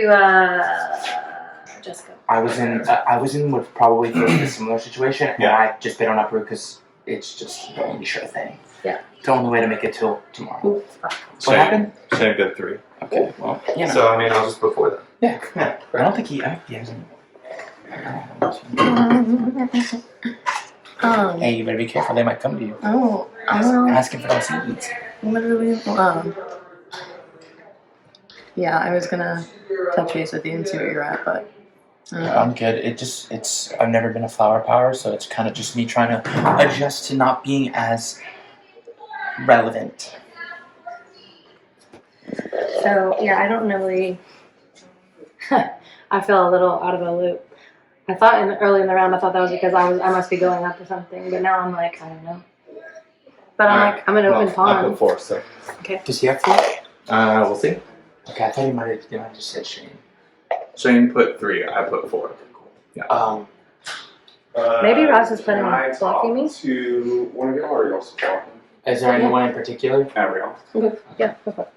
T: Jessica.
K: I was in what probably feels like a similar situation, and I just bid on uproot because it's just the only sure thing.
T: Yeah.
K: It's the only way to make it till tomorrow.
T: Ooh,
K: What happened?
B: Shane bid 3.
K: Okay, well, you know.
B: So I mean, I'll just before that.
K: Yeah. I don't think he hasn't. Hey, you better be careful. They might come to you.
T: Oh,
K: Asking for those seeds.
T: literally. Yeah, I was gonna touch base with you and see where you're at, but.
K: I'm good. I've never been a flower power, so it's kind of just me trying to adjust to not being as relevant.
T: So, yeah, I don't really. I feel a little out of the loop. I thought early in the round, I thought that was because I must be going up or something, but now I'm like, I don't know. But I'm an open
B: I
T: pawn.
B: put 4, so.
T: Okay.
K: Does he have 4?
B: We'll see.
K: Okay, I thought you might have just said Shane.
B: Shane put 3. I put 4. Yeah.
T: Maybe Ross is planning
P: Can I
T: on blocking me.
P: talk to one of y'all or y'all talking?
K: Is there anyone in particular?
P: Ariel.
T: Okay. Yeah. Go for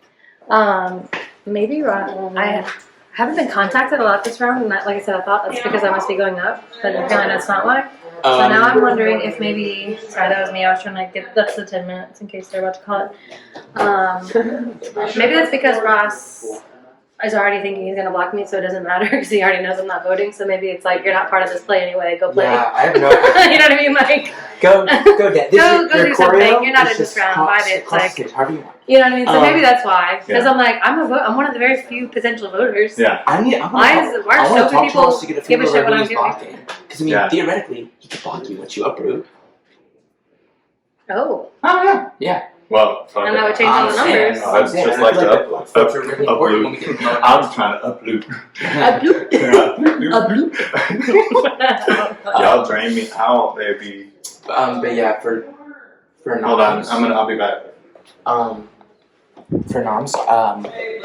T: it. Maybe Ross. I haven't been contacted a lot this round, and like I said, I thought that's because I must be going up, but apparently that's not why. So now I'm wondering if maybe, sorry, that was me. I was trying to that's the 10 minutes in case they're about to call it. Maybe that's because Ross is already thinking he's going to block me, so it doesn't matter because he already knows I'm not voting. So maybe it's like, you're not part of this play anyway. Go play.
K: Yeah, I have no.
T: You know what I mean? Like,
K: go Dad.
T: Go do something. You're not in this round. Vibe it. Like, you know what I mean? So maybe that's why. Because I'm like, I'm one of the very few potential voters.
B: Yeah.
T: Why are so few people give a shit what I'm doing?
K: Because I mean, theoretically, he could block you once you uproot.
T: Oh.
K: Oh yeah. Yeah.
B: Well, fuck
T: And
B: it.
T: that would change all the numbers.
B: That's just like the uploop. I'm trying to uploop. Y'all drain me out, baby.
K: But yeah, for
B: Hold on, I'll be back.
K: For Noms,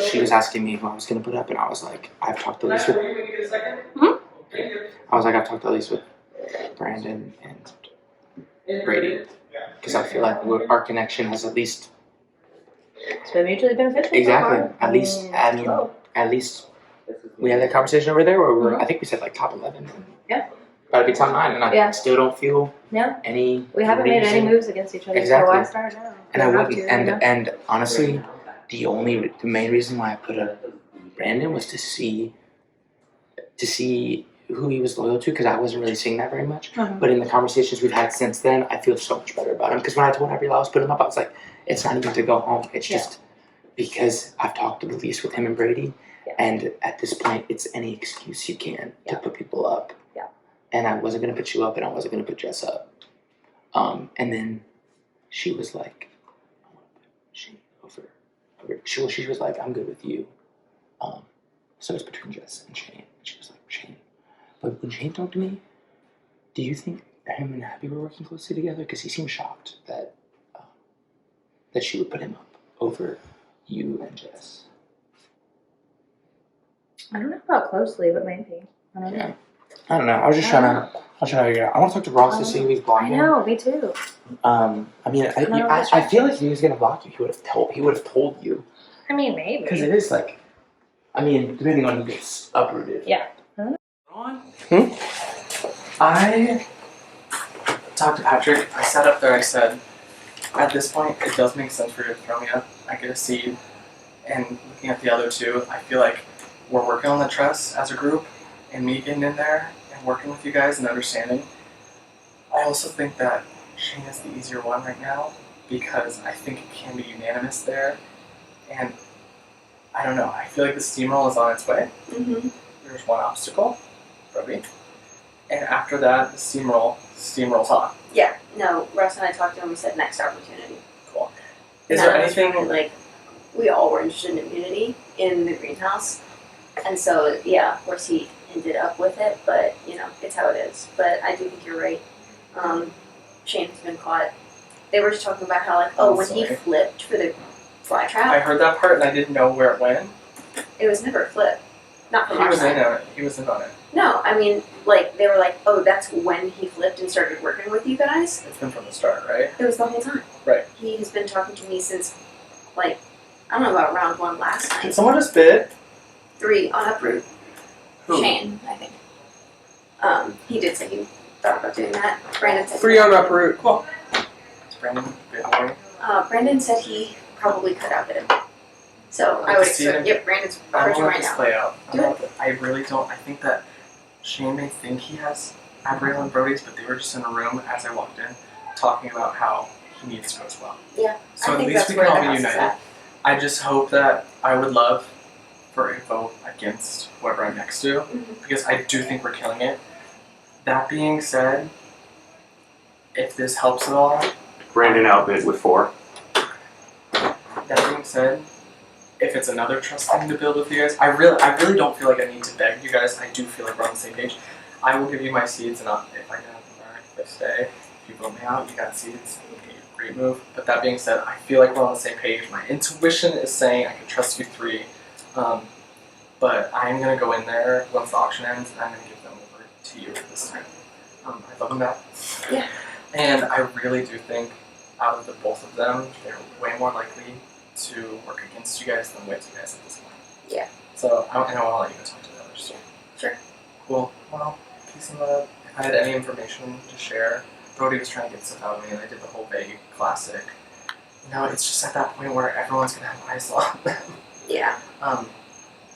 K: she was asking me who I was gonna put up, and I was like, I've talked at least with. I've talked at least with Brandon and Brady, because I feel like our connection has at least.
T: It's been mutually beneficial.
K: Exactly.
T: So far.
K: At least we had that conversation over there where I think we said like top 11.
T: Yeah.
K: About to be top 9, and I still don't feel any.
T: We haven't made any moves against each other,
K: Exactly.
T: so why start now?
K: And I wouldn't. And honestly, the main reason why I put up Brandon was to see who he was loyal to, because I wasn't really seeing that very much. But in the conversations we've had since then, I feel so much better about him. Because when I told Abriel I was putting him up, I was like, it's not even to go home. It's just
R: because I've talked at least with him and Brady, and at this point, it's any excuse you can to put people up.
U: Yeah.
R: And I wasn't gonna put you up, and I wasn't gonna put Jess up. And then she was like, I want to put Shane over. She was like, I'm good with you. So it's between Jess and Shane. She was like, Shane. But when Shane talked to me, do you think him and Abby were working closely together? Because he seemed shocked that that she would put him up over you and Jess.
T: I don't know about closely, but maybe. I don't know.
R: I don't know. I was just trying to figure it out. I want to talk to Ross to see if he's
T: I
R: blocking.
T: know, me too.
R: I mean, I feel like if he was gonna block you, he would have told you.
T: I mean, maybe.
R: Because it is like, I mean, depending on who gets uprooted.
T: Yeah.
Q: I talked to Patrick. I sat up there. I said, at this point, it does make sense for you to throw me up. I get a seed. And looking at the other two, I feel like we're working on the trust as a group, and me getting in there and working with you guys and understanding. I also think that Shane is the easier one right now because I think it can be unanimous there. And I don't know. I feel like the steamroll is on its way.
H: Mm-hmm.
Q: There's one obstacle, Ruby. And after that, the steamrolls on.
H: Yeah. No, Russ and I talked to him. We said next opportunity.
Q: Cool. Is there
H: That was
Q: anything
H: really, like, we all were interested in immunity in the greenhouse, and so yeah, of course he ended up with it. But you know, it's how it is. But I do think you're right. Shane's been caught. They were just talking about how like, oh, when he flipped for the fly trap,
Q: I heard that part and I didn't know where it went.
H: it was never a flip. Not from
Q: He
H: our
Q: was
H: side.
Q: in on it. He was in on it.
H: No, I mean, like, they were like, oh, that's when he flipped and started working with you guys?
Q: It's been from the start, right?
H: It was the whole time.
Q: Right.
H: He has been talking to me since, like, I don't know about round 1 last
Q: Did
H: night.
Q: someone just bid?
H: 3 on Uproot.
Q: Who?
H: Shane, I think. He did say he thought about doing that. Brandon said
Q: 3 on Uproot. Cool. Is Brandon bid more?
H: Brandon said he probably could outbid him. So I
Q: I
H: would
Q: see
H: expect,
Q: it.
H: yep, Brandon's
Q: I
H: approaching
Q: want
H: right
Q: this
H: now.
Q: play out.
H: Do
Q: I really don't. I think that Shane may think he has Abriel and Brody's, but they were just in a room as I walked in talking about how he needs to go as well.
H: Yeah,
Q: So
H: I
Q: at
H: think
Q: least
H: that's
Q: we
H: where
Q: can all
H: the
Q: be
H: house is
Q: united.
H: at.
Q: I just hope that I would love for a vote against whoever I'm next to, because I do think we're killing it. That being said, if this helps at all,
P: Brandon outbid with 4.
Q: that being said, if it's another trust thing to build with you guys, I really don't feel like I need to beg you guys. I do feel like we're on the same page. I will give you my seeds, and if I get them back, if I stay, if you vote me out, you got seeds. Great move. But that being said, I feel like we're on the same page. My intuition is saying I can trust you 3, but I'm gonna go in there once the auction ends, and I'm gonna give them over to you this time. I love them now.
H: Yeah.
Q: And I really do think out of the both of them, they're way more likely to work against you guys than with you guys at this point.
H: Yeah.
Q: So I know I'll let you go talk to the others too.
H: Sure.
Q: Cool. Well, peace and love. If I had any information to share, Brody was trying to get stuff out of me, and I did the whole vague classic. You know, it's just at that point where everyone's gonna have eyes on them.
H: Yeah.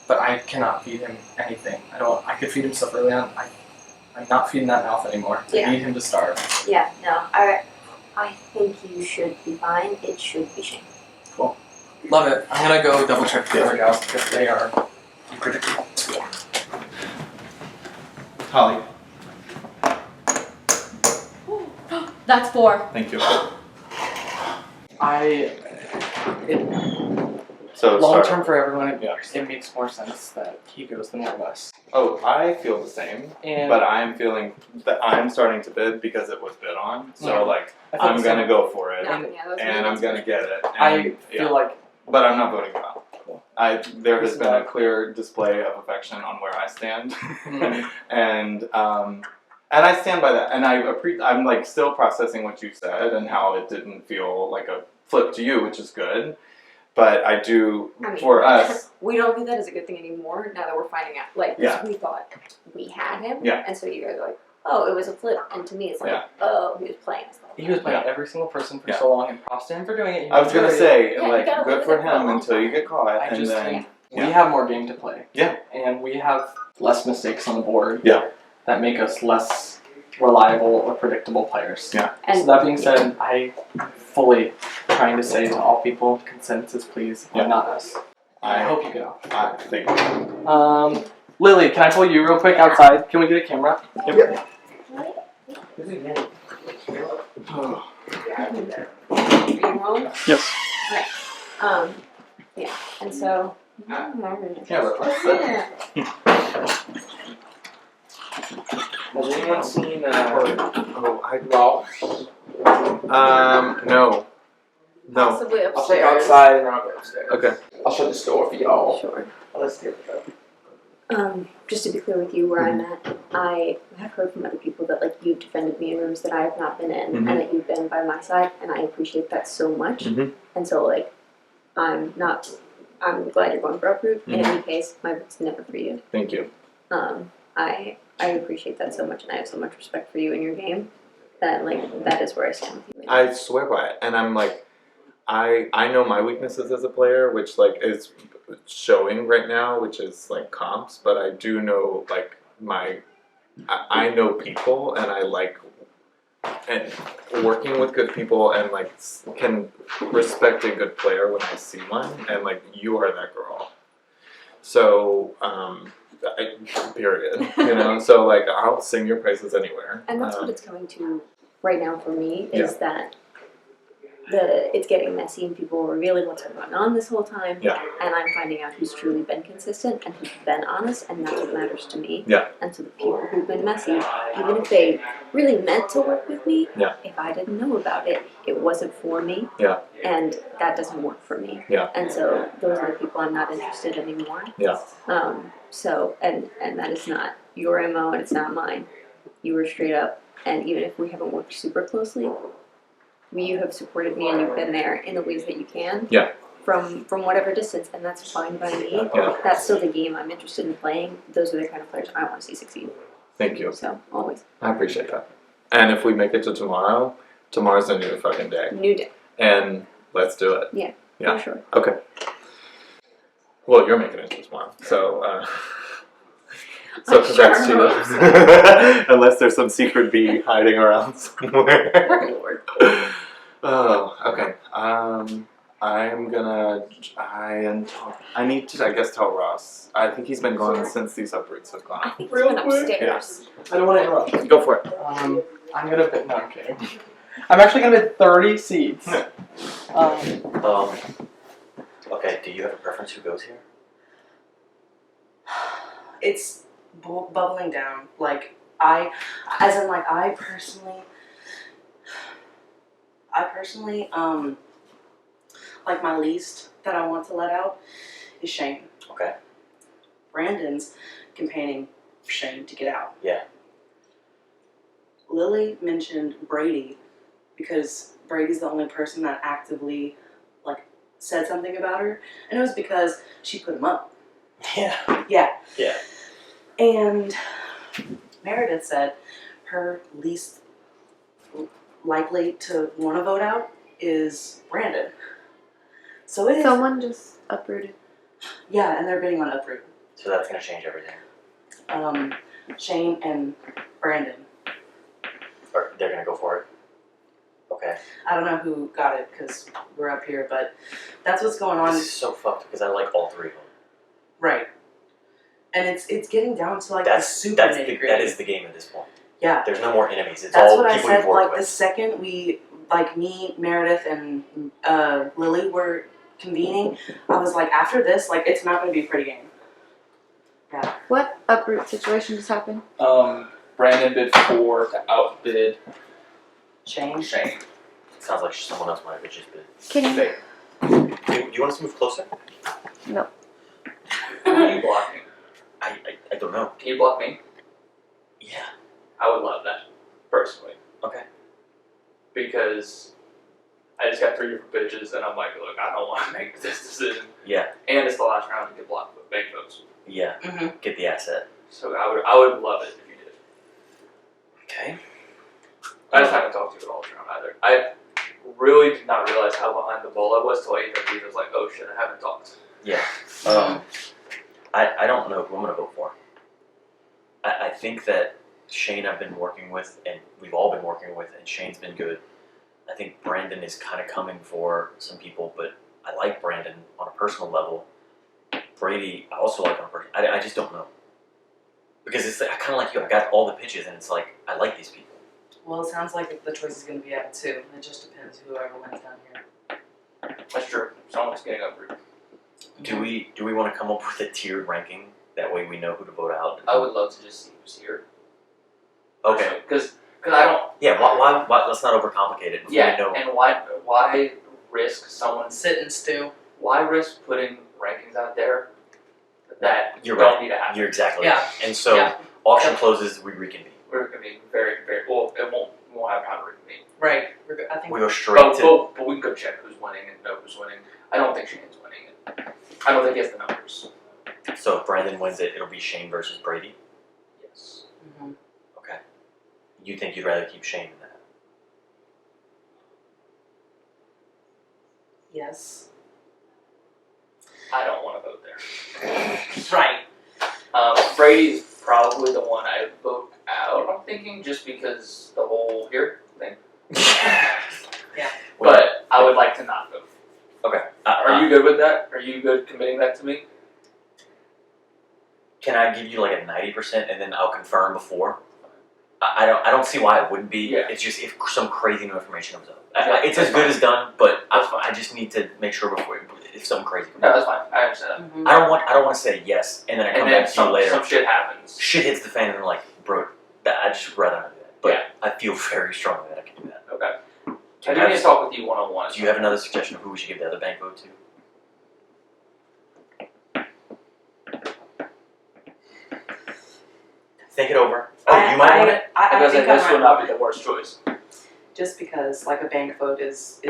Q: But I cannot feed him anything. I could feed him stuff early on. I'm not feeding that mouth anymore.
H: Yeah.
Q: I need him to starve.
H: Yeah, no, I think you should be fine. It should be Shane.
Q: Cool. Love it. I'm gonna go double check the other gals because they are unpredictable.
H: Yeah.
B: Holly,
A: That's 4.
B: thank you. So
Q: long
B: start-
Q: term for everyone,
B: Yeah.
Q: it makes more sense that he goes than one of us.
B: Oh, I feel the same,
Q: And-
B: but I'm feeling that I'm starting to bid because it was bid on. So
Q: Yeah.
B: like
Q: I feel
B: I'm
Q: the
B: gonna
Q: same.
B: go for it,
H: Yeah, that's
B: and
H: really
B: I'm gonna get it. And,
Q: I feel like,
B: but I'm not voting out. There has
Q: This
B: been a
Q: is
B: clear display of affection on where I stand,
Q: Mhm.
B: and I stand by that. And I'm like still processing what you said and how it didn't feel like a flip to you, which is good. But I do
H: I mean,
B: for us.
H: we don't view that as a good thing anymore now that we're finding out. Like, 'cause
B: Yeah.
H: we thought we had him,
B: Yeah.
H: and so you guys are like, oh, it was a flip. And to me, it's like,
B: Yeah.
H: oh, he was playing us.
Q: he was playing
B: Yeah.
Q: every single person for
B: Yeah.
Q: so long, and props to him for doing it. He
B: I was gonna
Q: enjoyed it.
B: say
H: Yeah, you
B: like
H: gotta
B: good
H: live
B: for
H: with it for a
B: him
H: long
B: until you get caught,
Q: I
B: and
Q: just
B: then
Q: think
B: yeah.
Q: we have more game to play.
B: Yeah.
Q: And we have less mistakes on the board.
B: Yeah.
Q: That make us less
C: reliable or predictable players.
B: Yeah.
C: So that being said, I fully trying to say to all people, consensus please,
B: Yeah.
C: not us. I hope you go.
B: I think.
C: Lily, can I pull you real quick outside? Can we get a camera?
B: Yep.
U: Are you home?
C: Yes.
U: Alright. Yeah. And so.
C: Yeah, but let's sit. Has anyone seen Ross?
B: No. No.
U: Possibly upstairs.
C: I'll check outside and then I'll go upstairs.
B: Okay.
C: I'll shut this door for y'all.
U: Sure.
C: Let's do it.
U: Just to be clear with you where I'm at, I have heard from other people that like you've defended me in rooms that I have not been in, and that you've been by my side, and I appreciate that so much. And so like, I'm glad you're going for Uproot. In any case, my vote's never for you.
B: Thank you.
U: I appreciate that so much, and I have so much respect for you and your game that like that is where I stand with you.
B: I swear by it, and I'm like, I know my weaknesses as a player, which like is showing right now, which is like comps, but I do know like I know people, and I like and working with good people, and like can respect a good player when I see one, and like you are that girl. So period. You know, so like I'll sing your praises anywhere.
U: And that's what it's coming to right now for me is that it's getting messy and people are revealing what's been going on this whole time.
B: Yeah.
U: And I'm finding out who's truly been consistent and who's been honest, and that's what matters to me.
B: Yeah.
U: And so the people who've been messy, even if they really meant to work with me,
B: Yeah.
U: if I didn't know about it, it wasn't for me.
B: Yeah.
U: And that doesn't work for me.
B: Yeah.
U: And so those are the people I'm not interested in anymore.
B: Yeah.
U: So and that is not your MO and it's not mine. You were straight up, and even if we haven't worked super closely, you have supported me and you've been there in the ways that you can.
B: Yeah.
U: From whatever distance, and that's fine by me.
B: Yeah.
U: That's still the game I'm interested in playing. Those are the kind of players I want to see succeed.
B: Thank you.
U: So always.
B: I appreciate that. And if we make it to tomorrow, tomorrow's a new fucking day.
U: New day.
B: And let's do it.
U: Yeah.
B: Yeah.
U: For sure.
B: Okay. Well, you're making it to tomorrow, so so congrats to you. Unless there's some secret bee hiding around somewhere.
U: Lord.
B: Oh, okay. I need to, I guess, tell Ross. I think he's been gone since these uproots have gone.
U: I think he's been upstairs.
C: I don't want to interrupt.
B: Go for it.
C: I'm gonna bid. No, I'm kidding. I'm actually gonna bid 30 seats.
J: Okay, do you have a preference who goes here?
O: It's bubbling down. Like, I personally, like my least that I want to let out is Shane.
J: Okay.
O: Brandon's campaigning for Shane to get out.
J: Yeah.
O: Lily mentioned Brady because Brady's the only person that actively said something about her, and it was because she put him up.
J: Yeah.
O: Yeah.
J: Yeah.
O: And Meredith said her least likely to want to vote out is Brandon. So it is.
U: Someone just uprooted.
O: Yeah, and they're bidding on Uproot.
J: So that's gonna change everything.
O: Shane and Brandon.
J: Or they're gonna go for it. Okay.
O: I don't know who got it because we're up here, but that's what's going on.
J: This is so fucked because I like all three of them.
O: Right. And it's getting down to
J: That is the game at this point.
O: Yeah.
J: There's no more enemies. It's
O: That's
J: all
O: what I
J: people
O: said.
J: you've worked
O: Like the
J: with.
O: second we, me, Meredith, and Lily were convening, I was like, after this, it's not going to be a pretty game. Yeah.
U: What uproot situation just happened?
C: Brandon bid 4 to outbid
O: Shane.
J: Sounds like someone else might have just bid.
U: Can you?
J: Do you want us to move closer?
U: No.
M: Who are you blocking?
J: I don't know.
M: Can you block me?
J: Yeah.
M: I would love that, personally.
J: Okay.
M: Because I just got 3 different pitches, and I'm like, look, I don't want to make this decision.
J: Yeah.
M: And it's the last round to get blocked with bank votes.
J: Yeah. Get the asset.
M: So I would love it if you did.
J: Okay.
M: I just haven't talked to you at all this round either. I really did not realize how behind the ball I was till 8:30. I was like, oh shit, I haven't talked.
J: Yeah. I don't know who I'm gonna vote for. I think that Shane I've been working with, and we've all been working with, and Shane's been good. I think Brandon is kind of coming for some people, but I like Brandon on a personal level. Brady, I also like on a personal. I just don't know. Because it's like, I kind of like you. I got all the pitches, and it's like I like these people.
O: Well, it sounds like the choice is going to be out too. It just depends whoever wins down here.
M: That's true. Someone's getting upgraded.
J: Do we want to come up with a tiered ranking? That way we know who to vote out.
M: I would love to just see who's here.
J: Okay.
M: Because I don't.
J: Yeah. Why? Let's not overcomplicate it. Before
M: Yeah.
J: we know.
M: And why risk someone
O: sit and stew?
M: Why risk putting rankings out there that
J: You're
M: don't
J: right.
M: need to happen?
J: You're exactly
M: Yeah.
J: right. And so
M: Yeah.
J: auction closes. We reconvene.
M: We're gonna be very, very. Well, we won't have time to reconvene.
O: Right. I think
J: We go straight to.
M: But we can go check who's winning and know who's winning. I don't think Shane's winning it. I don't think he has the numbers.
J: So if Brandon wins it, it'll be Shane versus Brady.
M: Yes.
O: Mm-hmm.
J: Okay. You think you'd rather keep Shane than that?
O: Yes.
M: I don't want to vote there.
O: Right.
M: Brady's probably the one I would vote out. I'm thinking just because the whole here thing.
O: Yeah.
M: But I would like to not vote.
J: Okay.
M: Are you good with that? Are you good committing that to me?
J: Can I give you like a 90% and then I'll confirm before? I don't see why it wouldn't be.
M: Yeah.
J: It's just if some crazy new information comes up.
M: Yeah,
J: It's
M: that's
J: as good
M: fine.
J: as done, but I just need to make sure before if something crazy comes
M: No,
J: up.
M: that's fine. I understand that.
J: I don't want to say yes and then I come
M: And then
J: back to you later.
M: some shit happens.
J: Shit hits the fan and I'm like, bro, I just rather not do that. But I feel very strongly that I can do that.
M: Okay.
J: Do
M: I
J: you
M: do need to
J: have,
M: talk with you one-on-one.
J: do you have another suggestion of who we should give the other bank vote to? Think it over. Oh, you might want it?
M: Because
O: think
M: this
O: I
M: would
O: might
M: not be the worst choice.
O: just because like a bank vote is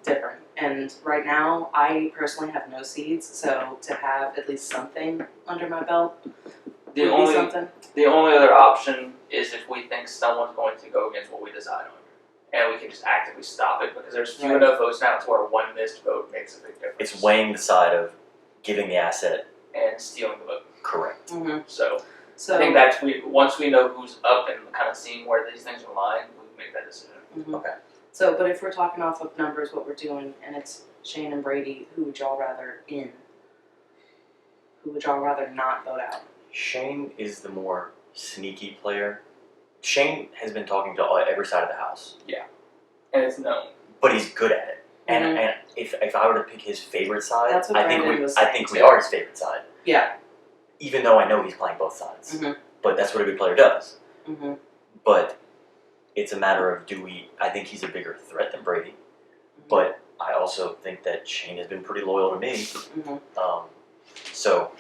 O: different, and right now I personally have no seeds, so to have at least something under my belt would be something.
M: The only other option is if we think someone's going to go against what we decide on. And we can just actively stop it because there's few enough votes now to where one missed vote makes a big difference.
J: It's weighing the side of giving the asset.
M: And stealing the vote.
J: Correct.
O: Mm-hmm.
M: So I think that's once we know who's up and kind of seeing where these things are lying, we can make that decision.
O: Mm-hmm.
J: Okay.
O: So, but if we're talking off of numbers, what we're doing, and it's Shane and Brady, who would y'all rather in? Who would y'all rather not vote out?
J: Shane is the more sneaky player. Shane has been talking to every side of the house.
M: Yeah. And it's known.
J: But he's good at it. And,
O: Mhm.
J: and if I were to pick his favorite side,
O: That's what
J: I think
O: Brandon
J: we
O: was
J: I
O: saying,
J: think we
O: too.
J: are his favorite side.
O: Yeah.
J: Even though I know he's playing both sides.
O: Mhm.
J: But that's what a good player does.
O: Mm-hmm.
J: But it's a matter of I think he's a bigger threat than Brady. But I also think that Shane has been pretty loyal to me.
O: Mm-hmm.
J: So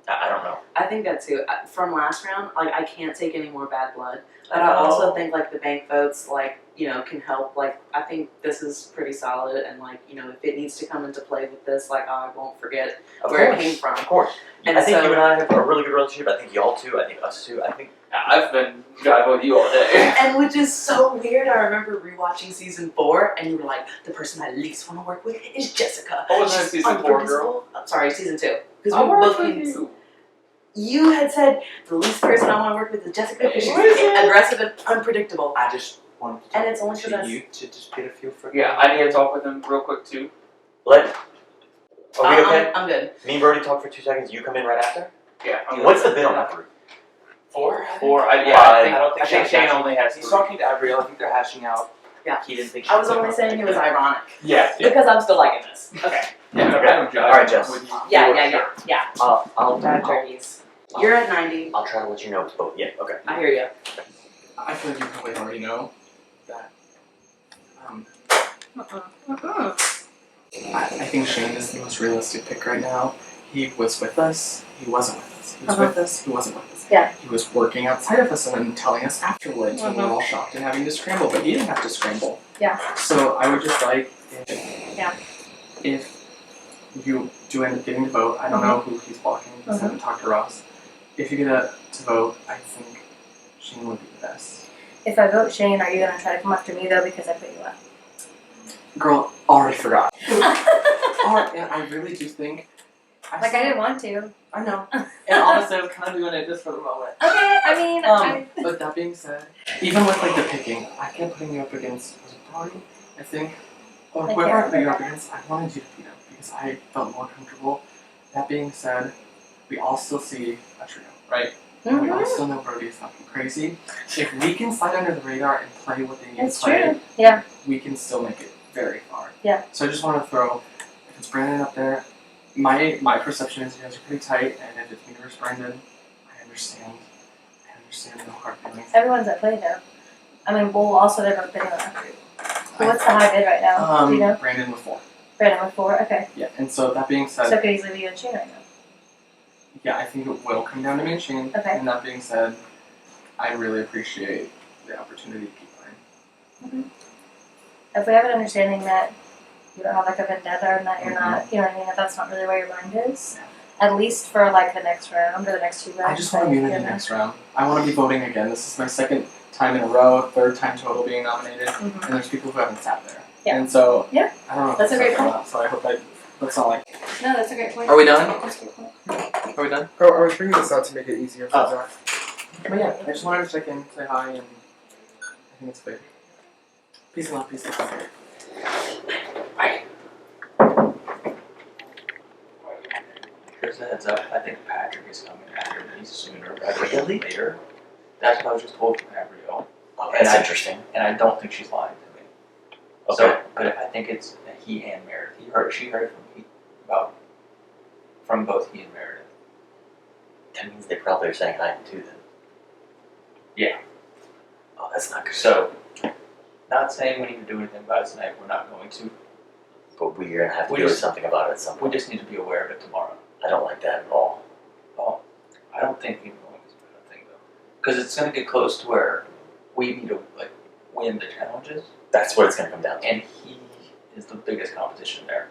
J: I don't know.
O: I think that too. From last round, like I can't take any more bad blood. But I also think like the bank votes, like, you know, can help. Like I think this is pretty solid, and like, you know, if it needs to come into play with this, like I won't forget where it came from.
J: Of course.
O: And
J: I think
O: so,
J: you and I have a really good relationship. I think y'all too. I think us too. I think
M: I've been driving with you all day.
O: And which is so weird. I remember rewatching season 4, and you were like, the person I least want to work with is Jessica.
M: What was that
O: She's
M: season 4, girl?
O: unpredictable. I'm sorry, season 2. Because
M: I
O: we
M: worked
O: both
M: with
O: came.
M: you.
O: You had said the least person I want to work with is Jessica because she's aggressive and unpredictable.
K: I just wanted to
O: And it's only for
K: to
O: this.
K: you to just get a feel for
M: Yeah, I need to talk with him real quick too.
J: Are we okay?
O: I'm good.
J: Me and Brody talk for 2 seconds. You come in right after.
M: Yeah.
J: What's the bid on that group?
K: 4?
M: I
K: I
M: don't think Shane only has
K: He's
M: 3.
K: talking to Abrielle. I think they're hashing out.
O: Yeah.
K: He didn't think.
O: I was only saying it was ironic.
K: Yeah.
O: Because I'm still liking this. Okay.
M: Yeah,
J: Okay.
M: I don't judge.
J: All right, Jess.
O: Yeah. Bad turkeys. You're at 90.
J: I'll try to let you know it's both. Yeah. Okay.
O: I hear you.
Q: I feel like you probably already know that. I think Shane is the most realistic pick right now. He was with us. He wasn't with us. He was with us. He wasn't with us.
T: Yeah.
Q: He was working outside of us and then telling us afterwards when we were
T: Mhm.
Q: all shocked and having to scramble, but he didn't have to scramble.
T: Yeah.
Q: So I would just like
T: Yeah.
Q: if you do end up getting to vote, I don't know who he's blocking because I haven't talked to Ross. If you get to vote, I think Shane would be the best.
T: If I vote Shane, are you gonna try to come after me though because I put you up?
Q: Girl, already forgot. And I really do think.
T: Like I didn't want to.
Q: I know.
C: And honestly, I was kind of doing it just for the moment.
T: Okay, I mean,
C: But that being said, even with like the picking, I kept putting you up against was it Brody, I think, or
T: I
C: whoever I
T: can't
C: put you up
T: remember.
C: against. I wanted you to beat him because I felt more comfortable. That being said, we all still see a trio, right? And we all still know Brody is fucking crazy. If we can slide under the radar and play what they need
T: It's
C: to play,
T: true. Yeah.
C: we can still make it very far.
T: Yeah.
C: So I just want to throw, if it's Brandon up there, my perception is you guys are pretty tight, and if it's me versus Brandon, I understand. I understand the hard feelings.
T: Everyone's at play now. I mean, we'll also never bid on that group. So what's the high bid right now? Do you know?
C: Brandon with 4.
T: Brandon with 4? Okay.
C: Yeah, and so that being said,
T: So it could easily be a chain right now.
C: yeah, I think it will come down to me and Shane.
T: Okay.
C: And that being said, I really appreciate the opportunity to keep playing.
T: If we have an understanding that you don't have like a vendetta and that you're not, you know what I mean, that that's not really where your mind is, at least for like the next round or the next 2 rounds.
C: I just want to be in the next round. I want to be voting again. This is my 2nd time in a row, 3rd time total being nominated, and there's people who haven't sat there.
T: Yeah.
C: And so,
T: Yeah.
C: I don't know if
T: That's a great
C: or
T: point.
C: not, so I hope that's not like.
T: No, that's a great point.
C: Are we done?
T: That's a good point.
C: Are we done?
E: Oh, I was bringing this out to make it easier for Zach.
C: But yeah, I just wanted to check in, say hi, and I think it's big. Peace and love, peace and love.
M: Bye. Here's a heads up. I think Patrick is coming after me sooner rather than later. That's what I was just told from Gabrielle.
J: Oh, that's interesting.
M: And I don't think she's lying to me.
J: Okay.
M: So, but I think it's he and Meredith. She heard from both he and Meredith.
J: That means they probably are saying hi too then.
M: Yeah.
J: Oh, that's not good.
M: So, not saying we need to do anything about it tonight. We're not going to.
J: But we're gonna have to do something about it at some point.
M: We just need to be aware of it tomorrow.
J: I don't like that at all.
M: Oh, I don't think even going is a bad thing though, because it's going to get close to where we need to like win the challenges.
J: That's what it's gonna come down to.
M: And he is the biggest competition there.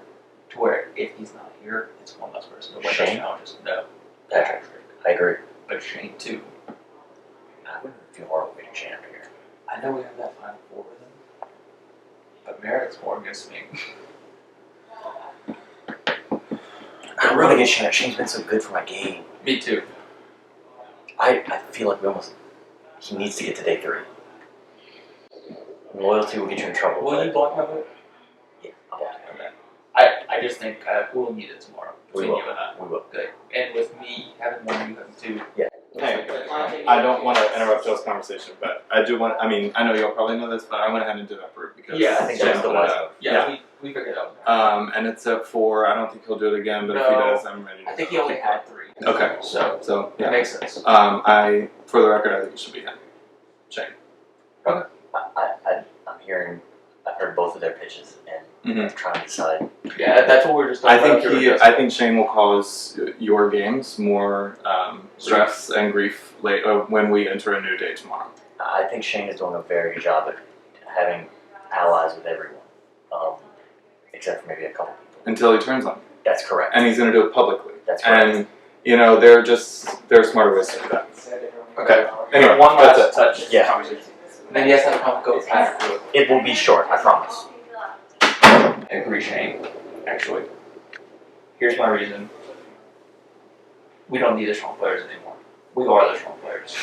M: To where if he's not here, it's one less person to win the
J: Shane?
M: challenges. No,
J: Patrick. I agree.
M: but Shane too.
J: I wouldn't feel horrible getting Shane up here.
M: I know we have that final 4 with him, but Meredith's more against me.
J: I'm really get Shane. Shane's been so good for my game.
M: Me too.
J: I feel like he needs to get to day 3. Loyalty will get you in trouble.
M: Will you block my vote?
J: Yeah, I'll block it.
M: Okay. I just think we'll need it tomorrow.
J: We
M: Between
J: will.
M: you and I.
J: We will.
M: Good. And with me having 1, you having 2.
J: Yeah.
B: Hey, I don't want to interrupt Joe's conversation, but I do want. I mean, I know you'll probably know this, but I went ahead and did that route because
M: Yeah, I think that's
B: Shane
M: the
B: put it
M: one.
B: out.
M: Yeah, we figured it out.
B: And it's at 4. I don't think he'll do it again, but if he
M: No,
B: does, I'm ready. To
M: I think
B: go.
M: he only had 3.
B: Okay.
M: So
B: yeah,
M: that makes sense.
B: For the record, I think it should be him. Shane.
J: I'm hearing. I've heard both of their pitches, and I'm trying to decide.
M: Yeah, that's what we're just.
B: I think Shane will cause your games more stress and grief when we enter a new day tomorrow.
J: I think Shane is doing a very good job at having allies with everyone, except for maybe a couple people.
B: Until he turns on you.
J: That's correct.
B: And he's going to do it publicly.
J: That's correct.
B: And there are smarter ways to do that.
M: Okay.
B: Anyway,
M: One last
B: that's it.
M: touch.
J: Yeah.
M: Conversation. Then he has to have a go with Patrick.
J: It will be short, I promise.
M: I agree, Shane. Actually, here's my reason. We don't need the strong players anymore. We are the strong players.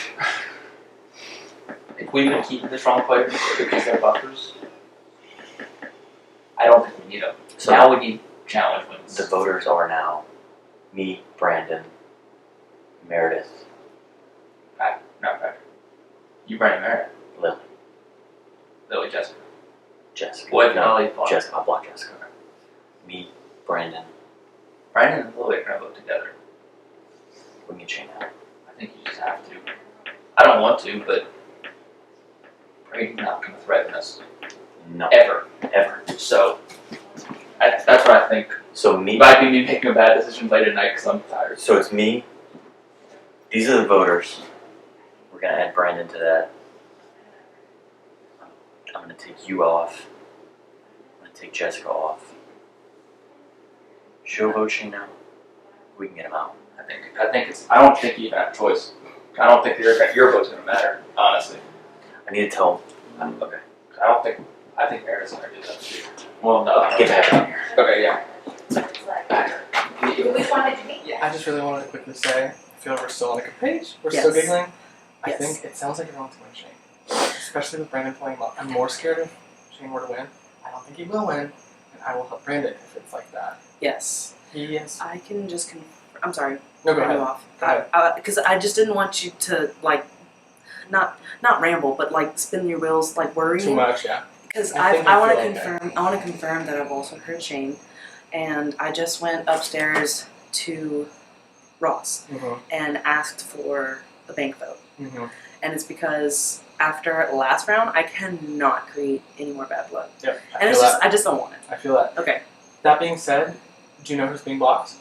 M: If we've been keeping the strong players because they're buffers, I don't think we need them.
J: So
M: now we need challenge wins.
J: The voters are now me, Brandon, Meredith,
M: Not Patrick. You, Brandon, Meredith. Lily, Jessica.
J: Jessica.
M: What?
J: No,
M: Molly, Paul.
J: Jessica. I'll block Jessica. Me, Brandon.
M: Brandon and Lily are gonna vote together.
J: We can get Shane out.
M: I think you just have to. I don't want to, but Brady's not gonna threaten us.
J: No.
M: Ever. So, that's what I think.
J: So me.
M: Might be me making a bad decision late at night because I'm tired.
J: So it's me. These are the voters. We're gonna add Brandon to that. I'm gonna take you off. I'm gonna take Jessica off. She'll vote Shane out. We can get him out.
M: I think it's. I don't think you even have a choice. I don't think your vote's gonna matter. Honestly.
J: I need to tell him. Okay.
M: I don't think. I think Aaron's gonna do that too. Well, no.
J: Get back down here.
M: Okay, yeah.
C: Yeah, I just really wanted to quickly say,
E: feel like we're still on a good page. We're still
O: Yes.
E: giggling. I
O: Yes.
E: think it sounds like everyone's going Shane. Especially with Brandon playing well. I'm more scared if Shane were to win. I don't think he will win, and I will help Brandon if it's like that.
O: Yes.
E: He is.
O: I can just I'm sorry.
E: No, go
O: cut you
E: ahead.
O: off.
E: Go ahead.
O: Because I just didn't want you to like, not ramble, but like spin your wheels, like worrying.
E: Too much, yeah.
O: Because
E: I think
O: I
E: I
O: want to
E: feel
O: confirm. I want to confirm that I've also heard Shane, and I just went upstairs to Ross and asked for a bank vote, and it's because after last round I cannot create any more bad blood.
E: Yep.
O: And it's just I just don't want it.
E: I feel that.
O: Okay.
E: That being said, do you know who's being blocked?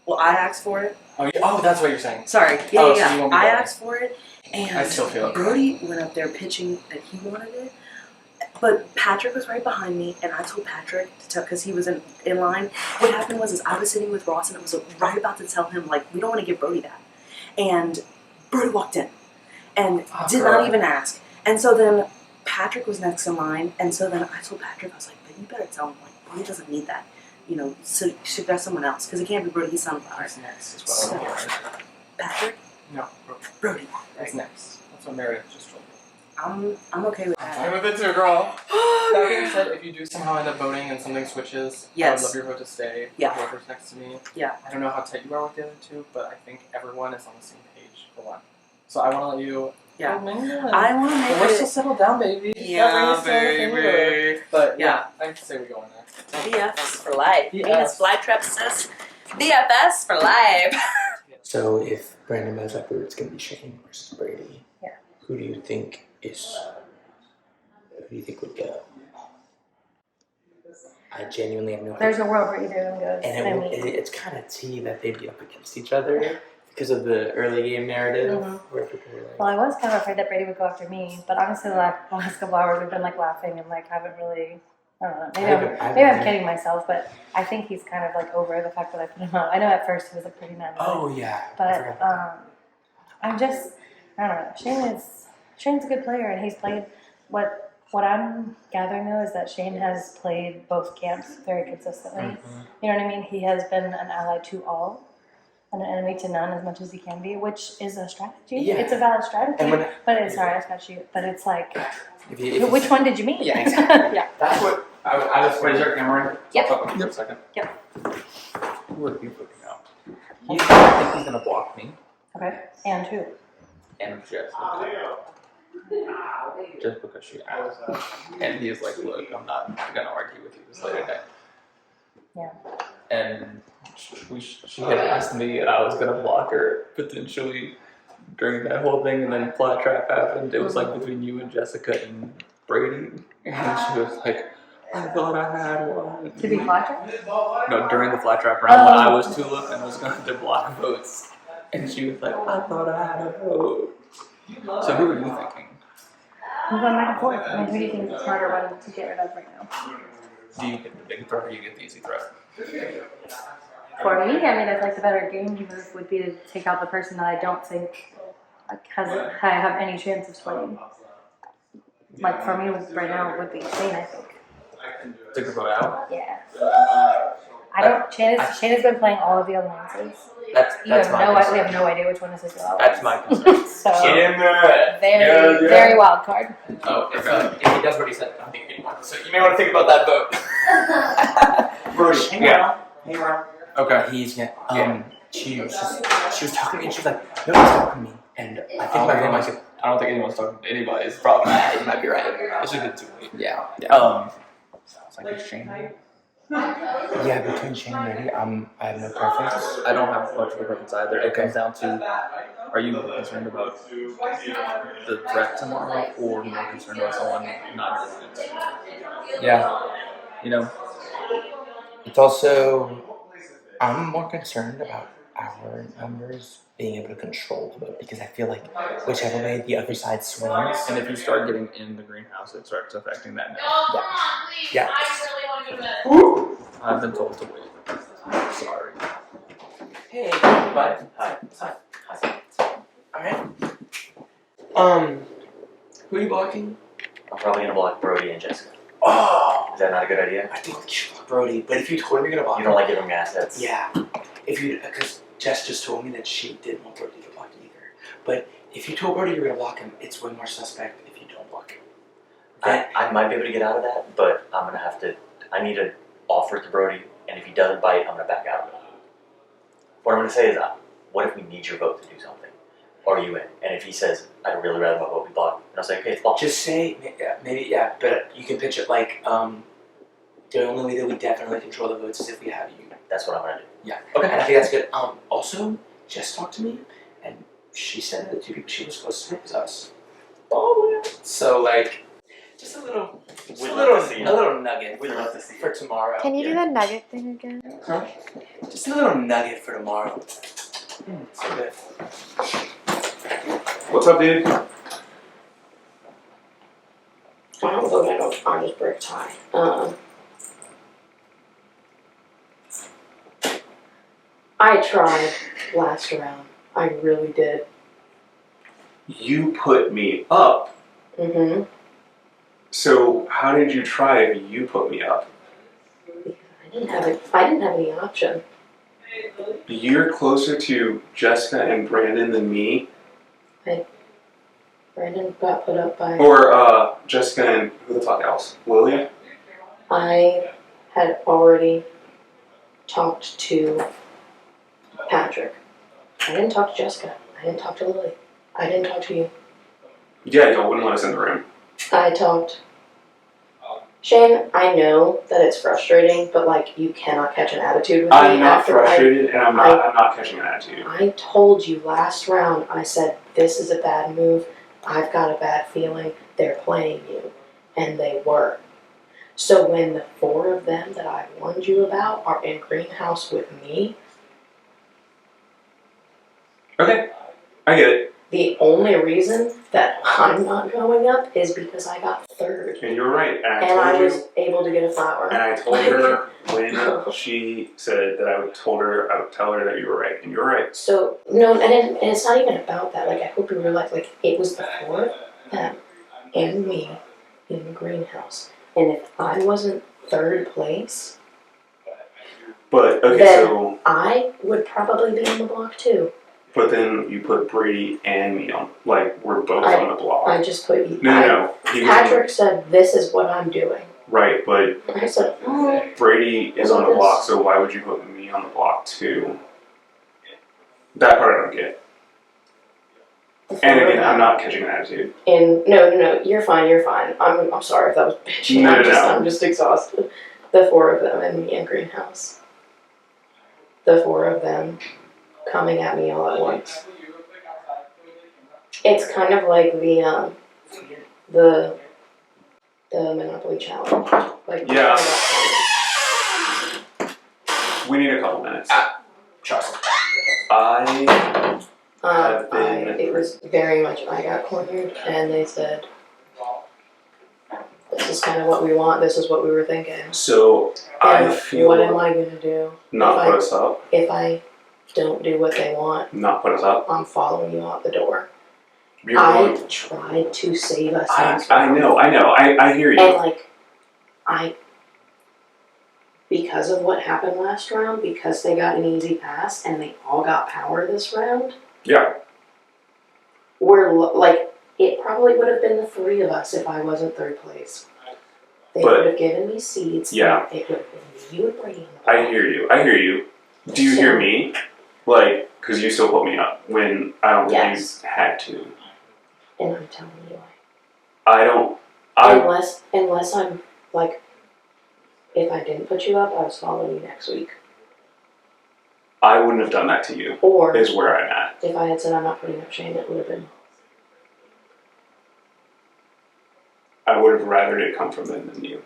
O: Well, I asked for it.
E: Oh, that's what you're saying.
O: Sorry. Yeah,
E: Oh, so
O: yeah.
E: you won't be
O: I
E: voting.
O: asked for it, and
E: I still feel it.
O: Brody went up there pitching that he wanted it, but Patrick was right behind me, and I told Patrick to tell because he was in line. What happened was I was sitting with Ross, and I was right about to tell him like we don't want to give Brody that, and Brody walked in, and did not even ask, and so then Patrick was next in line, and so then I told Patrick I was like, but you better tell him like Brody doesn't need that. You know, so suggest someone else because it can't be Brody. He's sunflower.
E: Who's next as well?
O: Patrick?
E: No,
O: Brody.
E: That's next. That's what Meredith just told me.
O: I'm okay with that.
E: I'm with it too, girl. That being said, if you do somehow end up voting and something switches, I
O: Yes.
E: would love your vote to stay.
O: Yeah.
E: Whoever's next to me.
O: Yeah.
E: I don't know how tight you are with the other two, but I think everyone is on the same page for one. So I want to let you.
O: Yeah.
E: Oh, man.
O: I want to make
E: We're
O: it.
E: still settled down, baby.
O: Yeah,
E: That ring is still in the finger. But yeah, I say we go in there.
O: BFs for life.
E: BFs.
O: Venus flytrap says BFS for life.
R: So if Brandon buys that boot, it's gonna be Shane versus Brady.
T: Yeah.
R: Who do you think would go? I genuinely have no
T: There's a world where either of them goes.
R: And
T: I mean,
R: it's kind of tea that they'd be up against each other because of the early game narrative.
T: Mhm.
R: Where people were like,
T: well, I was kind of afraid that Brady would go after me, but honestly, the last couple hours we've been like laughing and like haven't really. I don't know. Maybe I'm kidding myself, but I think he's kind of like over the fact that I put him out. I know at first he was like pretty mad.
R: oh yeah.
T: But I'm just I don't know. Shane's a good player and he's played what I'm gathering though is that Shane has played both camps very consistently. You know what I mean? He has been an ally to all and an enemy to none as much as he can be, which is a strategy.
R: Yeah.
T: It's a valid strategy.
R: And when-
T: but it's sorry, I got you. But it's like
R: if
T: which one did you mean?
R: Yeah, exactly.
T: Yeah.
F: That's what I was. Wait, is there a camera in?
T: Yep.
F: I'll talk about it for a second.
T: Yep.
F: Who are you looking out? I think he's gonna block me.
T: Okay. And who?
F: And Jessica. Just because she asked. And he is like, look, I'm not gonna argue with you this late at night.
T: Yeah.
F: And she had asked me and I was gonna block her potentially during that whole thing, and then Flat Trap happened. It was like between you and Jessica and Brady. And she was like, I thought I had one.
T: To be Flat
F: No, during the Flat Trap round when I was Tulip and was going to block votes. And she was like, I thought I had a vote. So who were you thinking?
T: I'm going back and forth. I mean, who do you think is the smarter one to get rid of right now?
F: Do you get the big threat or you get the easy threat?
T: For me, I mean, I think the better game move would be to take out the person that I don't think I have any chance of swinging. Like for me, right now, it would be Shane, I think.
F: Took the vote out?
T: Yeah. I don't. Shane has been playing all of the alliances.
F: That's
T: We have
F: concern.
T: no idea which one is his alliance.
F: That's my concern.
T: So
F: Get in there.
T: very wild card.
F: Oh, if he does what he said, I think he won. So you may want to think about that vote.
R: Brody,
F: Hang around. Okay.
R: He's gonna. She was talking to me and she was like, nobody's talking to me. And I think my grandma said,
F: I don't think anyone's talking to anybody. It's probably
R: you might be right.
F: It's just been too late.
R: Yeah.
F: It's like it's Shane.
R: Yeah, between Shane and Brady, I have no preference.
F: I don't have much of a preference either. It comes down to, are you more concerned about the threat tomorrow or more concerned about someone not resistant?
R: Yeah.
F: You know?
R: It's also, I'm more concerned about our numbers being able to control the vote because I feel like whichever way the other side swings.
F: And if you start getting in the greenhouse, it starts affecting that now.
R: Yeah.
F: I've been told to wait. Sorry.
R: Hey, bud. Hi. Alright. Who are you blocking?
J: I'm probably gonna block Brody and Jessica.
R: Oh!
J: Is that not a good idea?
R: I think you should block Brody, but if you told him you're gonna block
J: You don't like giving him assets.
R: Yeah. If you, because Jess just told me that she didn't want Brody to block either. But if you told Brody you were gonna block him, it's way more suspect if you don't block him.
J: I might be able to get out of that, but I'm gonna have to. I need to offer it to Brody, and if he doesn't bite, I'm gonna back out. What I'm gonna say is, what if we need your vote to do something? Are you in? And if he says, I'd really rather my vote be blocked, and I'll say, okay, it's blocked.
R: Just say, maybe, but you can pitch it like, the only way that we definitely control the votes is if we have you.
J: That's what I'm gonna do.
R: Yeah.
J: Okay.
R: And I think that's good. Also, Jess talked to me, and she said that the two people she was supposed to pick was us. Oh, yeah. So, like, just a little nugget for tomorrow.
G: Can you do the nugget thing again?
R: Huh? Just a little nugget for tomorrow. It's good.
P: What's up, dude?
N: I'll just break tie. I tried last round. I really did.
P: You put me up.
N: Mm-hmm.
P: So how did you try if you put me up?
N: I didn't have any option.
P: You're closer to Jessica and Brandon than me.
N: Brandon got put up by.
P: Or Jessica and who the fuck else? Lily?
N: I had already talked to Patrick. I didn't talk to Jessica. I didn't talk to Lily. I didn't talk to you.
P: Yeah, y'all wouldn't let us in the room.
N: I talked. Shane, I know that it's frustrating, but like you cannot catch an attitude with me.
P: I'm not
N: after
P: frustrated, and I'm not catching an attitude.
N: I told you last round, I said, this is a bad move. I've got a bad feeling. They're playing you. And they were. So when the four of them that I warned you about are in Greenhouse with me,
P: Okay, I get it.
N: the only reason that I'm not going up is because I got third.
P: And you're right. And
N: And
P: I
N: I
P: told
N: was
P: you.
N: able to get a flower.
P: And I told her when she said that I would tell her that you were right, and you're right.
N: So, no, and it's not even about that. Like, I hope you realize, like, it was the four of them and me in the greenhouse. And if I wasn't third place,
P: But okay,
N: then
P: so
N: I would probably be on the block too.
P: but then you put Brady and me on, like we're both on the block.
N: I just put you.
P: No. He was
N: Patrick said, this is what I'm doing.
P: right, but
N: I said,
P: Brady is on the block, so why would you put me on the block too? That part I don't get. And again, I'm not catching an attitude.
N: And no, you're fine. I'm sorry if that was bitchy.
P: No.
N: I'm just exhausted. The four of them and me in greenhouse. The four of them coming at me all at once. It's kind of like the Monopoly challenge. Like
P: Yeah. We need a couple minutes.
R: Trust.
N: It was very much I got cornered, and they said, "This is kind of what we want. This is what we were thinking."
P: So I
N: And
P: feel
N: what am I gonna do?
P: not put us up.
N: If I don't do what they want,
P: Not put us up.
N: I'm following you out the door.
P: You're
N: I
P: going-
N: tried to save us.
P: I know. I hear you.
N: And like, because of what happened last round, because they got an easy pass and they all got power this round,
P: Yeah.
N: it probably would have been the three of us if I wasn't third place. They
P: But-
N: would have given me seeds.
P: Yeah.
N: It would have been you and Brady.
P: I hear you. Do you hear me? Like, because you still put me up when I don't think
N: Yes.
P: you had to.
N: And I'm telling you, unless I'm like, if I didn't put you up, I was following you next week.
P: I wouldn't have done that to you.
N: Or
P: is where I'm at.
N: if I had said I'm not putting up Shane, it would have been.
P: I would have rather it come from them than you.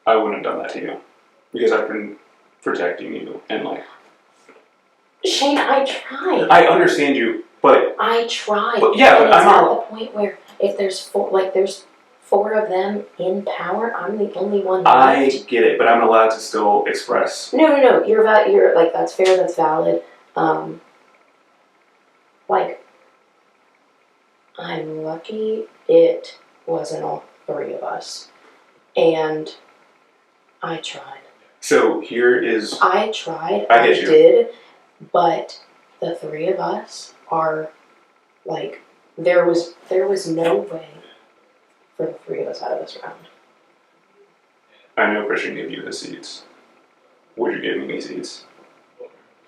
P: I wouldn't have done that to you because I've been protecting you and like.
N: Shane, I tried.
P: I understand you, but
N: I tried.
P: But yeah,
N: and
P: but
N: it's
P: I'm
N: at
P: not-
N: the point where if there's four of them in power, I'm the only one
P: I
N: left.
P: get it. But I'm allowed to still express.
N: No. You're like that's fair. That's valid. Like I'm lucky it wasn't all three of us, and I tried.
P: So here is.
N: I tried.
P: I get you.
N: did, but the three of us are like there was no way for the three of us out of this round.
P: I know Christian gave you the seeds. Would you give me seeds?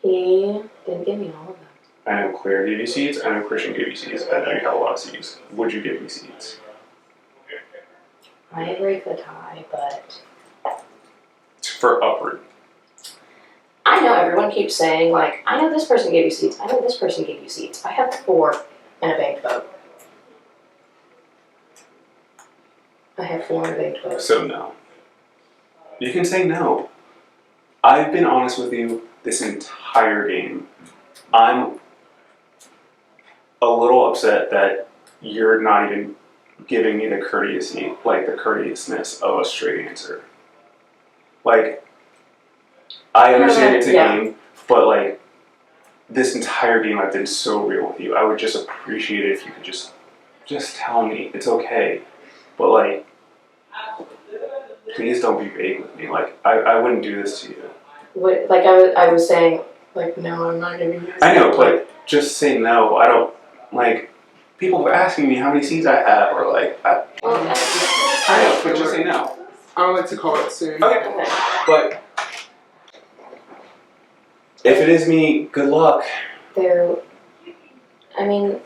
N: He didn't give me all of them.
P: I know Claire gave you seeds. I know Christian gave you seeds. I know you have a lot of seeds. Would you give me seeds?
N: I agree with the tie, but
P: For upward.
N: I know everyone keeps saying, like, I know this person gave you seats, I know this person gave you seats. I have 4 and a banked vote. I have 4 and a banked vote.
P: So no. You can say no. I've been honest with you this entire game. I'm a little upset that you're not even giving me the courtesy, like the courteousness of a straight answer. Like, I understand it's a game, but like, this entire game I've been so real with you. I would just appreciate it if you could just tell me it's okay. But like, please don't be vague with me. Like, I wouldn't do this to you.
N: What, like I was saying, like, no, I'm not giving you.
P: I know, but just say no. I don't, like, people are asking me how many seeds I have, or like, I know, but just say no.
I: I would like to call it soon.
P: Okay. But if it is me, good luck.
N: I mean,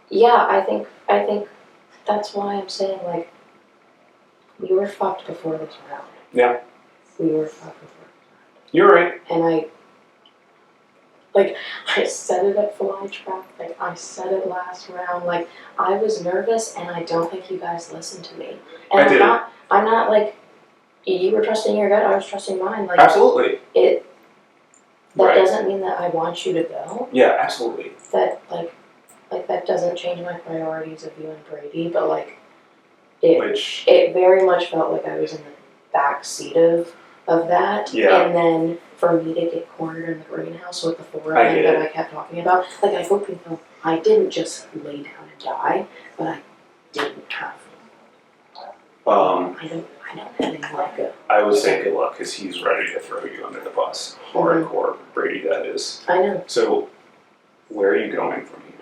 N: yeah, I think that's why I'm saying, like, we were fucked before this round.
P: Yeah.
N: We were fucked before.
P: You're right.
N: And I said it at Fly Trap, like, I said it last round, like, I was nervous and I don't think you guys listened to me. And
P: I did.
N: I'm not like, you were trusting your gut, I was trusting mine. Like,
P: Absolutely.
N: That
P: Right.
N: doesn't mean that I want you to go.
P: Yeah, absolutely.
N: That, like that doesn't change my priorities of you and Brady, but like, it very much felt like I was in the back seat of that.
P: Yeah.
N: And then for me to get cornered in the greenhouse with the 4
P: I
N: of them
P: get
N: that
P: it.
N: I kept talking about, like, I hope you know, I didn't just lay down and die, but I didn't have. I don't have any like
P: I would say good luck because he's ready to throw you under the bus. Hardcore Brady, that is.
N: I know.
P: So, where are you going from here?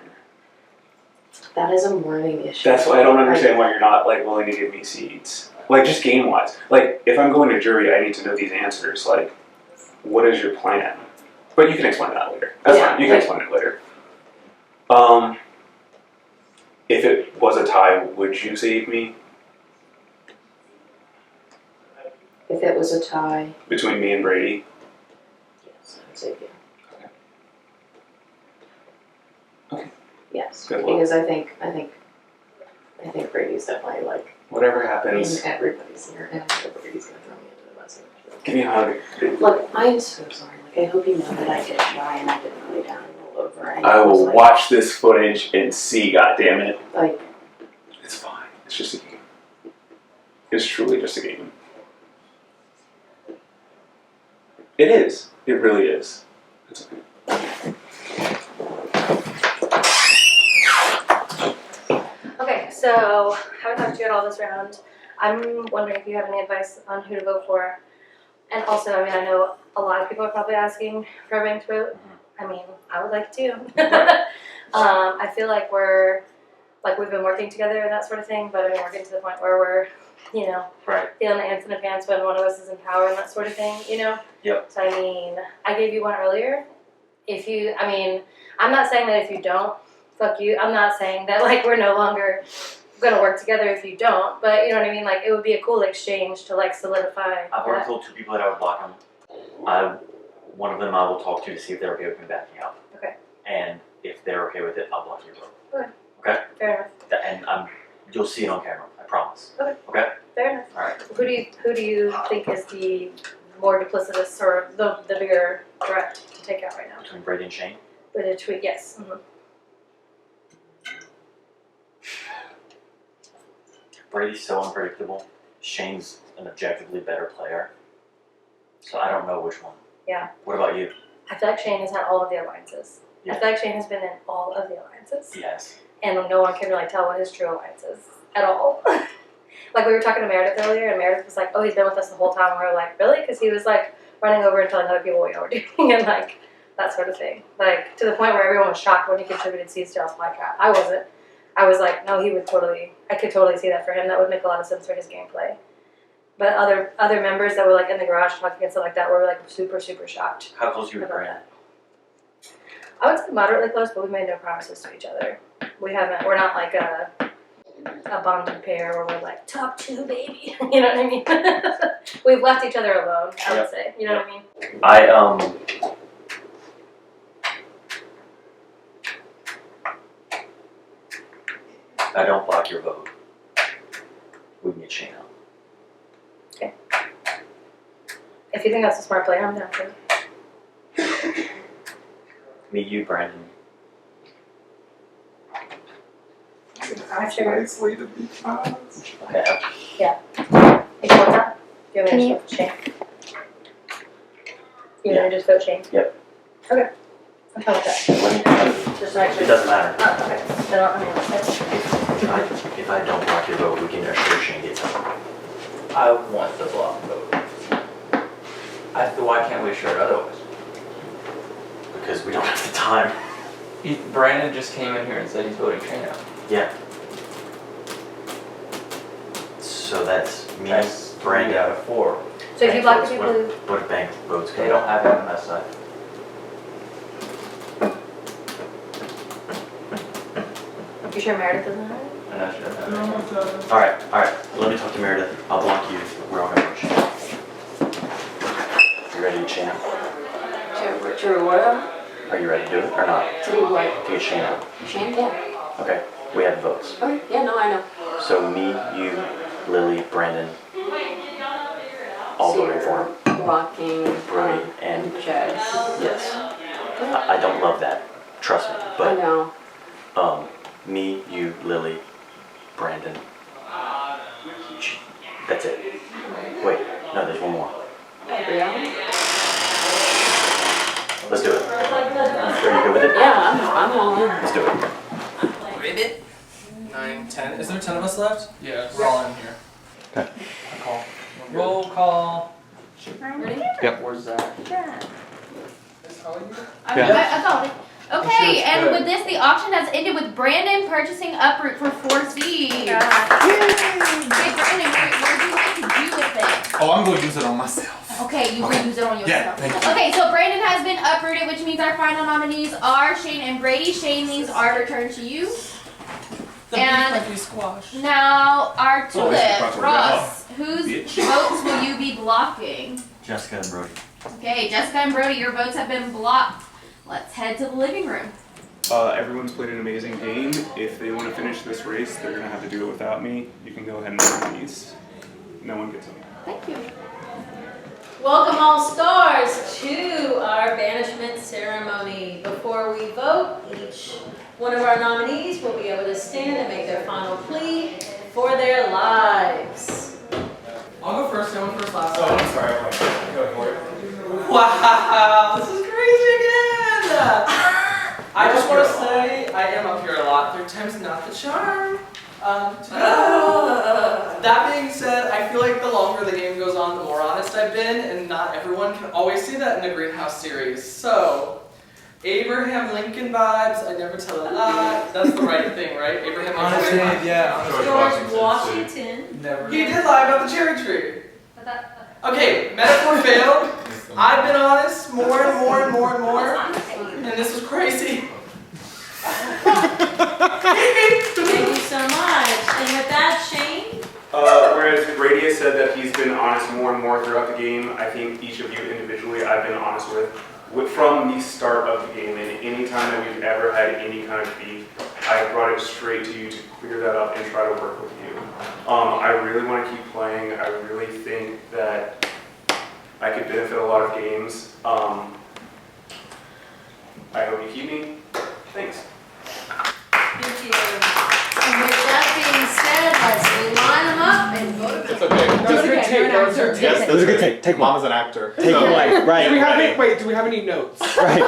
N: That is a morning issue.
P: That's why I don't understand why you're not like willing to give me seeds. Like, just game wise. Like, if I'm going to jury, I need to know these answers. Like, what is your plan? But you can explain that later. That's fine. You can explain it later. If it was a tie, would you save me
N: If it was a tie,
P: between me and Brady?
N: yes, I would say yeah.
P: Okay.
N: Yes,
P: Good luck.
N: because I think Brady's definitely like.
P: Whatever happens.
N: And everybody's here, and Brady's gonna throw me into the bus.
P: Give me a hug.
N: Look, I am so sorry. Like, I hope you know that I did try and I didn't lay down and roll over. And
P: I
N: was
P: will
N: like,
P: watch this footage and see, goddammit.
N: Like,
P: it's fine. It's just a game. It's truly just a game. It is. It really is. It's okay.
T: Okay, so haven't talked to you at all this round. I'm wondering if you have any advice on who to vote for. And also, I mean, I know a lot of people are probably asking for a banked vote. I mean, I would like to. I feel like we've been working together and that sort of thing, but I'm working to the point where we're, you know, feeling the ants in the pants when one of us is in power and that sort of thing, you know?
J: Yep.
T: So, I mean, I gave you one earlier. I'm not saying that if you don't, fuck you. I'm not saying that, like, we're no longer gonna work together if you don't, but you know what I mean? Like, it would be a cool exchange to, like, solidify
J: I've already
T: that.
J: told 2 people that I would block them. One of them I will talk to see if they're okay with me backing out.
T: Okay.
J: And if they're okay with it, I'll block you.
T: Okay.
J: Okay?
T: Fair enough.
J: And you'll see it on camera. I promise.
T: Okay.
J: Okay?
T: Fair enough.
J: All right.
T: Who do you think is the more duplicitous or the bigger threat to take out right now?
J: Between Brady and Shane.
T: With a tweet, yes. Mm-hmm.
J: Brady's so unpredictable. Shane's an objectively better player. So I don't know which one.
T: Yeah.
J: What about you?
T: I feel like Shane has had all of the alliances.
J: Yeah.
T: I feel like Shane has been in all of the alliances.
J: Yes.
T: And no one can really tell what his true alliance is at all. Like, we were talking to Meredith earlier, and Meredith was like, oh, he's been with us the whole time. And we were like, really? Because he was, like, running over and telling other people what we were doing. And, like, that sort of thing. Like, to the point where everyone was shocked when he contributed seeds to Fly Trap. I wasn't. I was like, no, I could totally see that for him. That would make a lot of sense for his gameplay. But other members that were like in the garage talking and stuff like that were like super, super shocked.
J: How close are you with
T: about
J: Brandon?
T: I would say moderately close, but we made no promises to each other. We're not like a bonded pair where we're like, top two, baby. You know what I mean? We've left each other alone, I would say. You know what I mean?
J: I don't block your vote. We can get Shane out.
T: Okay. If you think that's a smart play, I'm down for it.
J: Me, you, Brandon.
T: I'm sure.
J: Okay.
T: Yeah. You go with that? Do you want me to vote Shane? You're gonna just vote Shane?
J: Yep.
T: Okay. I'm fine with that. Just make sure.
J: It doesn't matter.
T: Oh, okay. Then
J: If I don't block your vote, we can assure Shane gets out.
F: I want the block vote. Why can't we assure it otherwise?
J: Because we don't have the time.
F: Brandon just came in here and said he's voting Shane out.
J: Yeah. So that's me,
F: That's
J: Brandon.
F: 3 out of 4.
T: So if you block the people who...
J: What if bank votes go?
F: They don't have it on that side.
T: You sure Meredith doesn't have it?
F: I'm not sure.
J: Alright. Let me talk to Meredith. I'll block you. We're all gonna vote Shane. You ready to Shane out?
U: Sure, what?
J: Are you ready to do it or not?
U: To do what?
J: To get Shane out.
U: Shane? Yeah.
J: Okay. We have votes.
U: Okay, yeah, no, I know.
J: So me, you, Lily, Brandon, all voting for him.
U: Walking.
J: Brody and
U: Jess.
J: yes. I don't love that. Trust me.
U: I
J: But
U: know.
J: me, you, Lily, Brandon. That's it. Wait, no, there's one more.
U: Gabrielle?
J: Let's do it. Are you good with it?
U: Yeah, I'm all in.
J: Let's do it.
Q: Ribbit. 9, 10. Is there 10 of us left?
I: Yeah.
Q: We're all in here.
L: Okay.
Q: Roll call.
U: Ready?
L: Yep.
Q: Where's that?
L: Yeah.
A: I followed it. Okay, and with this, the auction has ended with Brandon purchasing Uproot for 4 seeds. Okay, Brandon, what would you like to do with it?
B: Oh, I'm going to use it on myself.
A: Okay, you will use it on yourself.
B: Yeah, thank you.
A: Okay, so Brandon has been uprooted, which means our final nominees are Shane and Brady. Shane, these are returned to you. And
Q: squash.
A: now our
B: Oh, this is
A: tulip,
B: proper.
A: Ross, whose
B: Bitch.
A: votes will you be blocking?
J: Jessica and Brody.
A: Okay, Jessica and Brody, your votes have been blocked. Let's head to the living room.
P: Everyone's played an amazing game. If they want to finish this race, they're gonna have to do it without me. You can go ahead and vote these. No one gets them.
A: Thank you.
D: Welcome all stars to our banishment ceremony. Before we vote, each one of our nominees will be able to stand and make their final plea for their lives.
Q: I'll go first. No one first last.
B: Oh, I'm sorry. Go for it.
Q: Wow, this is crazy again! I just want to say I am up here a lot. 3 times not the charm. That being said, I feel like the longer the game goes on, the more honest I've been, and not everyone can always see that in a Greenhouse series. So, Abraham Lincoln vibes, I never tell a lie. That's the right thing, right? Abraham
I: Honestly,
Q: Lincoln.
I: yeah.
D: George Washington.
I: Never.
Q: He did lie about the cherry tree. Okay, metaphor failed. I've been honest more and more and more and more, and this was crazy.
D: Thank you so much. And with that, Shane?
P: Whereas Brady has said that he's been honest more and more throughout the game, I think each of you individually I've been honest with from the start of the game, and any time that we've ever had any kind of beef, I brought it straight to you to clear that up and try to work with you. I really want to keep playing. I really think that I could benefit a lot of games. I hope you keep me. Thanks.
D: Thank you. And with that being said, let's line them up and vote.
B: It's okay.
I: That was a good take. That was a good take.
B: Yes,
L: That was a good take. Take one.
B: Mom is an actor.
L: Take
B: So-
L: one. Right.
I: Do we have any, wait, do we have any notes?
L: Right.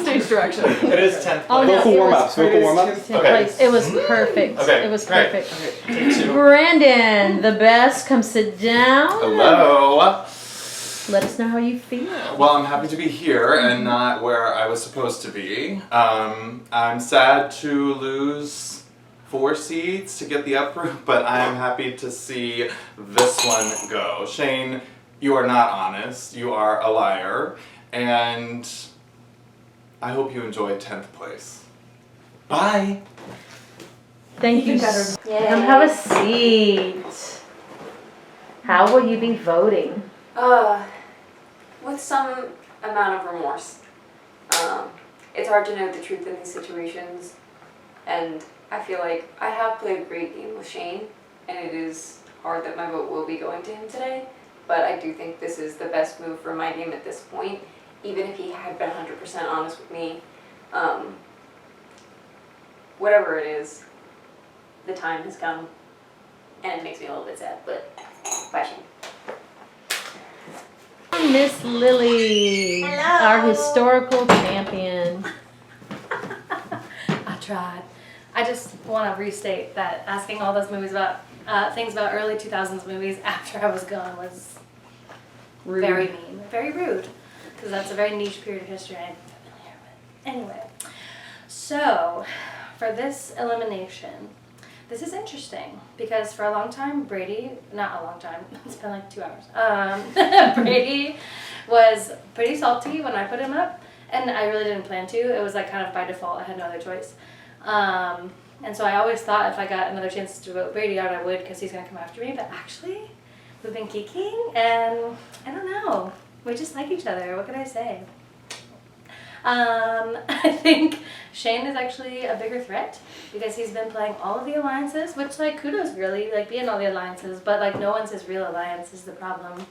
E: Stage direction.
B: It is 10th
A: Oh,
B: place.
A: no,
L: Vocal
A: it
L: warm
A: was-
L: ups. Vocal warm ups.
B: Okay.
A: It was perfect.
B: Okay,
A: It was
B: great.
A: perfect.
B: Take 2.
A: Brandon, the best, come sit down.
B: Hello.
D: Let us know how you feel.
B: Well, I'm happy to be here and not where I was supposed to be. I'm sad to lose 4 seeds to get the uproot, but I am happy to see this one go. Shane, you are not honest. You are a liar. And I hope you enjoy 10th place. Bye.
D: Thank you. Come have a seat. How will you be voting?
G: With some amount of remorse. It's hard to know the truth in these situations, and I feel like I have played a great game with Shane, and it is hard that my vote will be going to him today, but I do think this is the best move for my game at this point, even if he had been 100% honest with me. Whatever it is, the time has come, and it makes me a little bit sad, but bye, Shane.
D: Miss Lily, our historical champion.
T: I tried. I just want to restate that asking all those movies about things about early 2000s movies after I was gone was
D: Rude.
T: very mean, very rude, because that's a very niche period of history I'm familiar with. Anyway, so for this elimination, this is interesting because for a long time, Brady, not a long time, it's been like 2 hours, Brady was pretty salty when I put him up, and I really didn't plan to. It was like kind of by default, I had no other choice. And so I always thought if I got another chance to vote Brady out, I would, because he's going to come after me, but actually, we've been geeking, and I don't know, we just like each other, what can I say? I think Shane is actually a bigger threat because he's been playing all of the alliances, which like kudos really, like being all the alliances, but like no one's his real alliance is the problem.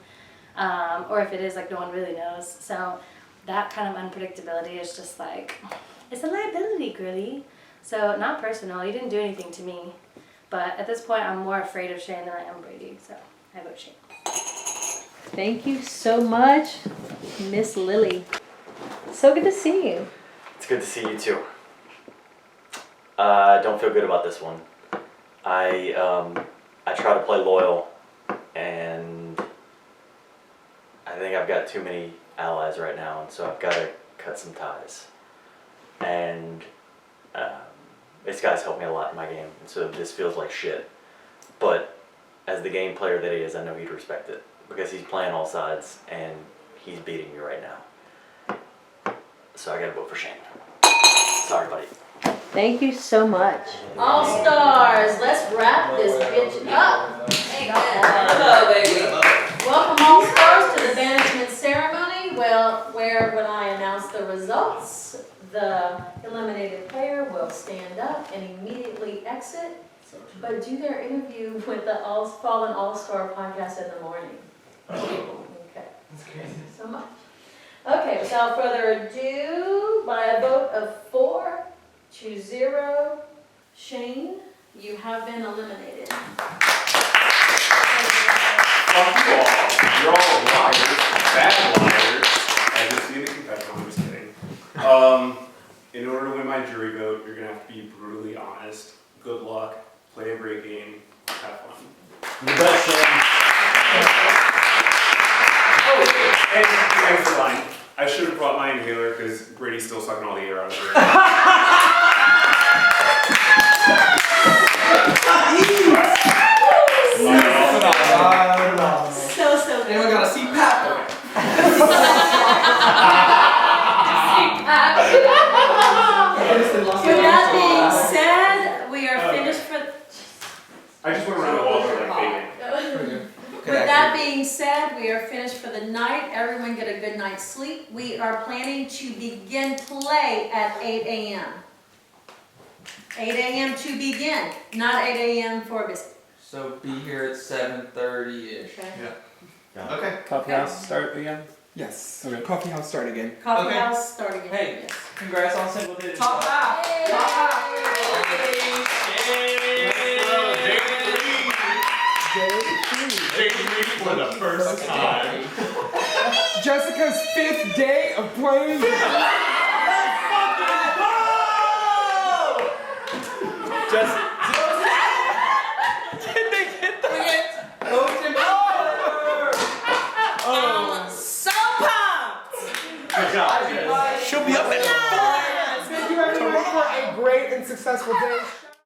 T: Or if it is, like no one really knows. So that kind of unpredictability is just like, it's a liability, girly. So not personal, you didn't do anything to me. But at this point I'm more afraid of Shane than I am Brady, so I vote Shane.
D: Thank you so much, Miss Lily. So good to see you.
J: It's good to see you too. I don't feel good about this one. I try to play loyal, and I think I've got too many allies right now, and so I've got to cut some ties. And this guy's helped me a lot in my game, and so this feels like shit. But as the game player that he is, I know he'd respect it because he's playing all sides and he's beating me right now. So I gotta vote for Shane. Sorry, buddy.
D: Thank you so much. All stars, let's wrap this bitch up.
S: Hello, baby.
D: Welcome all stars to the banishment ceremony. Well, where when I announce the results, the eliminated player will stand up and immediately exit, but do their interview with the Fallen All-Star podcast in the morning. Okay.
E: That's crazy.
D: So much. Okay, without further ado, by a vote of 4-0, Shane, you have been eliminated.
P: Fuck you all. You're all liars. Bad liars. I just need a confession. I'm just kidding. In order to win my jury vote, you're going to have to be brutally honest. Good luck. Play a great game. Have fun.
J: The best
P: And thanks for lying. I should have brought my inhaler because Brady's still sucking all the air out of it.
D: So good.
E: Anyone got a CPAP?
D: With that being said, we are finished for.
P: I just went around the wall for like bacon.
D: With that being said, we are finished for the night. Everyone get a good night's sleep. We are planning to begin play at 8 a.m. 8 a.m. to begin, not 8 a.m. for biscuit.
F: So be here at 7:30-ish.
D: Okay.
B: Yeah. Okay.
Q: Coffee house start again?
E: Yes. Okay. Coffee house start again.
D: Coffee
F: Okay.
D: house starting again.
F: Hey,
D: Yes.
F: congrats on single digits.
E: Top half.
D: Yay!
E: Top half.
B: For the first time.
E: Jessica's 5th day of playing.
F: Did they get the
E: Ocean power. great and successful day.